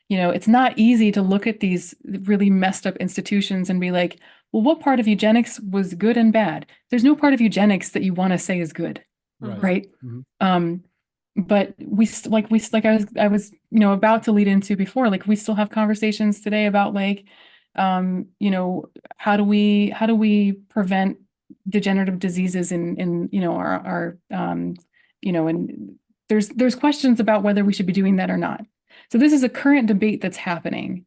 It's not easy to look at these really messed up institutions and be like, well, what part of eugenics was good and bad? There's no part of eugenics that you want to say is good, right? Mm-hmm. But I was about to lead into before, like we still have conversations today about like, how do we prevent degenerative diseases in our and there's questions about whether we should be doing that or not. So this is a current debate that's happening.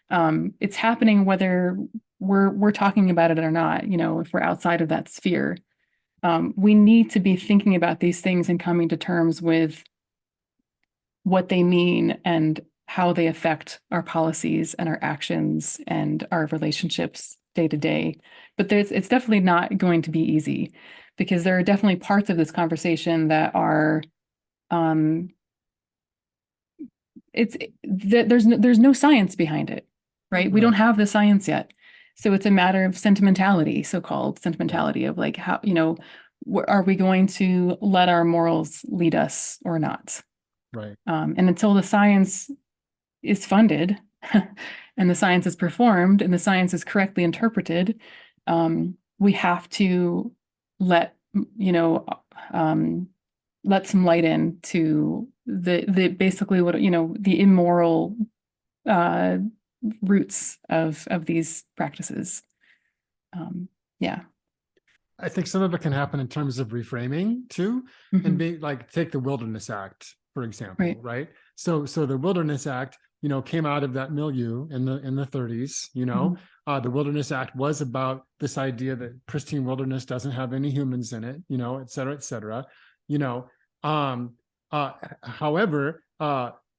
It's happening whether we're talking about it or not, if we're outside of that sphere. We need to be thinking about these things and coming to terms with what they mean and how they affect our policies and our actions and our relationships day to day. But it's definitely not going to be easy, because there are definitely parts of this conversation that are there's no science behind it, right? We don't have the science yet. So it's a matter of sentimentality, so-called sentimentality, of like, how, are we going to let our morals lead us or not? Right. And until the science is funded and the science is performed and the science is correctly interpreted, we have to let some light in to the basically what, the immoral roots of these practices. I think some of it can happen in terms of reframing too, and be like, take the Wilderness Act, for example, right? So the Wilderness Act, came out of that milieu in the 30s. The Wilderness Act was about this idea that pristine wilderness doesn't have any humans in it, et cetera, et cetera. However,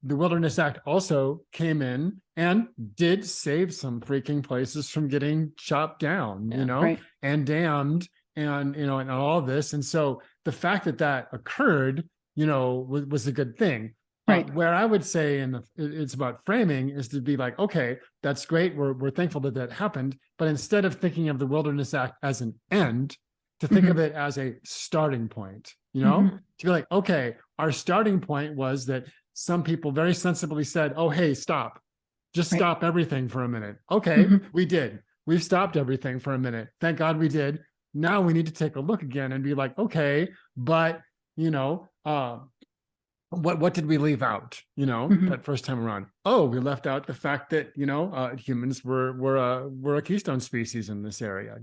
the Wilderness Act also came in and did save some freaking places from getting chopped down, and dammed, and and all of this. And so the fact that occurred, was a good thing. Where I would say, it's about framing, is to be like, okay, that's great. We're thankful that happened. But instead of thinking of the Wilderness Act as an end, to think of it as a starting point, to be like, okay, our starting point was that some people very sensibly said, oh, hey, stop, just stop everything for a minute. Okay, we did. We've stopped everything for a minute. Thank God we did. Now we need to take a look again and be like, okay, but, what did we leave out, that first time around? Oh, we left out the fact that, humans were a keystone species in this area,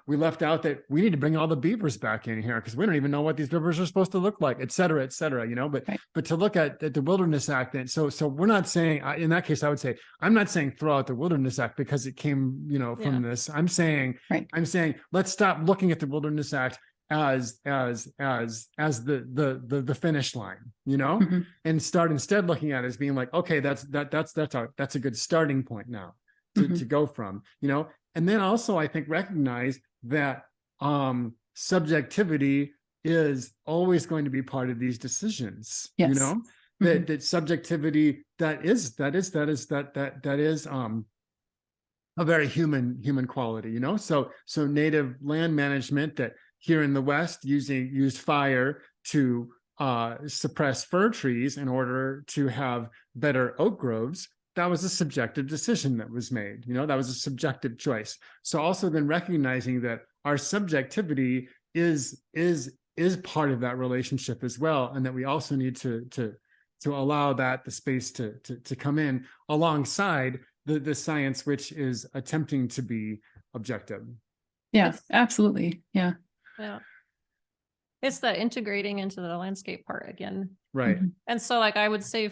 we left out that we need to bring all the beavers back in here because we don't even know what these rivers are supposed to look like, et cetera, but Right. but to look at the Wilderness Act, and so we're not saying, in that case, I would say, I'm not saying throw out the Wilderness Act because it came, from this. I'm saying, Right. let's stop looking at the Wilderness Act as the finish line, and start instead looking at it as being like, okay, that's a good starting point now to go from, and then also I think recognize that subjectivity is always going to be part of these decisions, Yes. that subjectivity that is a very human quality, so native land management that here in the West used fire to suppress fir trees in order to have better oak groves. That was a subjective decision that was made. That was a subjective choice. So also then recognizing that our subjectivity is part of that relationship as well, and that we also need to allow that the space to come in alongside the science, which is attempting to be objective. Yeah, absolutely. Yeah. Yeah. It's the integrating into the landscape part again. Right. And so I would say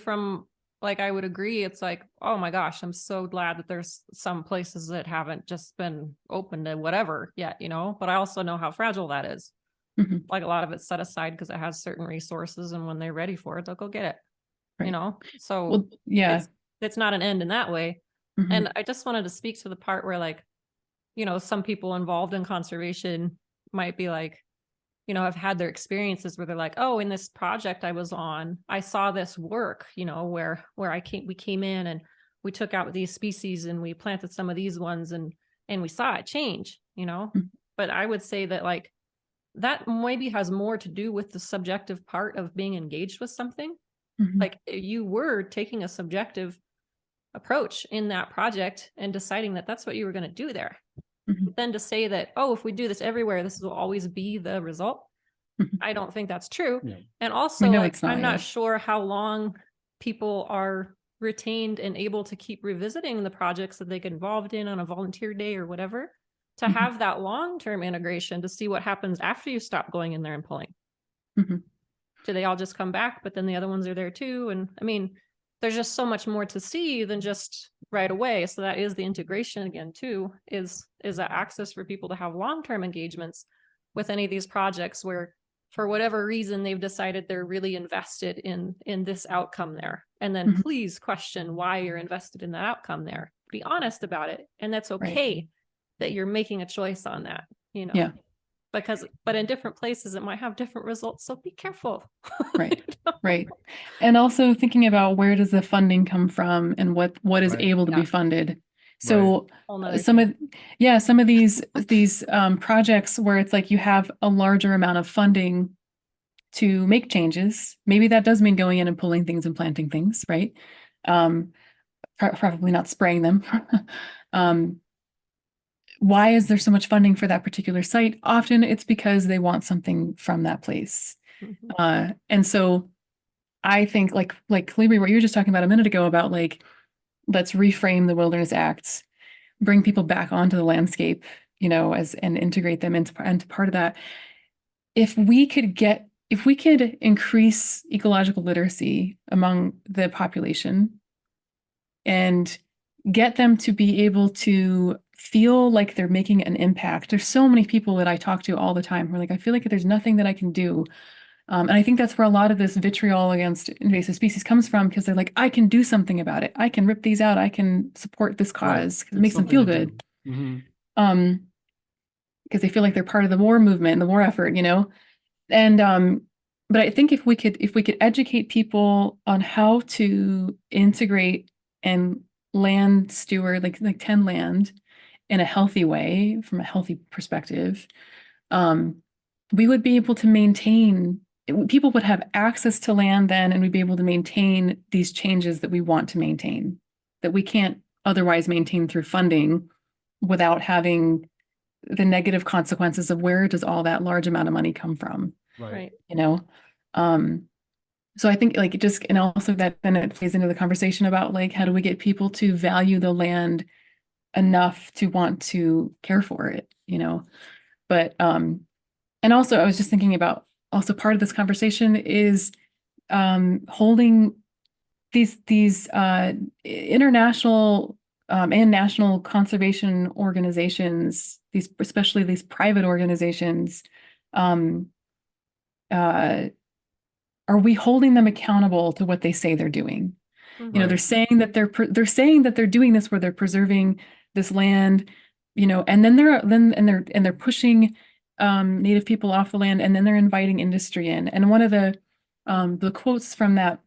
I would agree. It's like, oh my gosh, I'm so glad that there's some places that haven't just been open to whatever yet, but I also know how fragile that is. Like a lot of it's set aside because it has certain resources, and when they're ready for it, they'll go get it, Right. So yeah, it's not an end in that way. And I just wanted to speak to the part where some people involved in conservation might be have had their experiences where they're like, oh, in this project I was on, I saw this work, where we came in and we took out these species and we planted some of these ones and we saw it change, but I would say that that maybe has more to do with the subjective part of being engaged with something. You were taking a subjective approach in that project and deciding that that's what you were going to do there. But then to say that, oh, if we do this everywhere, this will always be the result. I don't think that's true. Yeah. And also, I'm not sure how long people are retained and able to keep revisiting the projects that they get involved in on a volunteer day or whatever, to have that long-term integration to see what happens after you stop going in there and pulling. Do they all just come back, but then the other ones are there too? And I mean, there's just so much more to see than just right away. So that is the integration again too, is that access for people to have long-term engagements with any of these projects where for whatever reason they've decided they're really invested in this outcome there. And then please question why you're invested in that outcome there. Be honest about it. And that's okay that you're making a choice on that, Yeah. But in different places it might have different results. So be careful. Right. Right. And also thinking about where does the funding come from and what is able to be funded. So some of these projects where it's like you have a larger amount of funding to make changes. Maybe that does mean going in and pulling things and planting things, right? Probably not spraying them. Why is there so much funding for that particular site? Often it's because they want something from that place. And so I think like Kollibri, what you were just talking about a minute ago about let's reframe the Wilderness Act, bring people back onto the landscape, and integrate them into part of that. If we could increase ecological literacy among the population and get them to be able to feel like they're making an impact. There's so many people that I talk to all the time who are like, I feel like there's nothing that I can do. And I think that's where a lot of this vitriol against invasive species comes from, because they're like, I can do something about it. I can rip these out. I can support this cause because it makes them feel good. Because they feel like they're part of the war movement and the war effort, And but I think if we could educate people on how to integrate and land steward, like tend land in a healthy way, from a healthy perspective, we would be able to maintain, people would have access to land then, and we'd be able to maintain these changes that we want to maintain, that we can't otherwise maintain through funding without having the negative consequences of where does all that large amount of money come from. Right. So I think like it just, and also that then it plays into the conversation about like, how do we get people to value the land enough to want to care for it, you know? But, and also I was just thinking about also part of this conversation is holding these international and national conservation organizations, especially these private organizations, um, are we holding them accountable to what they say they're doing? Mhm. You know, they're saying that they're saying that they're doing this where they're preserving this land, you know, and then they're pushing Native people off the land, and then they're inviting industry in. And one of the quotes from that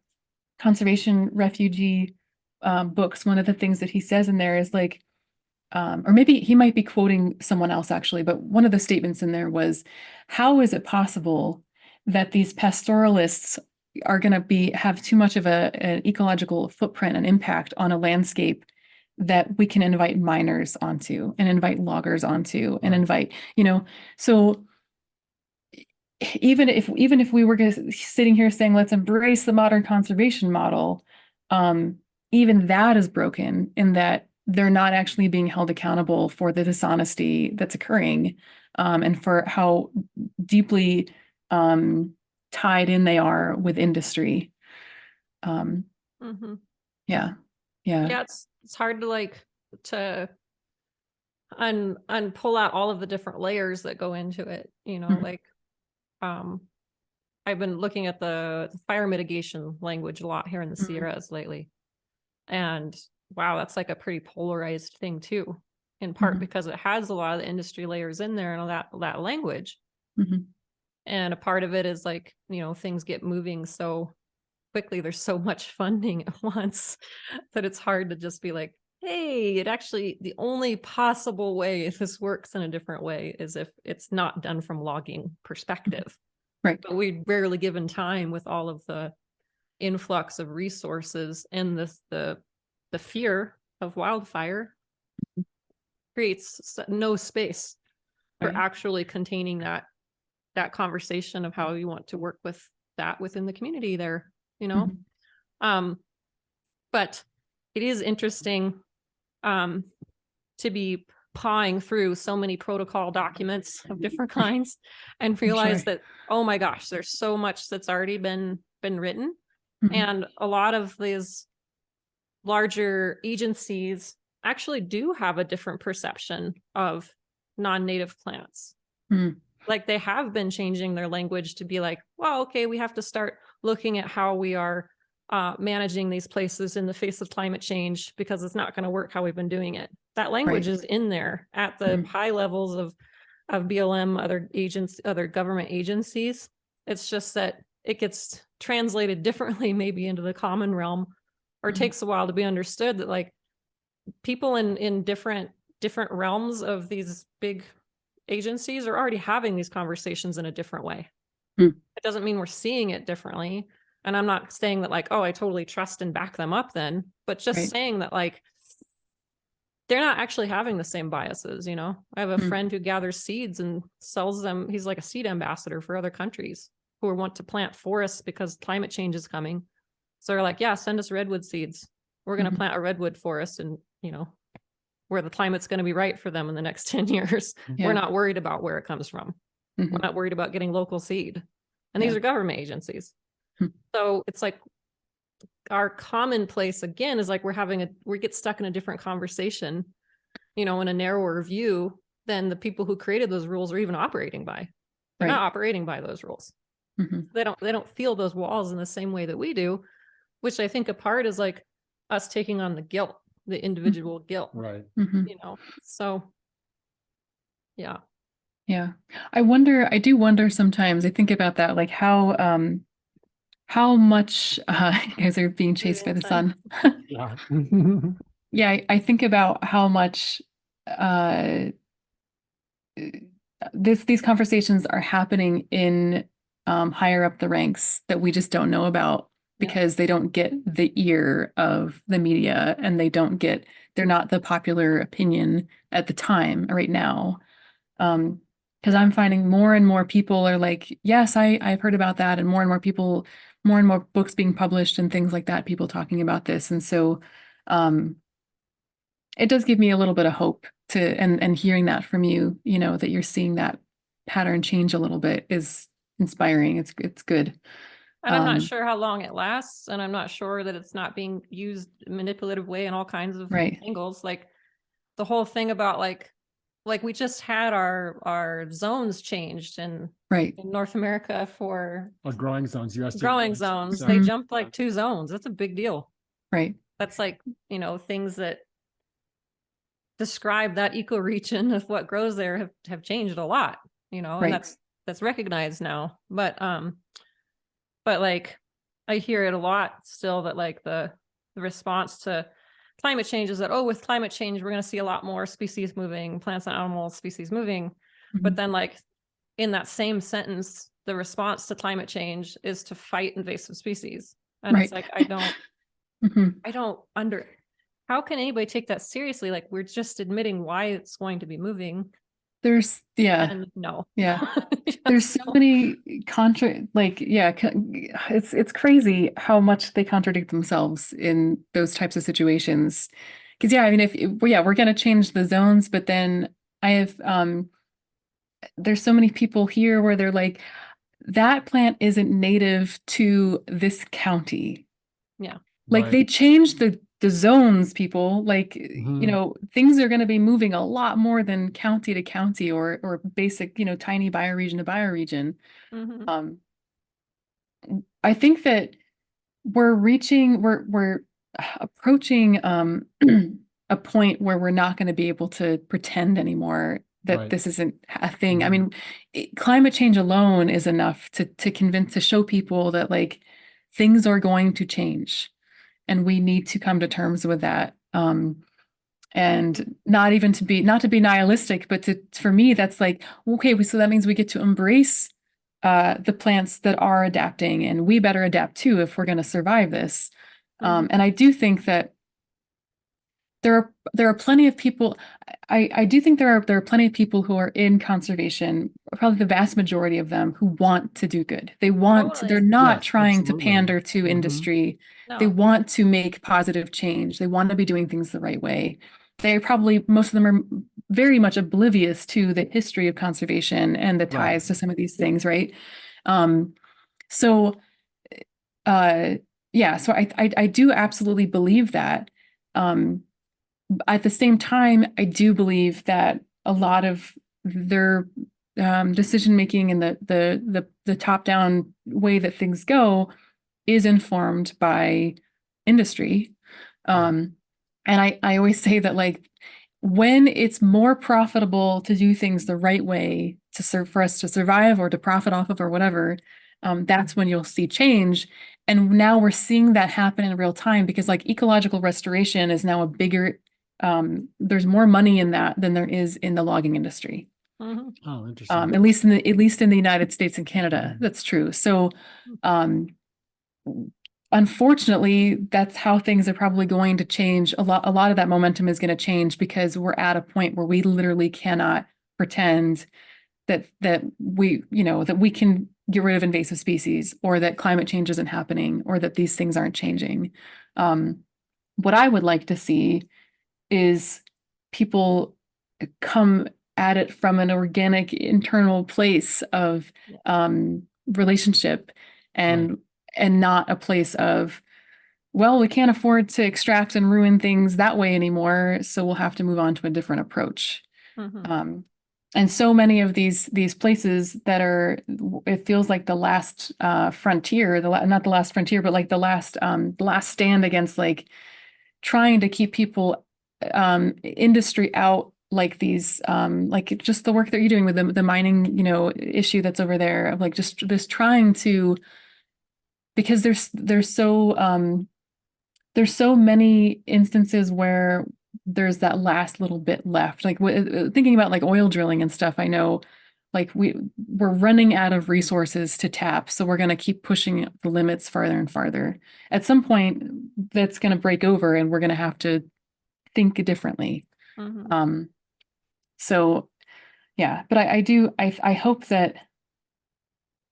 conservation refugee books, one of the things that he says in there is like, or maybe he might be quoting someone else actually, but one of the statements in there was, how is it possible that these pastoralists are going to have too much of an ecological footprint and impact on a landscape that we can invite miners onto and invite loggers onto and invite, you know, so even if we were sitting here saying let's embrace the modern conservation model, even that is broken in that they're not actually being held accountable for the dishonesty that's occurring, and for how deeply tied in they are with industry. Mhm. Yeah. Yeah, it's hard to like to pull out all of the different layers that go into it, you know, like I've been looking at the fire mitigation language a lot here in the Sierras lately. And wow, that's like a pretty polarized thing too, in part because it has a lot of the industry layers in there and all that language. And a part of it is like, you know, things get moving so quickly, there's so much funding at once that it's hard to just be like, hey, it actually, the only possible way this works in a different way is if it's not done from logging perspective. Right. But we rarely given time with all of the influx of resources and the fear of wildfire creates no space for actually containing that conversation of how you want to work with that within the community there, you know. But it is interesting to be pawing through so many protocol documents of different kinds and realize that, oh my gosh, there's so much that's already been written. And a lot of these larger agencies actually do have a different perception of non-native plants. Like they have been changing their language to be like, well, okay, we have to start looking at how we are managing these places in the face of climate change because it's not going to work how we've been doing it. That language is in there at the high levels of BLM, other agents, other government agencies. It's just that it gets translated differently, maybe into the common realm, or it takes a while to be understood that like people in different realms of these big agencies are already having these conversations in a different way. It doesn't mean we're seeing it differently. And I'm not saying that like, oh, I totally trust and back them up then, but just saying that like, they're not actually having the same biases, you know? I have a friend who gathers seeds and sells them. He's like a seed ambassador for other countries who want to plant forests because climate change is coming. So they're like, yeah, send us redwood seeds. We're going to plant a redwood forest and, you know, where the climate's going to be right for them in the next 10 years. We're not worried about where it comes from. We're not worried about getting local seed. And these are government agencies. So it's like our commonplace again is like we get stuck in a different conversation, you know, in a narrower view than the people who created those rules are even operating by. They're not operating by those rules. They don't feel those walls in the same way that we do, which I think a part is like us taking on the guilt, the individual guilt. Right. You know, so yeah. Yeah. I do wonder sometimes, I think about that, like how much you guys are being chased by the sun. Yeah. Yeah, I think about how much these conversations are happening in higher up the ranks that we just don't know about because they don't get the ear of the media and they're not the popular opinion at the time right now. Because I'm finding more and more people are like, yes, I've heard about that, and more people more and more books being published and things like that, people talking about this. And so it does give me a little bit of hope and hearing that from you, that you're seeing that pattern change a little bit is inspiring. It's good. And I'm not sure how long it lasts, and I'm not sure that it's not being used manipulative way in all kinds of angles. Like the whole thing about like we just had our zones changed in North America for growing zones, growing zones. They jumped like 2 zones. That's a big deal. Right. That's like, things that describe that ecoregion of what grows there have changed a lot, and that's recognized now. But like I hear it a lot still that like the response to climate change is that, with climate change, we're going to see a lot more species moving, plants and animal species moving. But then like in that same sentence, the response to climate change is to fight invasive species. And it's like, how can anybody take that seriously? Like we're just admitting why it's going to be moving. There's no. There's so many it's crazy how much they contradict themselves in those types of situations. Because I mean, we're going to change the zones, but then I have there's so many people here where they're like, that plant isn't native to this county. Yeah. Like they changed the zones, people, like, things are going to be moving a lot more than county to county or basic, tiny bioregion to bioregion. I think that we're approaching a point where we're not going to be able to pretend anymore that this isn't a thing. I mean, climate change alone is enough to show people that like things are going to change. And we need to come to terms with that. And not to be nihilistic, but for me, that's like, okay, so that means we get to embrace the plants that are adapting, and we better adapt too if we're going to survive this. And I do think that there are plenty of people. I do think there are plenty of people who are in conservation, probably the vast majority of them, who want to do good. They want to, they're not trying to pander to industry. No. They want to make positive change. They want to be doing things the right way. Most of them are very much oblivious to the history of conservation and the ties to some of these things, right? So I do absolutely believe that. At the same time, I do believe that a lot of their decision making and the top down way that things go is informed by industry. And I always say that like when it's more profitable to do things the right way for us to survive or to profit off of or whatever, that's when you'll see change. And now we're seeing that happen in real time because like ecological restoration is now a bigger there's more money in that than there is in the logging industry. Oh, interesting. At least in the United States and Canada, that's true. So, unfortunately, that's how things are probably going to change. A lot of that momentum is going to change because we're at a point where we literally cannot pretend that we can get rid of invasive species or that climate change isn't happening or that these things aren't changing. What I would like to see is people come at it from an organic internal place of relationship and not a place of, well, we can't afford to extract and ruin things that way anymore, so we'll have to move on to a different approach. And so many of these places that are, it feels like the last frontier, not the last frontier, but like the last stand against like trying to keep people industry out, like these like just the work that you're doing with the mining issue that's over there, of like just this trying to, because there's so many instances where there's that last little bit left, like thinking about like oil drilling and stuff. I know like we're running out of resources to tap, so we're going to keep pushing the limits farther and farther. At some point that's going to break over and we're going to have to think differently. So yeah, but I hope that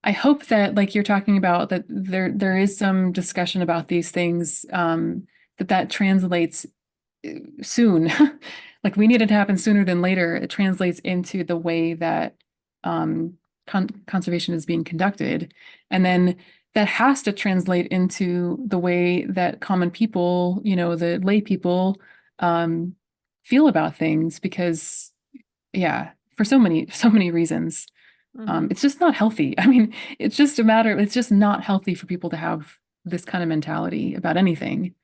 I hope that, like you're talking about, that there is some discussion about these things, that translates soon. Like we need it to happen sooner than later. It translates into the way that conservation is being conducted. And then that has to translate into the way that common people, the lay people, feel about things, because for so many reasons. It's just not healthy. I mean, it's just not healthy for people to have this kind of mentality about anything.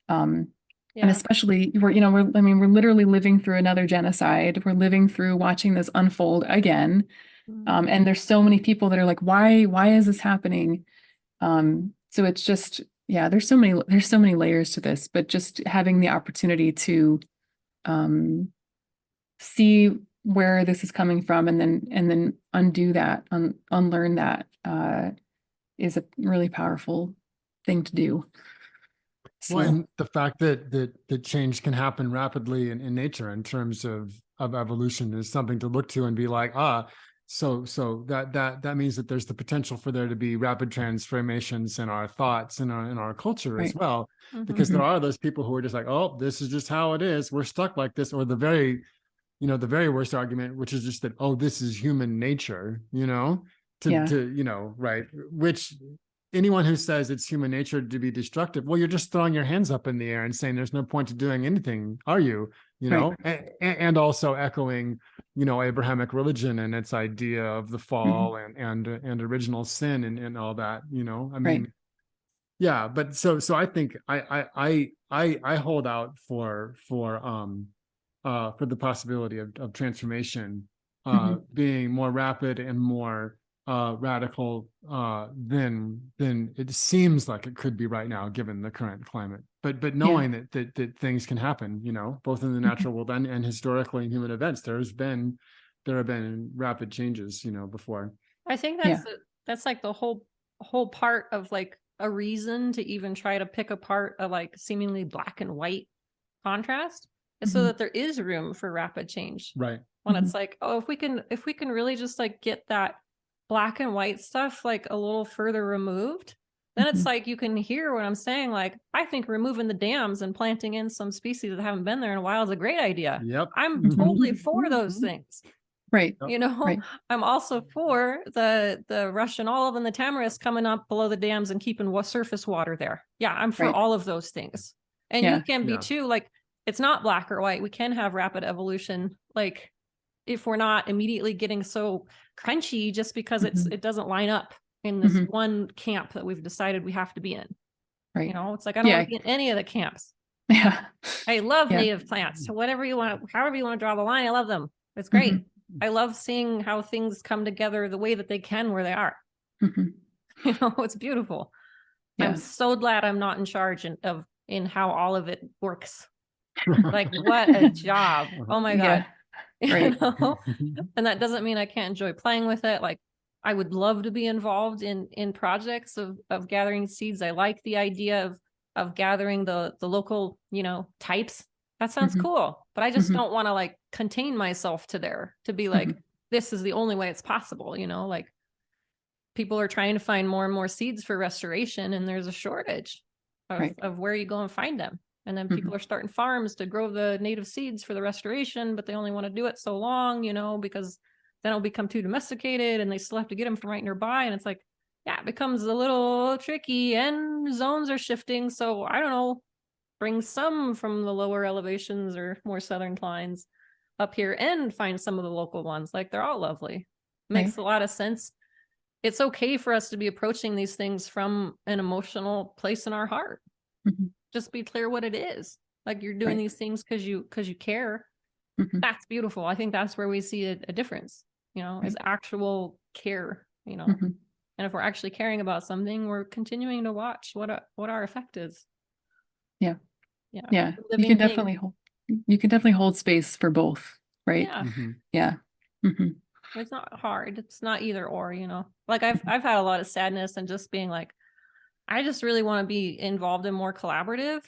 And especially we're literally living through another genocide. We're living through watching this unfold again. And there's so many people that are like, why is this happening? So it's just, there's so many layers to this, but just having the opportunity to see where this is coming from, and then undo that, unlearn that, is a really powerful thing to do. So, well, and the fact that change can happen rapidly in nature in terms of evolution is something to look to and be like, so that means that there's the potential for there to be rapid transformations in our thoughts and in our culture as well, because there are those people who are just like, oh, this is just how it is, we're stuck like this, or the very worst argument, which is just that, oh, this is human nature, right, which anyone who says it's human nature to be destructive, well, you're just throwing your hands up in the air and saying there's no point to doing anything, are you? And also echoing, Abrahamic religion and its idea of the fall and original sin and all that, I mean, but so I think I hold out for the possibility of transformation being more rapid and more radical than it seems like it could be right now, given the current climate. But knowing that things can happen, both in the natural world and historically in human events, there have been rapid changes, before. I think that's like the whole part of like a reason to even try to pick apart a like seemingly black and white contrast, is so that there is room for rapid change. Right. When it's like, oh, if we can really just like get that black and white stuff like a little further removed, then it's like you can hear what I'm saying. Like, I think removing the dams and planting in some species that haven't been there in a while is a great idea. Yep. I'm totally for those things. Right. I'm also for the Russian olive and the tamarisk coming up below the dams and keeping surface water there. Yeah, I'm for all of those things. And you can be too, like, it's not black or white. We can have rapid evolution. Like, if we're not immediately getting so crunchy just because it doesn't line up in this one camp that we've decided we have to be in. Right. It's like, I don't want to be in any of the camps. Yeah. I love native plants. So however you want to draw the line, I love them. It's great. I love seeing how things come together the way that they can where they are. It's beautiful. I'm so glad I'm not in charge in how all of it works. Like, what a job. Oh my God. Right. And that doesn't mean I can't enjoy playing with it. Like, I would love to be involved in projects of gathering seeds. I like the idea of gathering the local, types. That sounds cool, but I just don't want to like contain myself to be like, this is the only way it's possible. Like, people are trying to find more and more seeds for restoration, and there's a shortage of where you go and find them. And then people are starting farms to grow the native seeds for the restoration, but they only want to do it so long, because then it'll become too domesticated and they still have to get them from right nearby. And it's like, it becomes a little tricky, and zones are shifting. So I don't know, bring some from the lower elevations or more southern climes up here and find some of the local ones. Like, they're all lovely. Makes a lot of sense. It's okay for us to be approaching these things from an emotional place in our heart. Just be clear what it is. Like, you're doing these things because you care. That's beautiful. I think that's where we see a difference, is actual care, and if we're actually caring about something, we're continuing to watch what our effect is. You can definitely hold space for both, right? It's not hard. It's not either or, like I've had a lot of sadness and just being like, I just really want to be involved in more collaborative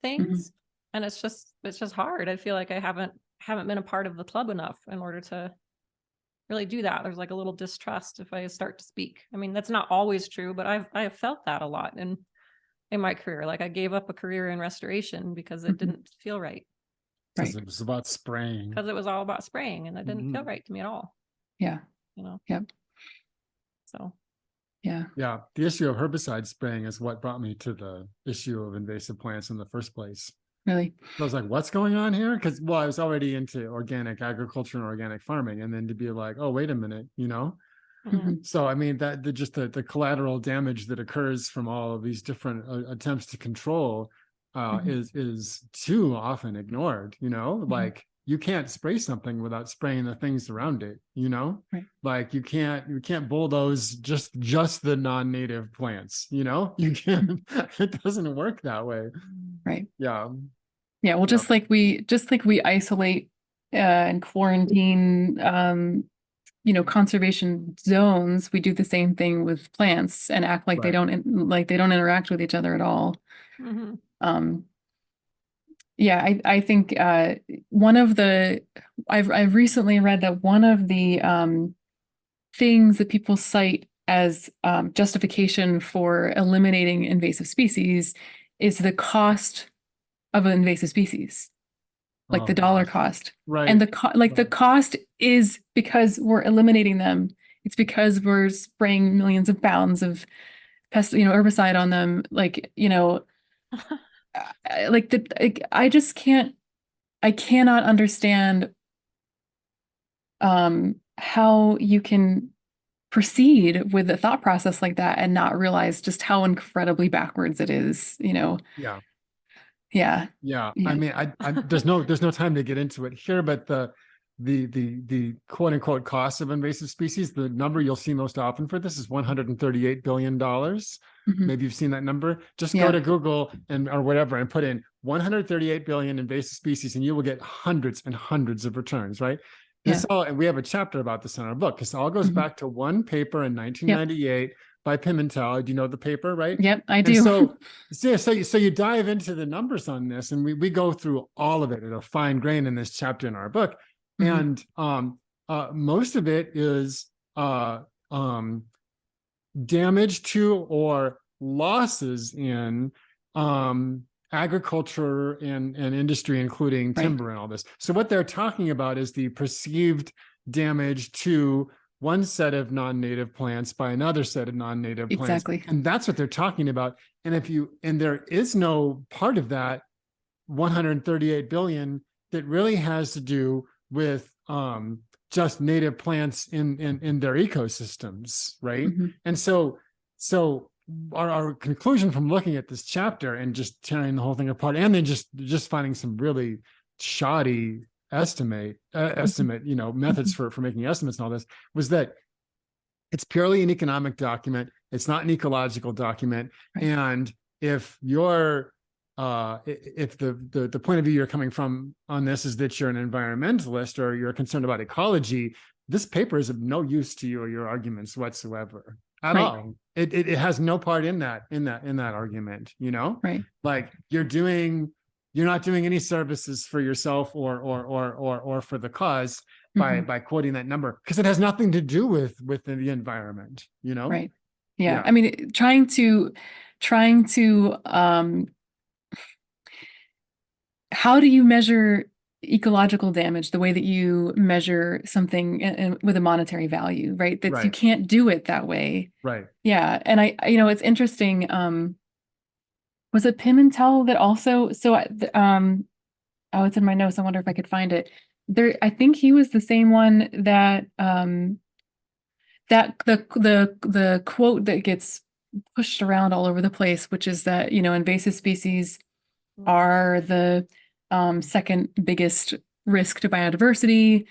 things. And it's just hard. I feel like I haven't been a part of the club enough in order to really do that. There's like a little distrust if I start to speak. I mean, that's not always true, but I have felt that a lot in my career. Like I gave up a career in restoration because it didn't feel right. Because it was about spraying. Because it was all about spraying, and it didn't feel right to me at all. Yeah. You know. Yep. So. Yeah. Yeah. The issue of herbicide spraying is what brought me to the issue of invasive plants in the first place. Really? I was like, what's going on here? Because, well, I was already into organic agriculture and organic farming. And then to be like, oh, wait a minute, you know? So, I mean, that the collateral damage that occurs from all of these different attempts to control is too often ignored, you know? Like, you can't spray something without spraying the things around it, you know? Right. Like you can't bulldoze just the non-native plants, you know? You can't, it doesn't work that way. Right. Yeah. Yeah. Well, just like we isolate and quarantine, conservation zones, we do the same thing with plants and act like they don't interact with each other at all. Yeah, I think one of the I've recently read that one of the things that people cite as justification for eliminating invasive species is the cost of an invasive species, like the dollar cost. Right. And the cost is because we're eliminating them. It's because we're spraying millions of pounds of herbicide on them. I cannot understand how you can proceed with a thought process like that and not realize just how incredibly backwards it is, you know? Yeah. Yeah. Yeah. I mean, I there's no time to get into it here, but the quote unquote cost of invasive species, the number you'll see most often for this is $138 billion. Maybe you've seen that number. Just go to Google or whatever and put in 138 billion invasive species and you will get hundreds and hundreds of returns, right? And we have a chapter about this in our book. This all goes back to one paper in 1998 by Pimentel. Do you know the paper, right? Yep, I do. So you dive into the numbers on this, and we go through all of it at a fine grain in this chapter in our book. And most of it is damage to or losses in agriculture and industry, including timber and all this. So what they're talking about is the perceived damage to one set of non-native plants by another set of non-native plants. Exactly. And that's what they're talking about. And there is no part of that 138 billion that really has to do with just native plants in their ecosystems, right? And so our conclusion from looking at this chapter and just tearing the whole thing apart, and then just finding some really shoddy estimate, methods for making estimates and all this, was that it's purely an economic document. It's not an ecological document. And if you're if the point of view you're coming from on this is that you're an environmentalist or you're concerned about ecology, this paper is of no use to you or your arguments whatsoever at all. It has no part in that argument, you know? Like you're not doing any services for yourself or for the cause by quoting that number, because it has nothing to do with the environment, you know? Yeah. I mean, trying to how do you measure ecological damage the way that you measure something with a monetary value, right? That you can't do it that way. Yeah. And it's interesting. Was it Pimentel that also, it's in my notes. I wonder if I could find it there. I think he was the same one that, that the quote that gets pushed around all over the place, which is that, invasive species are the second biggest risk to biodiversity.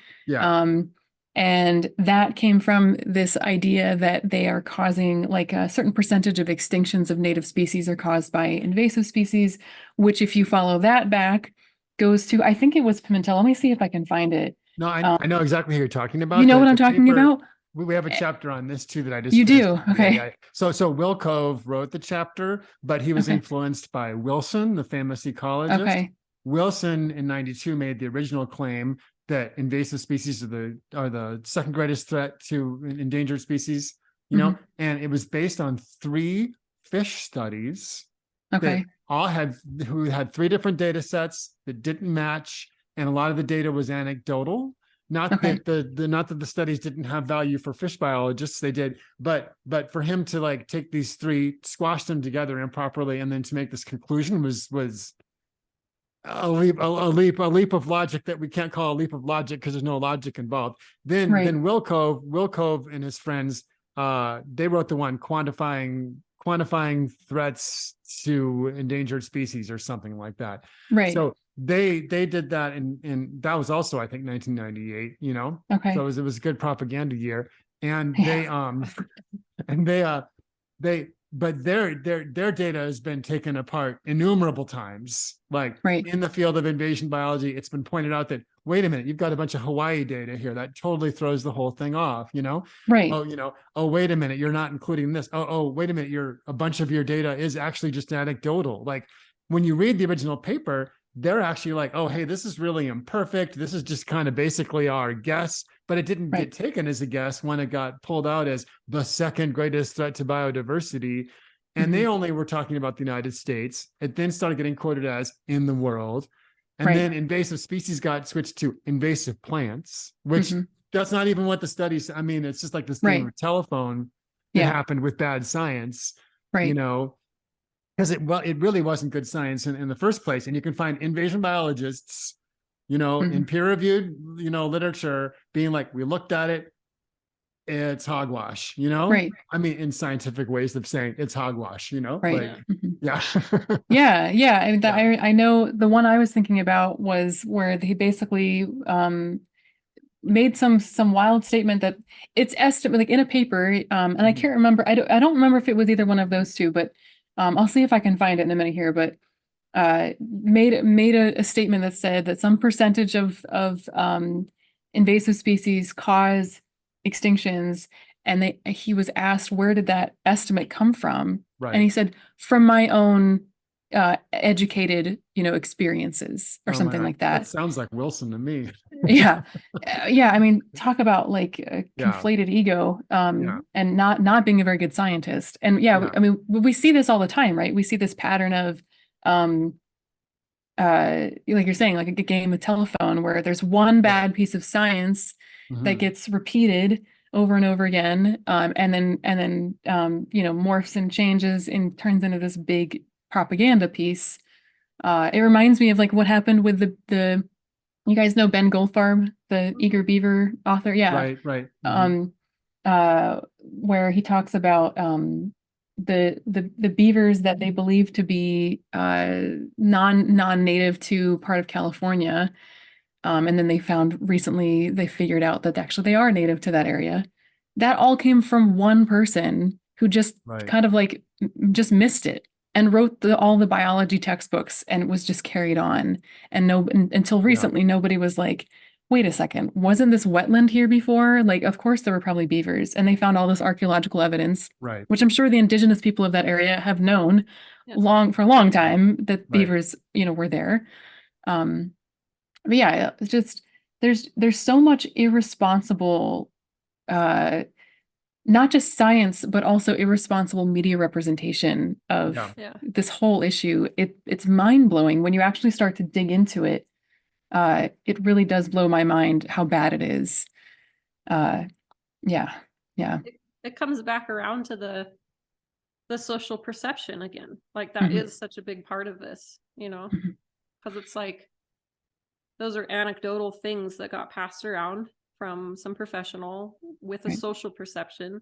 And that came from this idea that they are causing, like, a certain percentage of extinctions of native species are caused by invasive species, which, if you follow that back, goes to, I think it was Pimentel. Let me see if I can find it. No, I know exactly who you're talking about. You know what I'm talking about? We have a chapter on this too that I just... You do? Okay. So Will Cove wrote the chapter, but he was influenced by Wilson, the famous ecologist. Wilson in 92 made the original claim that invasive species are the second greatest threat to endangered species, you know, and it was based on 3 fish studies that all had 3 different data sets that didn't match, and a lot of the data was anecdotal. Not that the studies didn't have value for fish biologists, they did, but for him to like take these 3, squash them together improperly, and then to make this conclusion was a leap of logic that we can't call a leap of logic because there's no logic involved. Then Will Cove and his friends, they wrote the one quantifying threats to endangered species or something like that. Right. So they did that, and that was also, I think, 1998, you know. So it was a good propaganda year, and but their data has been taken apart innumerable times. Like in the field of invasion biology, it's been pointed out that, wait a minute, you've got a bunch of Hawaii data here that totally throws the whole thing off, you know? Oh, you know, oh, wait a minute, you're not including this. Oh, wait a minute, a bunch of your data is actually just anecdotal. Like when you read the original paper, they're actually like, oh, hey, this is really imperfect. This is just kind of basically our guess, but it didn't get taken as a guess when it got pulled out as the second greatest threat to biodiversity. And they only were talking about the United States. It then started getting quoted as in the world. And then invasive species got switched to invasive plants, which that's not even what the studies, I mean, it's just like this thing with telephone that happened with bad science, you know, because it really wasn't good science in the first place. And you can find invasion biologists, you know, in peer-reviewed, you know, literature being like, we looked at it, it's hogwash, you know? I mean, in scientific ways of saying it's hogwash, you know? Like, I know the one I was thinking about was where he basically made some wild statement that it's estimate, like in a paper, and I can't remember, I don't remember if it was either one of those two, but I'll see if I can find it in a minute here, but made a statement that said that some percentage of invasive species cause extinctions, and he was asked, where did that estimate come from? And he said, from my own educated, you know, experiences or something like that. That sounds like Wilson to me. I mean, talk about like a conflated ego, and not being a very good scientist. And I mean, we see this all the time, right? We see this pattern of like you're saying, like a game of telephone where there's one bad piece of science that gets repeated over and over again, and then you know, morphs and changes and turns into this big propaganda piece. It reminds me of like what happened with the you guys know Ben Goldfarb, the Eager Beaver author? Where he talks about the beavers that they believe to be non-native to part of California. And then they figured out that actually they are native to that area. That all came from one person who just kind of like just missed it and wrote all the biology textbooks, and it was just carried on. And until recently, nobody was like, wait a second, wasn't this wetland here before? Like, of course there were probably beavers. And they found all this archaeological evidence, which I'm sure the indigenous people of that area have known for a long time that beavers, you know, were there. But yeah, it's just, there's so much irresponsible, not just science, but also irresponsible media representation of this whole issue. It's mind-blowing when you actually start to dig into it. It really does blow my mind how bad it is. It comes back around to the social perception again. Like that is such a big part of this, you know, because it's like those are anecdotal things that got passed around from some professional with a social perception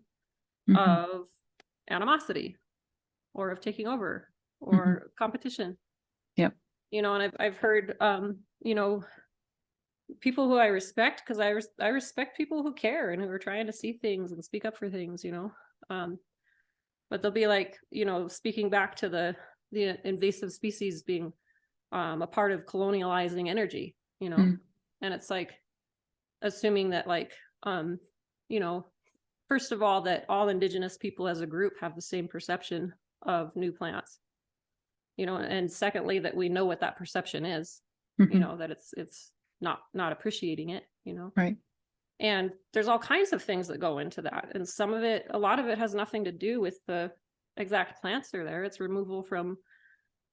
of animosity or of taking over or competition. You know, and I've heard, you know, people who I respect, because I respect people who care and who are trying to see things and speak up for things, you know, but they'll be like, you know, speaking back to the invasive species being a part of colonializing energy, you know, and it's like assuming that like, you know, first of all, that all indigenous people as a group have the same perception of new plants, you know, and secondly, that we know what that perception is, you know, that it's not appreciating it, you know? Right. And there's all kinds of things that go into that. And a lot of it has nothing to do with the exact plants that are there. It's removal from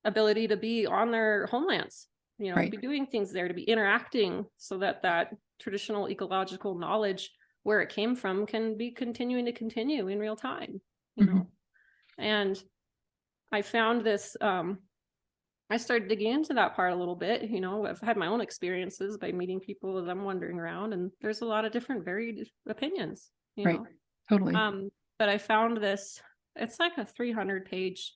ability to be on their homelands, you know, Right. be doing things there, to be interacting, so that that traditional ecological knowledge, where it came from, can be continuing to continue in real time, you know? And I found this, I started digging into that part a little bit. You know, I've had my own experiences by meeting people as I'm wandering around, and there's a lot of different varied opinions, you Right. know. Totally. But I found this, it's like a 300-page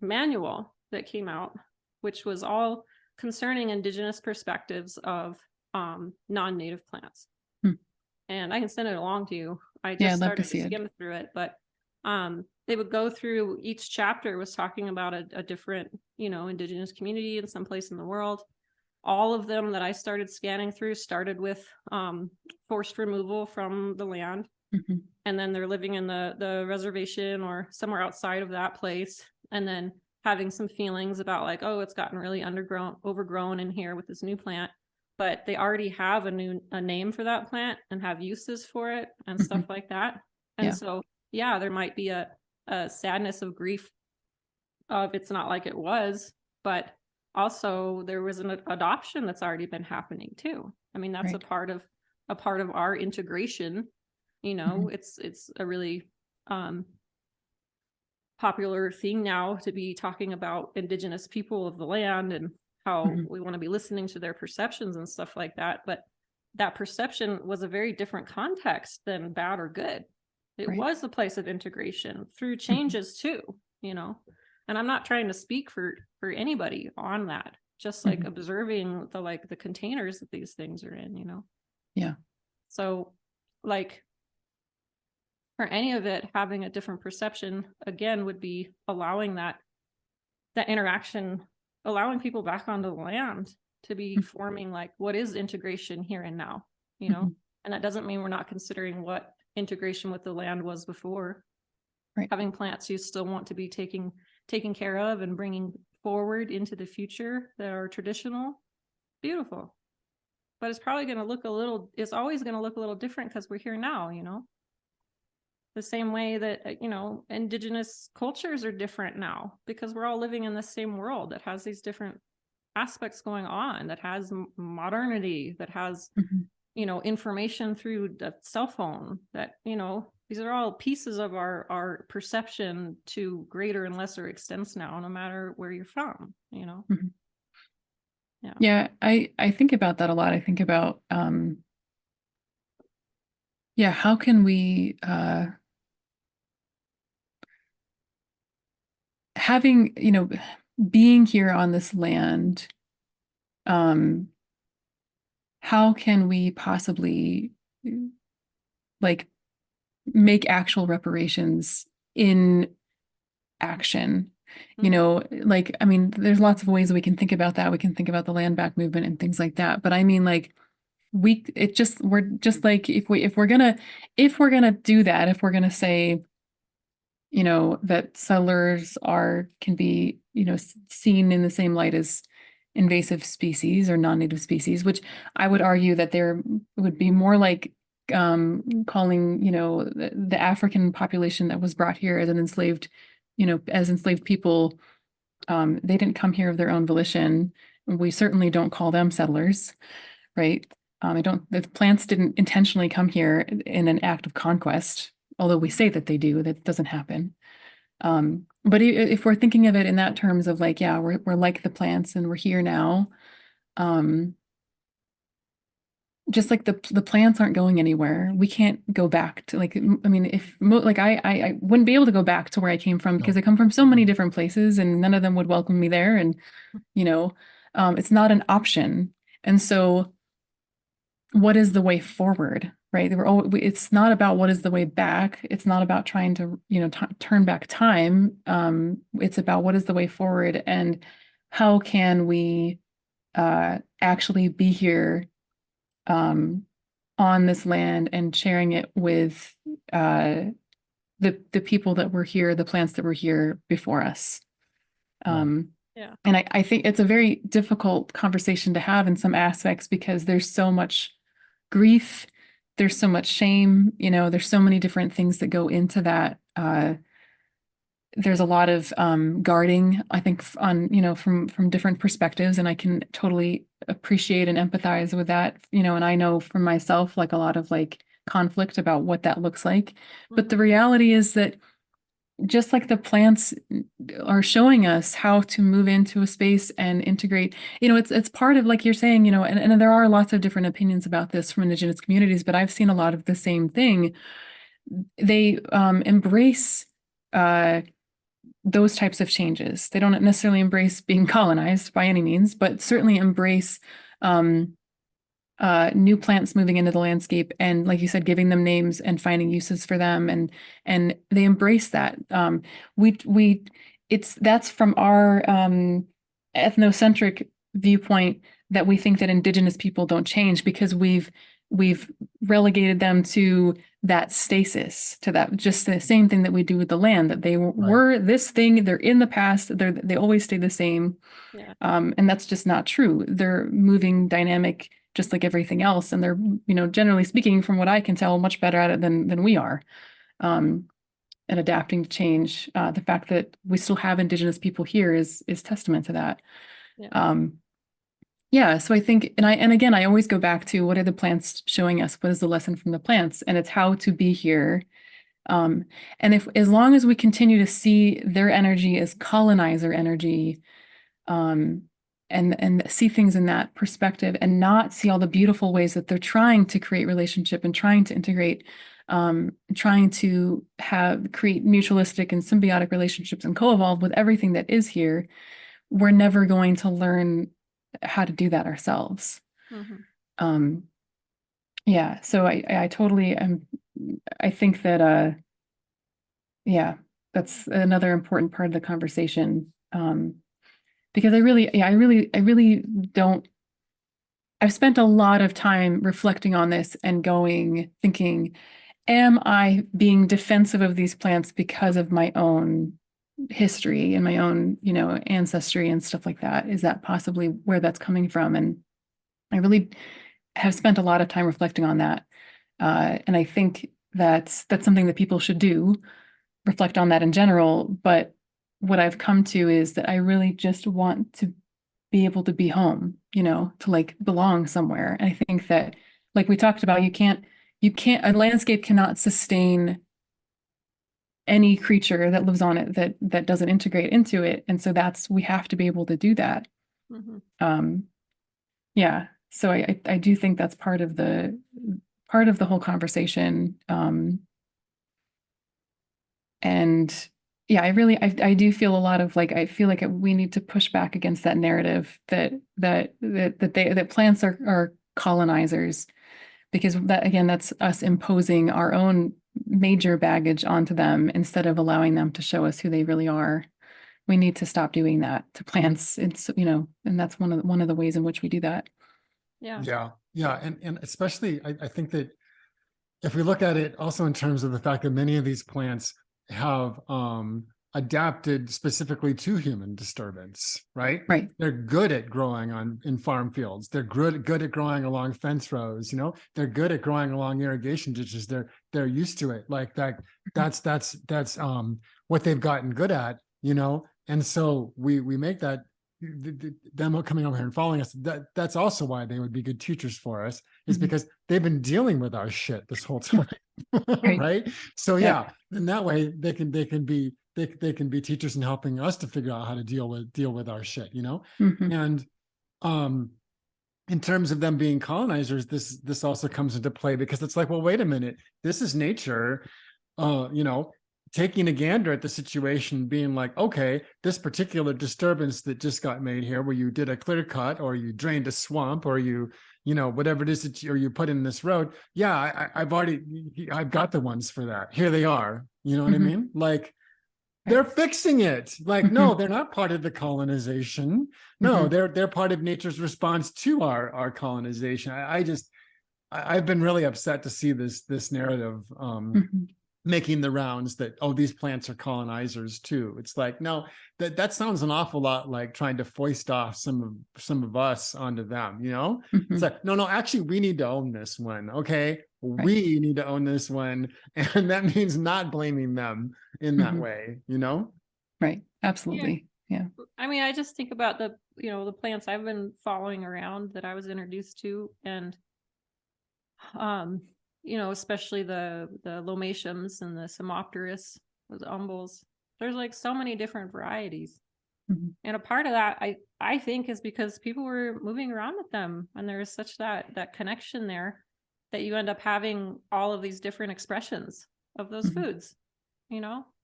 manual that came out, which was all concerning Indigenous perspectives of non-native plants. And I can send it along to you. I just started to skim through it, but they would go through, each chapter was talking about a different, you know, Indigenous community in some place in the world. All of them that I started scanning through started with forced removal from the land. And then they're living in the reservation or somewhere outside of that place. And then having some feelings about like, oh, it's gotten really overgrown in here with this new plant. But they already have a name for that plant and have uses for it and stuff like that. And so, yeah, there might be a sadness of grief of it's not like it was, but also there was an adoption that's already been happening too. I mean, that's a part of our integration. You know, it's a really popular thing now to be talking about Indigenous people of the land and how we want to be listening to their perceptions and stuff like that. But that perception was a very different context than bad or good. It was a place of integration through changes too, you know. And I'm not trying to speak for anybody on that, just like observing the containers that these things are in, you know. Yeah. So like for any of it, having a different perception again would be allowing that interaction, allowing people back onto the land to be forming like, what is integration here and now, you know? And that doesn't mean we're not considering what integration with the land was before. Having plants you still want to be taking care of and bringing forward into the future that are traditional, beautiful. But it's probably going to look it's always going to look a little different because we're here now, you know? The same way that, you know, Indigenous cultures are different now because we're all living in the same world that has these different aspects going on, that has modernity, that has, you know, information through the cell phone, that, you know, these are all pieces of our perception to greater and lesser extents now, no matter where you're from, you know? Yeah, I think about that a lot. I think about, how can we, having, you know, being here on this land, how can we possibly like make actual reparations in action? You know, like, I mean, there's lots of ways we can think about that. We can think about the land back movement and things like that. But I mean, like, we're just like, if we're gonna do that, if we're gonna say, you know, that settlers can be, you know, seen in the same light as invasive species or non-native species, which I would argue that there would be more like calling, you know, the African population that was brought here as an enslaved, you know, as enslaved people. They didn't come here of their own volition. We certainly don't call them settlers, right? The plants didn't intentionally come here in an act of conquest, although we say that they do. That doesn't happen. But if we're thinking of it in that terms of like, yeah, we're like the plants and we're here now. Just like the plants aren't going anywhere. We can't go back to like, I mean, I wouldn't be able to go back to where I came from because I come from so many different places and none of them would welcome me there. And, you know, it's not an option. And so what is the way forward, right? It's not about what is the way back. It's not about trying to, you know, turn back time. It's about what is the way forward and how can we actually be here on this land and sharing it with the people that were here, the plants that were here before us. Yeah, Yeah. And I think it's a very difficult conversation to have in some aspects because there's so much grief, there's so much shame, there's so many different things that go into that. There's a lot of guarding, I think, on, from different perspectives, and I can totally appreciate and empathize with that, and I know for myself, like a lot of like conflict about what that looks like. But the reality is that just like the plants are showing us how to move into a space and integrate, it's part of, like you're saying, and there are lots of different opinions about this from Indigenous communities, but I've seen a lot of the same thing. They embrace those types of changes. They don't necessarily embrace being colonized by any means, but certainly embrace new plants moving into the landscape, and like you said, giving them names and finding uses for them, and they embrace that. That's from our ethnocentric viewpoint that we think that Indigenous people don't change because we've relegated them to that stasis, to that just the same thing that we do with the land, that they were this thing, they're in the past, they always stay the same. Yeah. And that's just not true. They're moving, dynamic, just like everything else, and they're, generally speaking, from what I can tell, much better at it than we are, and adapting to change. The fact that we still have Indigenous people here is testament to that. Yeah. So I think, and again, I always go back to what are the plants showing us? What is the lesson from the plants? And it's how to be here. And as long as we continue to see their energy as colonizer energy, and see things in that perspective, and not see all the beautiful ways that they're trying to create relationship and trying to integrate, trying to create mutualistic and symbiotic relationships and co-evolve with everything that is here, we're never going to learn how to do that ourselves. Yeah, so I totally am. I think that yeah, that's another important part of the conversation, because I really don't. I've spent a lot of time reflecting on this and thinking, am I being defensive of these plants because of my own history and my own, ancestry and stuff like that? Is that possibly where that's coming from? And I really have spent a lot of time reflecting on that. And I think that's something that people should do, reflect on that in general. But what I've come to is that I really just want to be able to be home, to like belong somewhere. And I think that, like we talked about, a landscape cannot sustain any creature that lives on it that doesn't integrate into it. And so we have to be able to do that. Yeah. So I do think that's part of the whole conversation. And yeah, I do feel a lot of like, I feel like we need to push back against that narrative that plants are colonizers, because that, again, that's us imposing our own major baggage onto them instead of allowing them to show us who they really are. We need to stop doing that to plants. It's, and that's one of the ways in which we do that. Yeah. And especially, I think that if we look at it also in terms of the fact that many of these plants have adapted specifically to human disturbance, right? Right. They're good at growing in farm fields. They're good at growing along fence rows. They're good at growing along irrigation ditches. They're used to it. Like that. That's what they've gotten good at. And so we make that. Them coming over here and following us, that's also why they would be good teachers for us, is because they've been dealing with our shit this whole time. Right. So yeah, in that way they can be teachers in helping us to figure out how to deal with our shit, and in terms of them being colonizers, this also comes into play, because it's like, well, wait a minute, this is nature, taking a gander at the situation, being like, okay, this particular disturbance that just got made here, where you did a clear cut, or you drained a swamp, or you whatever it is or you put in this road. Yeah, I've got the ones for that. Here they are. You know what I mean? Like, they're fixing it. Like, no, they're not part of the colonization. No, they're part of nature's response to our colonization. I've been really upset to see this narrative making the rounds that, oh, these plants are colonizers too. It's like, no, that sounds an awful lot like trying to foist off some of us onto them, you know? It's like, no, actually we need to own this one. Okay. We need to own this one. And that means not blaming them in that way, you know? Right. Absolutely. Yeah. I mean, I just think about the, the plants I've been following around that I was introduced to, and especially the lomatiums and the Simopterus, those umbels. There's like so many different varieties. And a part of that, I think, is because people were moving around with them, and there's such that connection there that you end up having all of these different expressions of those foods,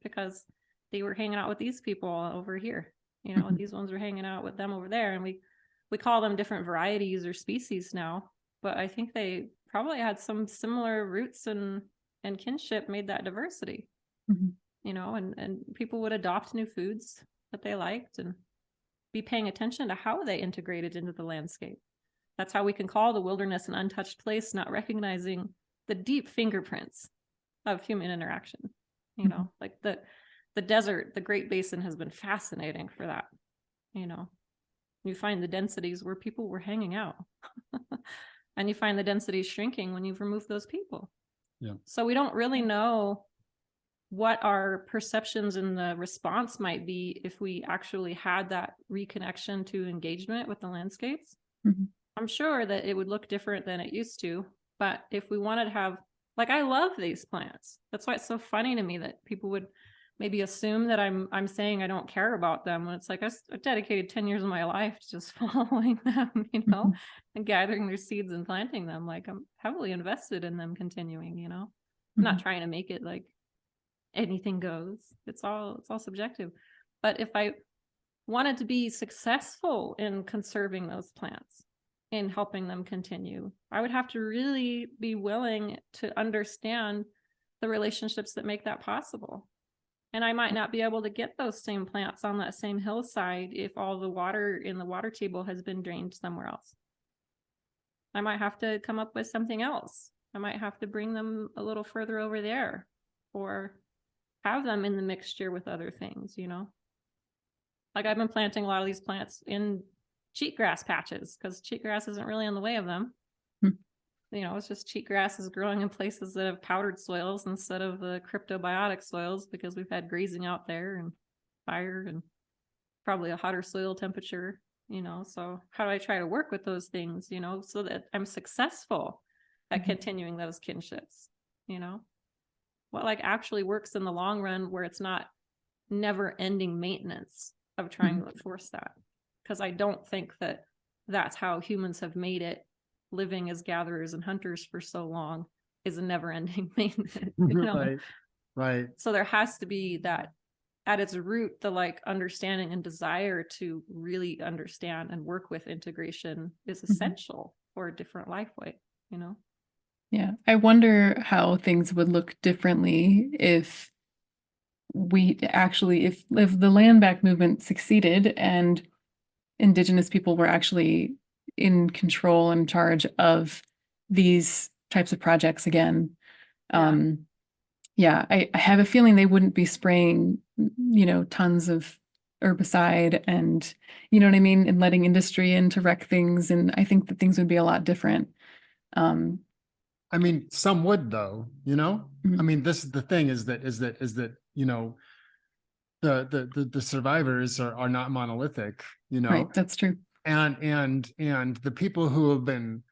because they were hanging out with these people over here, and these ones were hanging out with them over there, and we call them different varieties or species now, but I think they probably had some similar roots and kinship made that diversity, and people would adopt new foods that they liked and be paying attention to how they integrated into the landscape. That's how we can call the wilderness an untouched place, not recognizing the deep fingerprints of human interaction. Like the desert, the Great Basin has been fascinating for that. You find the densities where people were hanging out. And you find the densities shrinking when you've removed those people. Yeah. So we don't really know what our perceptions and the response might be if we actually had that reconnection to engagement with the landscapes. I'm sure that it would look different than it used to, but if we wanted to have, like, I love these plants. That's why it's so funny to me that people would maybe assume that I'm saying I don't care about them, when it's like I've dedicated 10 years of my life to just following them, and gathering their seeds and planting them. Like, I'm heavily invested in them continuing, I'm not trying to make it like anything goes. It's all subjective. But if I wanted to be successful in conserving those plants, in helping them continue, I would have to really be willing to understand the relationships that make that possible. And I might not be able to get those same plants on that same hillside if all the water in the water table has been drained somewhere else. I might have to come up with something else. I might have to bring them a little further over there, or have them in the mixture with other things, Like, I've been planting a lot of these plants in cheatgrass patches because cheatgrass isn't really in the way of them. It's just cheatgrass is growing in places that have powdered soils instead of the cryptobiotic soils, because we've had grazing out there and fire and probably a hotter soil temperature, so how do I try to work with those things, so that I'm successful at continuing those kinships, what like actually works in the long run, where it's not never ending maintenance of trying to enforce that. Because I don't think that that's how humans have made it. Living as gatherers and hunters for so long is a never-ending maintenance. Right. So there has to be that at its root, the like understanding and desire to really understand and work with integration is essential for a different life way. Yeah, I wonder how things would look differently if we actually, if the land back movement succeeded and Indigenous people were actually in control and charge of these types of projects again. I have a feeling they wouldn't be spraying, tons of herbicide and, what I mean, and letting industry in to wreck things. And I think that things would be a lot different. I mean, some would, though, I mean, this is the thing is that, the survivors are not monolithic, Right, that's true. And the people who have been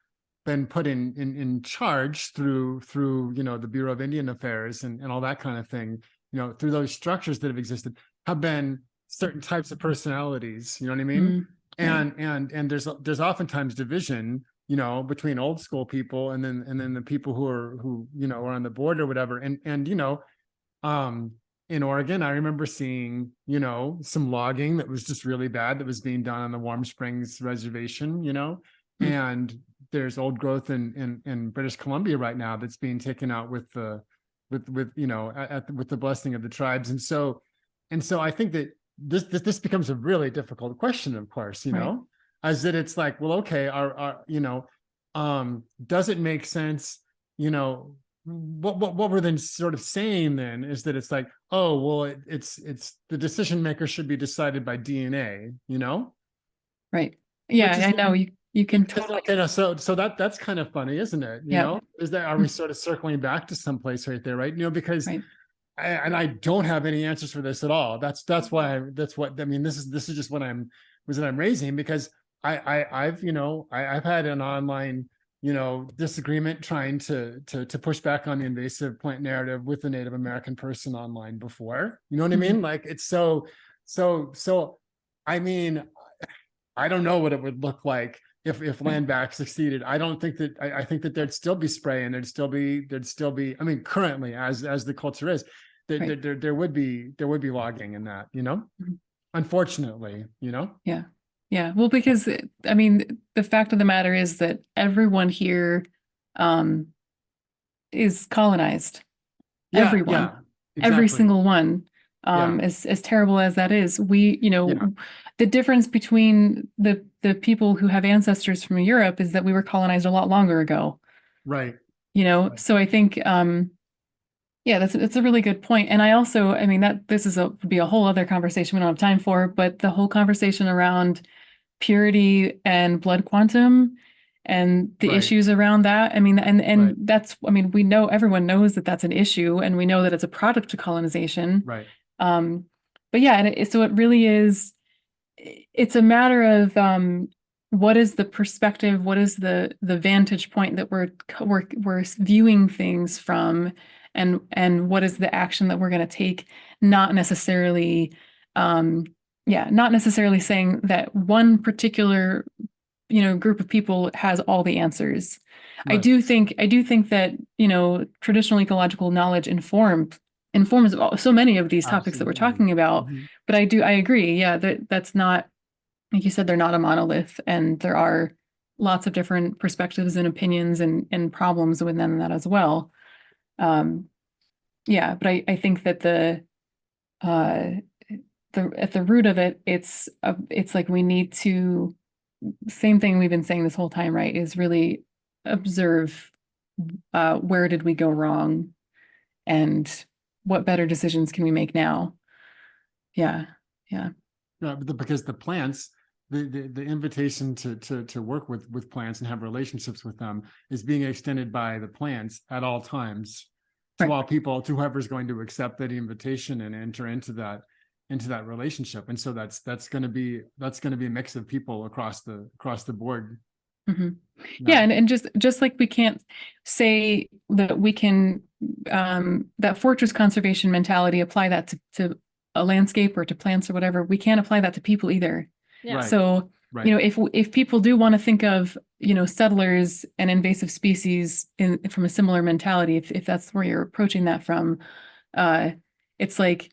put in charge through the Bureau of Indian Affairs and all that kind of thing, through those structures that have existed, have been certain types of personalities, you know what I mean? And there's oftentimes division, between old school people and then the people who are on the board or whatever. And in Oregon, I remember seeing, some logging that was just really bad that was being done on the Warm Springs Reservation, and there's old growth in British Columbia right now that's being taken out with the blessing of the tribes. And so I think that this becomes a really difficult question, of course, as that it's like, well, okay, does it make sense, what we're then sort of saying then is that it's like, oh, well, it's the decision maker should be decided by DNA, you know? Right. Yeah, Which is I know you can totally. okay, no, so that's kind of funny, isn't it? You Yeah. know, is that, are we sort of circling back to someplace right there, right? You know, because Right. I don't have any answers for this at all. That's why that's what I mean. This is just what I'm raising, because I've you know I've had an online, you know, disagreement trying to push back on the invasive plant narrative with a Native American person online before. You know what I mean? Like, it's so I mean, I don't know what it would look like if land back succeeded. I don't think that I think that there'd still be spray, and there'd still be I mean, currently as the culture is, there would be logging in that, you know, unfortunately, you know. Yeah. Yeah. Well, because I mean, the fact of the matter is that everyone here is colonized. Yeah, Everyone, yeah, every exactly. single one. Yeah. As terrible as that is, we, you know, Yeah. the difference between the people who have ancestors from Europe is that we were colonized a lot longer ago. Right. You know, Right. so I think yeah, that's a really good point. And I also, I mean, that this is would be a whole other conversation we don't have time for, but the whole conversation around purity and blood quantum and the Right. issues around that. I mean, and Right. that's, I mean, we know, everyone knows that that's an issue, and we know that it's a product of colonization. Right. Um, but yeah, and so it really is, it's a matter of what is the perspective, what is the vantage point that we're viewing things from, and what is the action that we're going to take, not necessarily not necessarily saying that one particular, you know, group of people has all the answers. I Right. do think that, you know, traditional ecological knowledge informs so many of these topics that we're Absolutely. talking about. Mhm. But I agree, yeah, that's not, like you said, they're not a monolith, and there are lots of different perspectives and opinions and problems within that as well. Yeah, but I think that uh at the root of it, it's like we need to, same thing we've been saying this whole time, right, is really observe where did we go wrong, and what better decisions can we make now? Yeah, yeah. Yeah, because the plants, the invitation to work with plants and have relationships with them is being extended by the plants at all times to Right. all people, to whoever's going to accept that invitation and enter into that relationship. And so that's going to be a mix of people across the board. Mm-hmm. Yeah, and just like we can't say that we can that fortress conservation mentality, apply that to a landscape or to plants or whatever, we can't apply that to people either. Yeah. Right. So, Right. you know, if people do want to think of, you know, settlers and invasive species from a similar mentality, if that's where you're approaching that from, it's like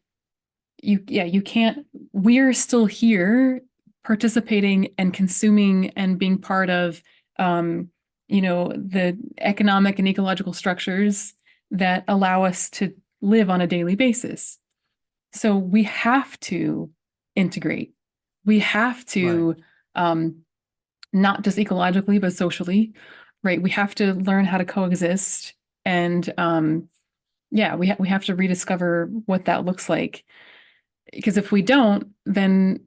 you can't, we're still here participating and consuming and being part of you know, the economic and ecological structures that allow us to live on a daily basis. So we have to integrate. We have to not just ecologically, but socially, right? We have to learn how to coexist, and yeah, we have to rediscover what that looks like. Because if we don't, then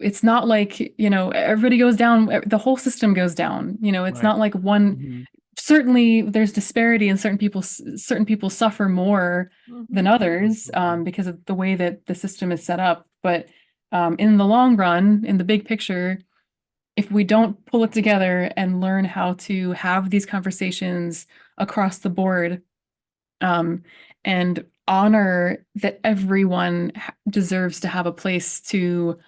it's not like, you know, everybody goes down, the whole system goes down. You know, it's Right. not like one, Mhm. certainly there's disparity, and certain people suffer more than others Absolutely. because of the way that the system is set up. But in the long run, in the big picture, if we don't pull it together and learn how to have these conversations across the board, and honor that everyone deserves to have a place to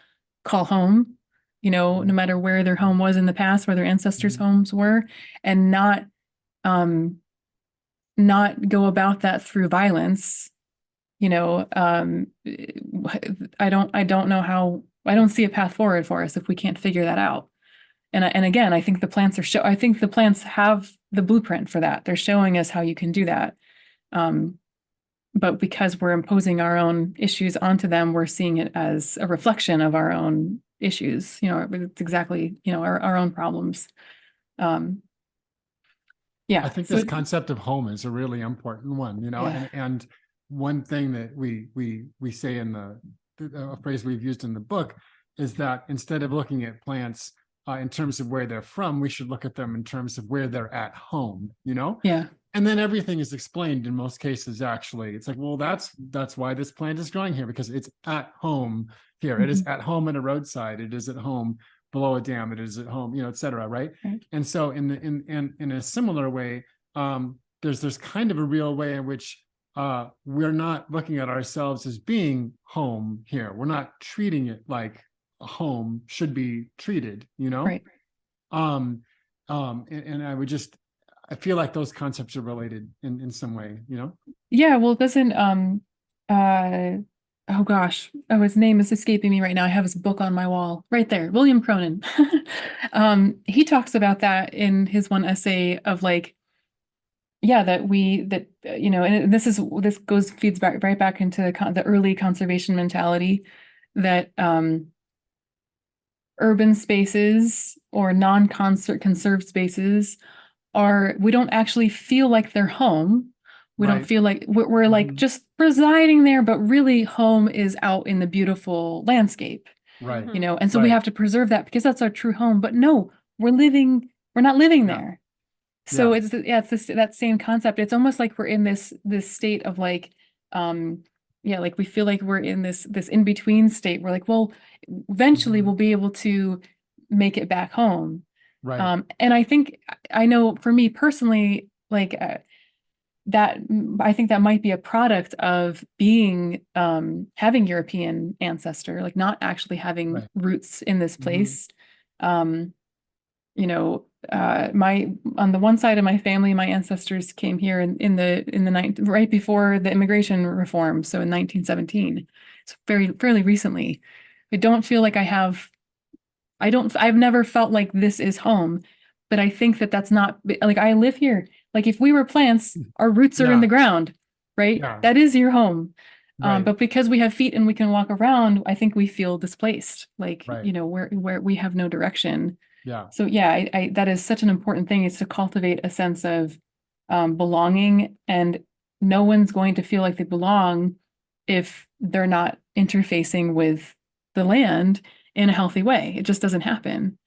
call home, you know, no matter where their home was in the past, where their ancestors' Mhm. homes were, and um, not go about that through violence. You know, I don't know how, I don't see a path forward for us if we can't figure that out. And again, I think the plants I think the plants have the blueprint for that. They're showing us how you can do that. But because we're imposing our own issues onto them, we're seeing it as a reflection of our own issues. You know, it's exactly, you know, our own problems. Um, Yeah. I think So this concept of home is a really important one, you know, Yeah. and one thing that we say in a phrase we've used in the book is that instead of looking at plants in terms of where they're from, we should look at them in terms of where they're at home, you know? Yeah. And then everything is explained in most cases, actually. It's like, well, that's why this plant is growing here, because it's at home here. It is Mhm. at home at a roadside. It is at home below a dam. It is at home, you know, et cetera, right? Right. And so in a similar way, there's kind of a real way in which we're not looking at ourselves as being home here. We're not treating it like a home should be treated, you know? Right. And I feel like those concepts are related in some way, you know? Yeah, well, doesn't oh gosh, oh, his name is escaping me right now. I have his book on my wall right there, William Cronin. He talks about that in his one essay of like, yeah, you know, and this feeds back right back into the early conservation mentality that urban spaces or conserved spaces we don't actually feel like they're home. We don't Right. feel like we're like Mhm. just residing there, but really home is out in the beautiful landscape, Right. you know, and so we Right. have to preserve that because that's our true home. But no, we're not living Yeah. there. So Yeah. it's that same concept. It's almost like we're in this state of like, yeah, like we feel like we're in this in-between state. We're like, well, eventually Mhm. we'll be able to make it back home. Right. And I know for me personally, like I think that might be a product of being having European ancestor, like not actually having Right. roots in this Mhm. place. You know, my on the one side of my family, my ancestors came here in the right before the immigration reform, so in 1917. It's fairly recently. I don't feel like I've never felt like this is home, but I think that that's not like I live here. Like if we were plants, our roots are in the Yeah. ground, right? Yeah. That is your home. Right. But because we have feet and we can walk around, I think we feel displaced, like, Right. you know, where we have no direction. Yeah. So yeah, that is such an important thing is to cultivate a sense of belonging, and no one's going to feel like they belong if they're not interfacing with the land in a healthy way. It just doesn't happen.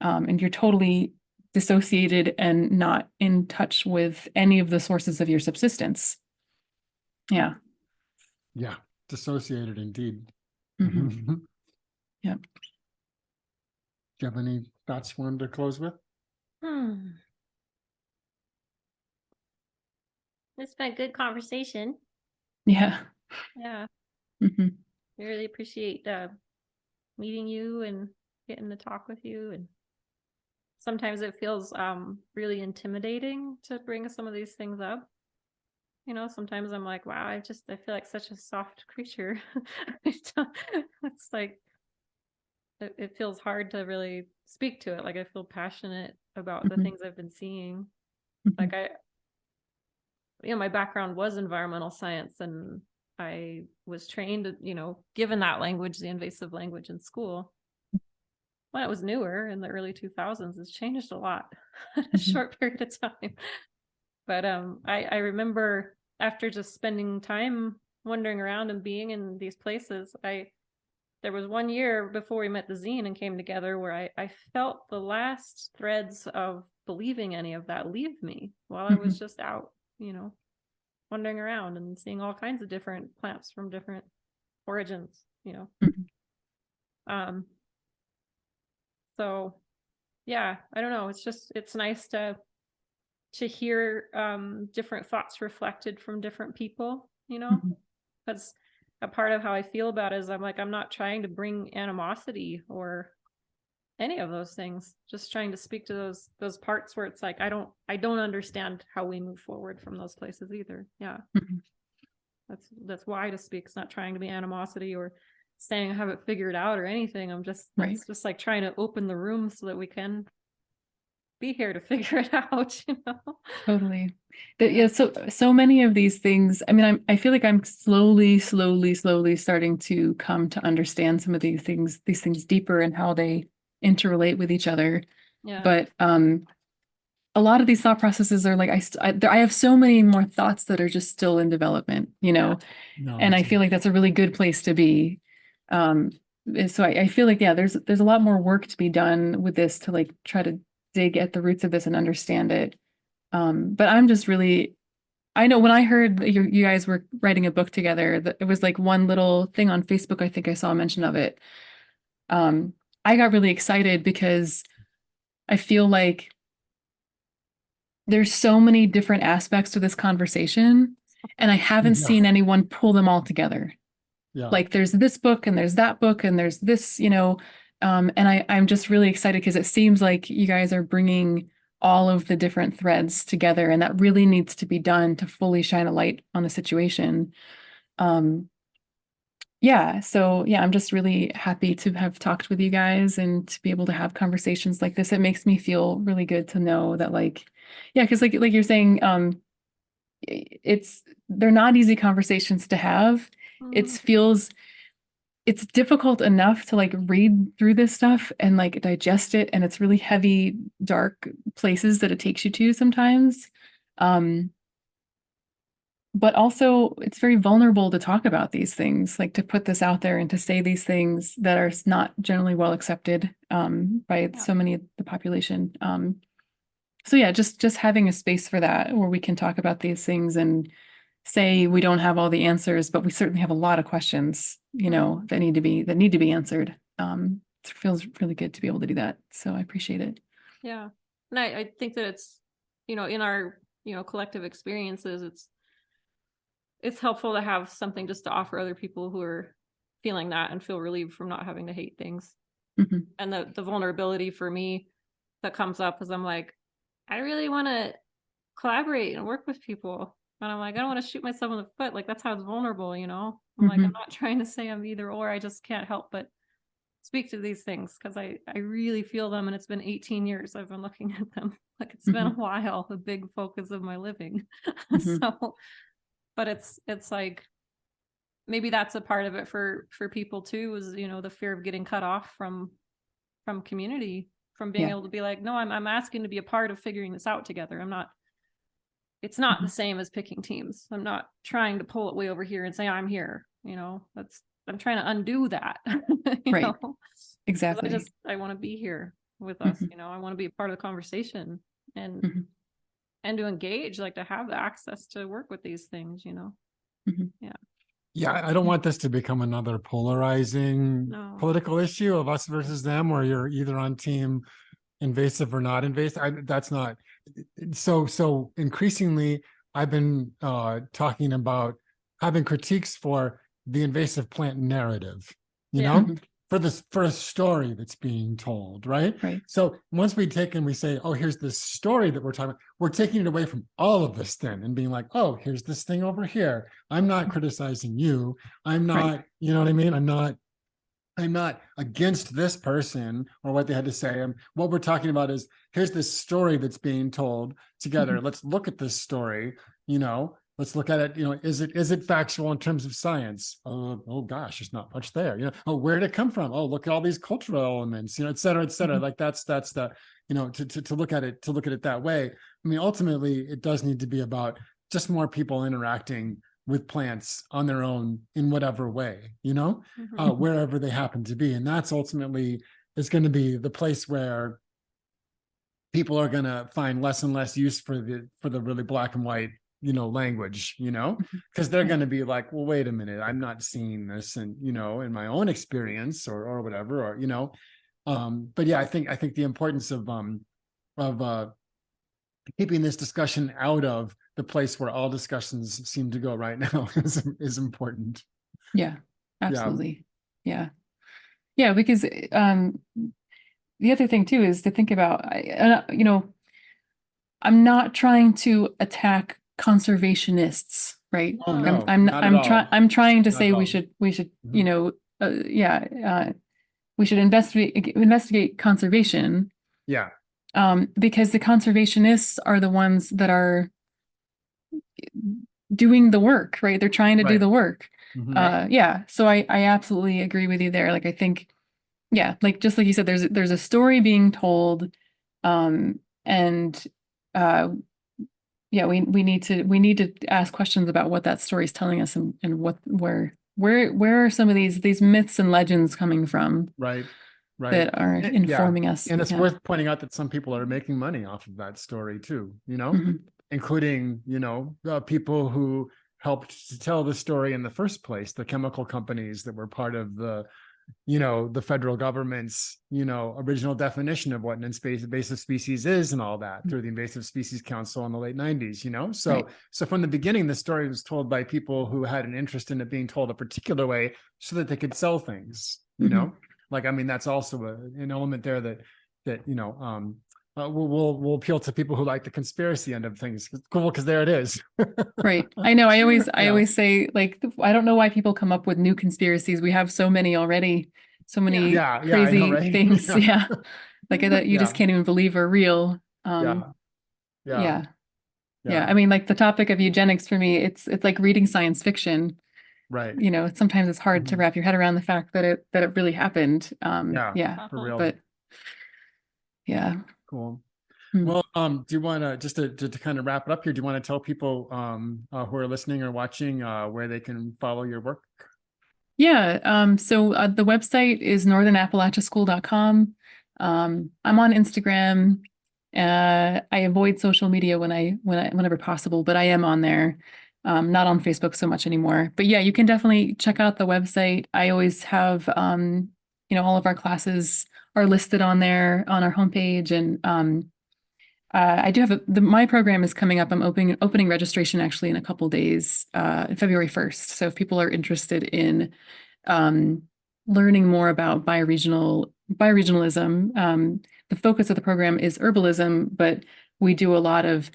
And you're totally dissociated and not in touch with any of the sources of your subsistence. Yeah. Yeah. Dissociated indeed. Hmm. Do Yeah. you have any thoughts you wanted to close with? It's been a good conversation. Yeah. Yeah, Hmm. I really appreciate meeting you and getting to talk with you. And sometimes it feels really intimidating to bring some of these things up. You know, sometimes I'm like, wow, I feel like such a soft creature. It's like it feels hard to really speak to it. Like I feel passionate about the Hmm. things I've been seeing. Hmm. Like my background was environmental science, and I was trained, given that language, the invasive language in school. When it was newer in the early 2000s, it's changed a lot in a short period of time. But I remember after just spending time wandering around and being in these places, there was one year before we met the zine and came together where I felt the last threads of believing any of that leave me while I was just out, wandering around and seeing all kinds of different plants from different origins, So yeah, I don't know. It's nice to hear different thoughts reflected from different people, because a part of how I feel about it is I'm not trying to bring animosity or any of those things, just trying to speak to those parts where it's like I don't understand how we move forward from those places either. Yeah. That's why to speak. It's not trying to be animosity or saying I have it figured out or anything. Right. It's just like trying to open the room so that we can be here to figure it out, Totally. Yeah, so many of these things, I mean, I feel like I'm slowly starting to come to understand some of these things deeper and how they interrelate with each other. Yeah. But a lot of these thought processes are like, I have so many more thoughts that are just still in development, you know, No, and I feel like that's a really good place to be. So I feel like, yeah, there's a lot more work to be done with this to like try to dig at the roots of this and understand it. But I'm just really, I know when I heard that you guys were writing a book together, that it was like one little thing on Facebook, I think I saw a mention of it. I got really excited because I feel like there's so many different aspects to this conversation, and I haven't seen anyone pull them all together. Yeah. Like there's this book and there's that book and there's this, you know, and I'm just really excited because it seems like you guys are bringing all of the different threads together, and that really needs to be done to fully shine a light on the situation. Yeah, so yeah, I'm just really happy to have talked with you guys and to be able to have conversations like this. It makes me feel really good to know that like, yeah, because like you're saying, they're not easy conversations to have. It's difficult enough to like read through this stuff and like digest it, and it's really heavy, dark places that it takes you to sometimes. But also it's very vulnerable to talk about these things, like to put this out there and to say these things that are not generally well accepted by so many of the population. So yeah, just having a space for that where we can talk about these things and say we don't have all the answers, but we certainly have a lot of questions, you know, that need to be answered. It feels really good to be able to do that. So I appreciate it. Yeah. And I think that it's, you know, in our, you know, collective experiences, it's helpful to have something just to offer other people who are feeling that and feel relieved from not having to hate things. Mhm. And the vulnerability for me that comes up is I'm like, I really want to collaborate and work with people. And I'm like, I don't want to shoot myself in the foot. Like, that's how it's vulnerable, you know? I'm like, I'm not trying to say I'm either or. I just can't help but speak to these things because I really feel them. And it's been 18 years I've been looking at them. Like, it's been a while, a big focus of my living. So, but it's like, maybe that's a part of it for people too, is, you know, the fear of getting cut off from community, from being able to be like, no, I'm asking to be a part of figuring this out together. It's not the same as picking teams. I'm not trying to pull it way over here and say I'm here, you know. I'm trying to undo that. you Right. know? Exactly. I want to be here with us, you know. I want to be a part of the conversation and to engage, like to have the access to work with these things, you know. Yeah, I don't want this to become another polarizing political issue of us versus them, where you're either on team invasive or not invasive. That's not so increasingly I've been talking about having critiques for the invasive plant narrative, you know, for a story that's being told, right? So once we take and we say, oh, here's this story that we're talking about, we're taking it away from all of this then and being like, oh, here's this thing over here. I'm not criticizing you. I'm not, you know what I mean? I'm not against this person or what they had to say. What we're talking about is, here's this story that's being told together. Let's look at this story, you know, let's look at it, you know, is it factual in terms of science? Oh gosh, there's not much there. You know, oh, where did it come from? Oh, look at all these cultural elements, you know, et cetera, et cetera. Like that's the, you know, to look at it that way. I mean, ultimately it does need to be about just more people interacting with plants on their own in whatever way, you know, wherever they happen to be. And that's ultimately is going to be the place where people are going to find less and less use for the really black and white, you know, language, you know, because they're going to be like, well, wait a minute, I'm not seeing this, and you know, in my own experience or whatever, or you know, but yeah, I think the importance of keeping this discussion out of the place where all discussions seem to go right now is important. Yeah, absolutely. Yeah. Because the other thing too is to think about, you know, I'm not trying to attack conservationists, right? Oh, no, I'm trying to say we should, you know, we should investigate conservation. Yeah. Because the conservationists are the ones that are doing the work, right? They're trying to do the work. Yeah. So I absolutely agree with you there. Like, I think, yeah, like, just like you said, there's a story being told, and yeah, we need to ask questions about what that story is telling us, and where are some of these myths and legends coming from Right. that are informing us. And it's worth pointing out that some people are making money off of that story too, including, people who helped to tell the story in the first place, the chemical companies that were part of the federal government's, original definition of what an invasive species is and all that through the Invasive Species Council in the late 90s, So, Right. so from the beginning, the story was told by people who had an interest in it being told a particular way so that they could sell things, that's also an element there that we'll appeal to people who like the conspiracy end of things. Cool, because there it is. Right. I know. I always say, like, I don't know why people come up with new conspiracies. We have so many already, so many crazy I know, right? things. Yeah. Like that you just can't even believe are real. Yeah. I mean, like the topic of eugenics for me, it's like reading science fiction. Right. Sometimes it's hard to wrap your head around the fact that it really happened. For real. But yeah. Cool. Well, do you want to just to kind of wrap it up here? Do you want to tell people who are listening or watching where they can follow your work? Yeah. So the website is northern-appalachiaschool.com. I'm on Instagram. I avoid social media whenever possible, but I am on there. Not on Facebook so much anymore. But yeah, you can definitely check out the website. I always have all of our classes are listed on there on our homepage, and I do have my program is coming up. I'm opening registration actually in a couple days, February 1st. So if people are interested in learning more about bioregionalism, the focus of the program is herbalism, but we do a lot of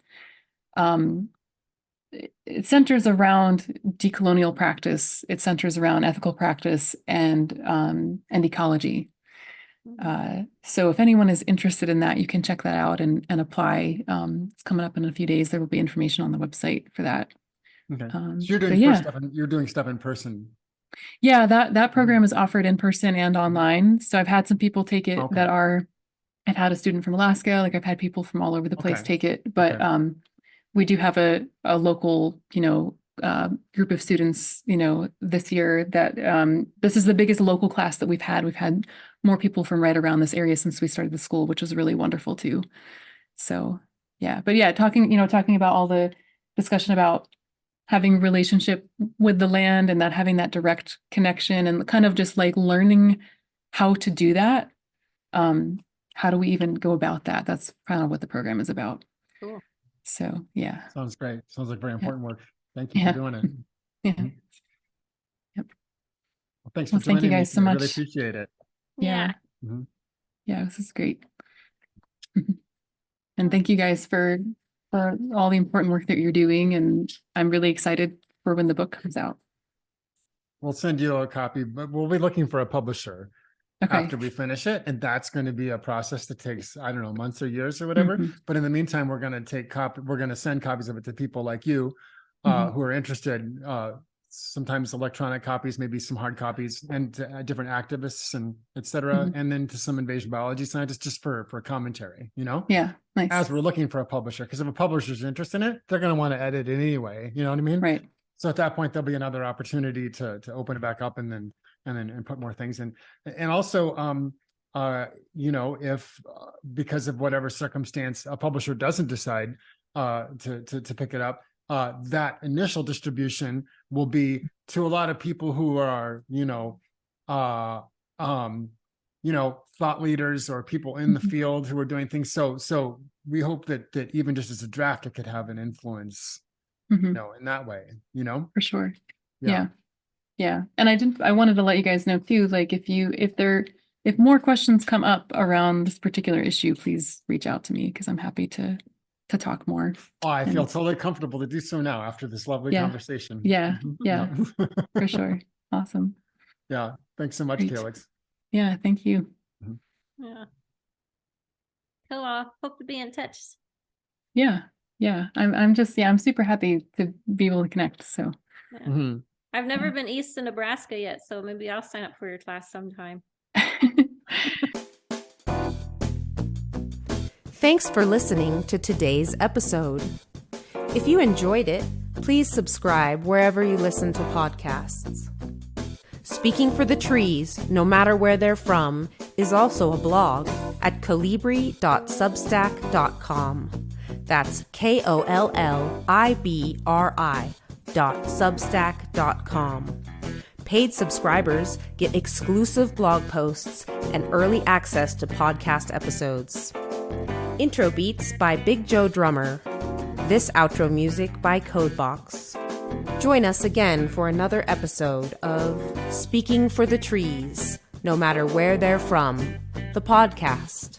it centers around decolonial practice. It centers around ethical practice and ecology. So if anyone is interested in that, you can check that out and apply. It's coming up in a few days. There will be information on the website for that. Okay. So you're doing you're doing stuff in person. Yeah, that program is offered in person and online. So I've had some people take it I've had a student from Alaska, like I've had people from all over the place take it, but we do have a local, group of students, this year that this is the biggest local class that we've had. We've had more people from right around this area since we started the school, which was really wonderful too. So yeah, but yeah, talking about all the discussion about having relationship with the land and that having that direct connection and kind of just like learning how to do that. How do we even go about that? That's kind of what the program is about. Cool. So yeah. Sounds great. Sounds like very important work. Thank you for doing it. Yeah. Yep. Well, thanks for joining thank you guys so much. I really appreciate it. Yeah. Yeah, this is great. And thank you guys for all the important work that you're doing. And I'm really excited for when the book comes out. We'll send you a copy, but we'll be looking for a publisher after we finish it. And that's going to be a process that takes, I don't know, months or years or whatever. But in the meantime, we're going to send copies of it to people like you who are interested. Sometimes electronic copies, maybe some hard copies, and to different activists and et cetera. And then to some invasion biology scientists just for commentary, Yeah, nice. As we're looking for a publisher, because if a publisher's interested in it, they're going to want to edit it anyway. You know what I mean? Right. So at that point, there'll be another opportunity to open it back up and put more things in. And also, if because of whatever circumstance a publisher doesn't decide to pick it up, that initial distribution will be to a lot of people who are, thought leaders or people in the field who are doing things. So we hope that even just as a draft, it could have an influence, in that way, For sure. Yeah. And I wanted to let you guys know too, like if more questions come up around this particular issue, please reach out to me because I'm happy to talk more. Oh, I feel totally comfortable to do so now after this lovely conversation. Yeah. For sure. Awesome. Yeah. Thanks so much, Calyx. Yeah. Thank you. Yeah. Cool. Hope to be in touch. Yeah. I'm super happy to be able to connect. So I've never been east of Nebraska yet, so maybe I'll sign up for your class sometime. Thanks for listening to today's episode. If you enjoyed it, please subscribe wherever you listen to podcasts. Speaking for the Trees, no matter where they're from, is also a blog at kollibri.substack.com. That's kollibri.substack.com. Paid subscribers get exclusive blog posts and early access to podcast episodes. Intro beats by Big Joe Drummer. This outro music by Codebox. Join us again for another episode of Speaking for the Trees, no matter where they're from, the podcast.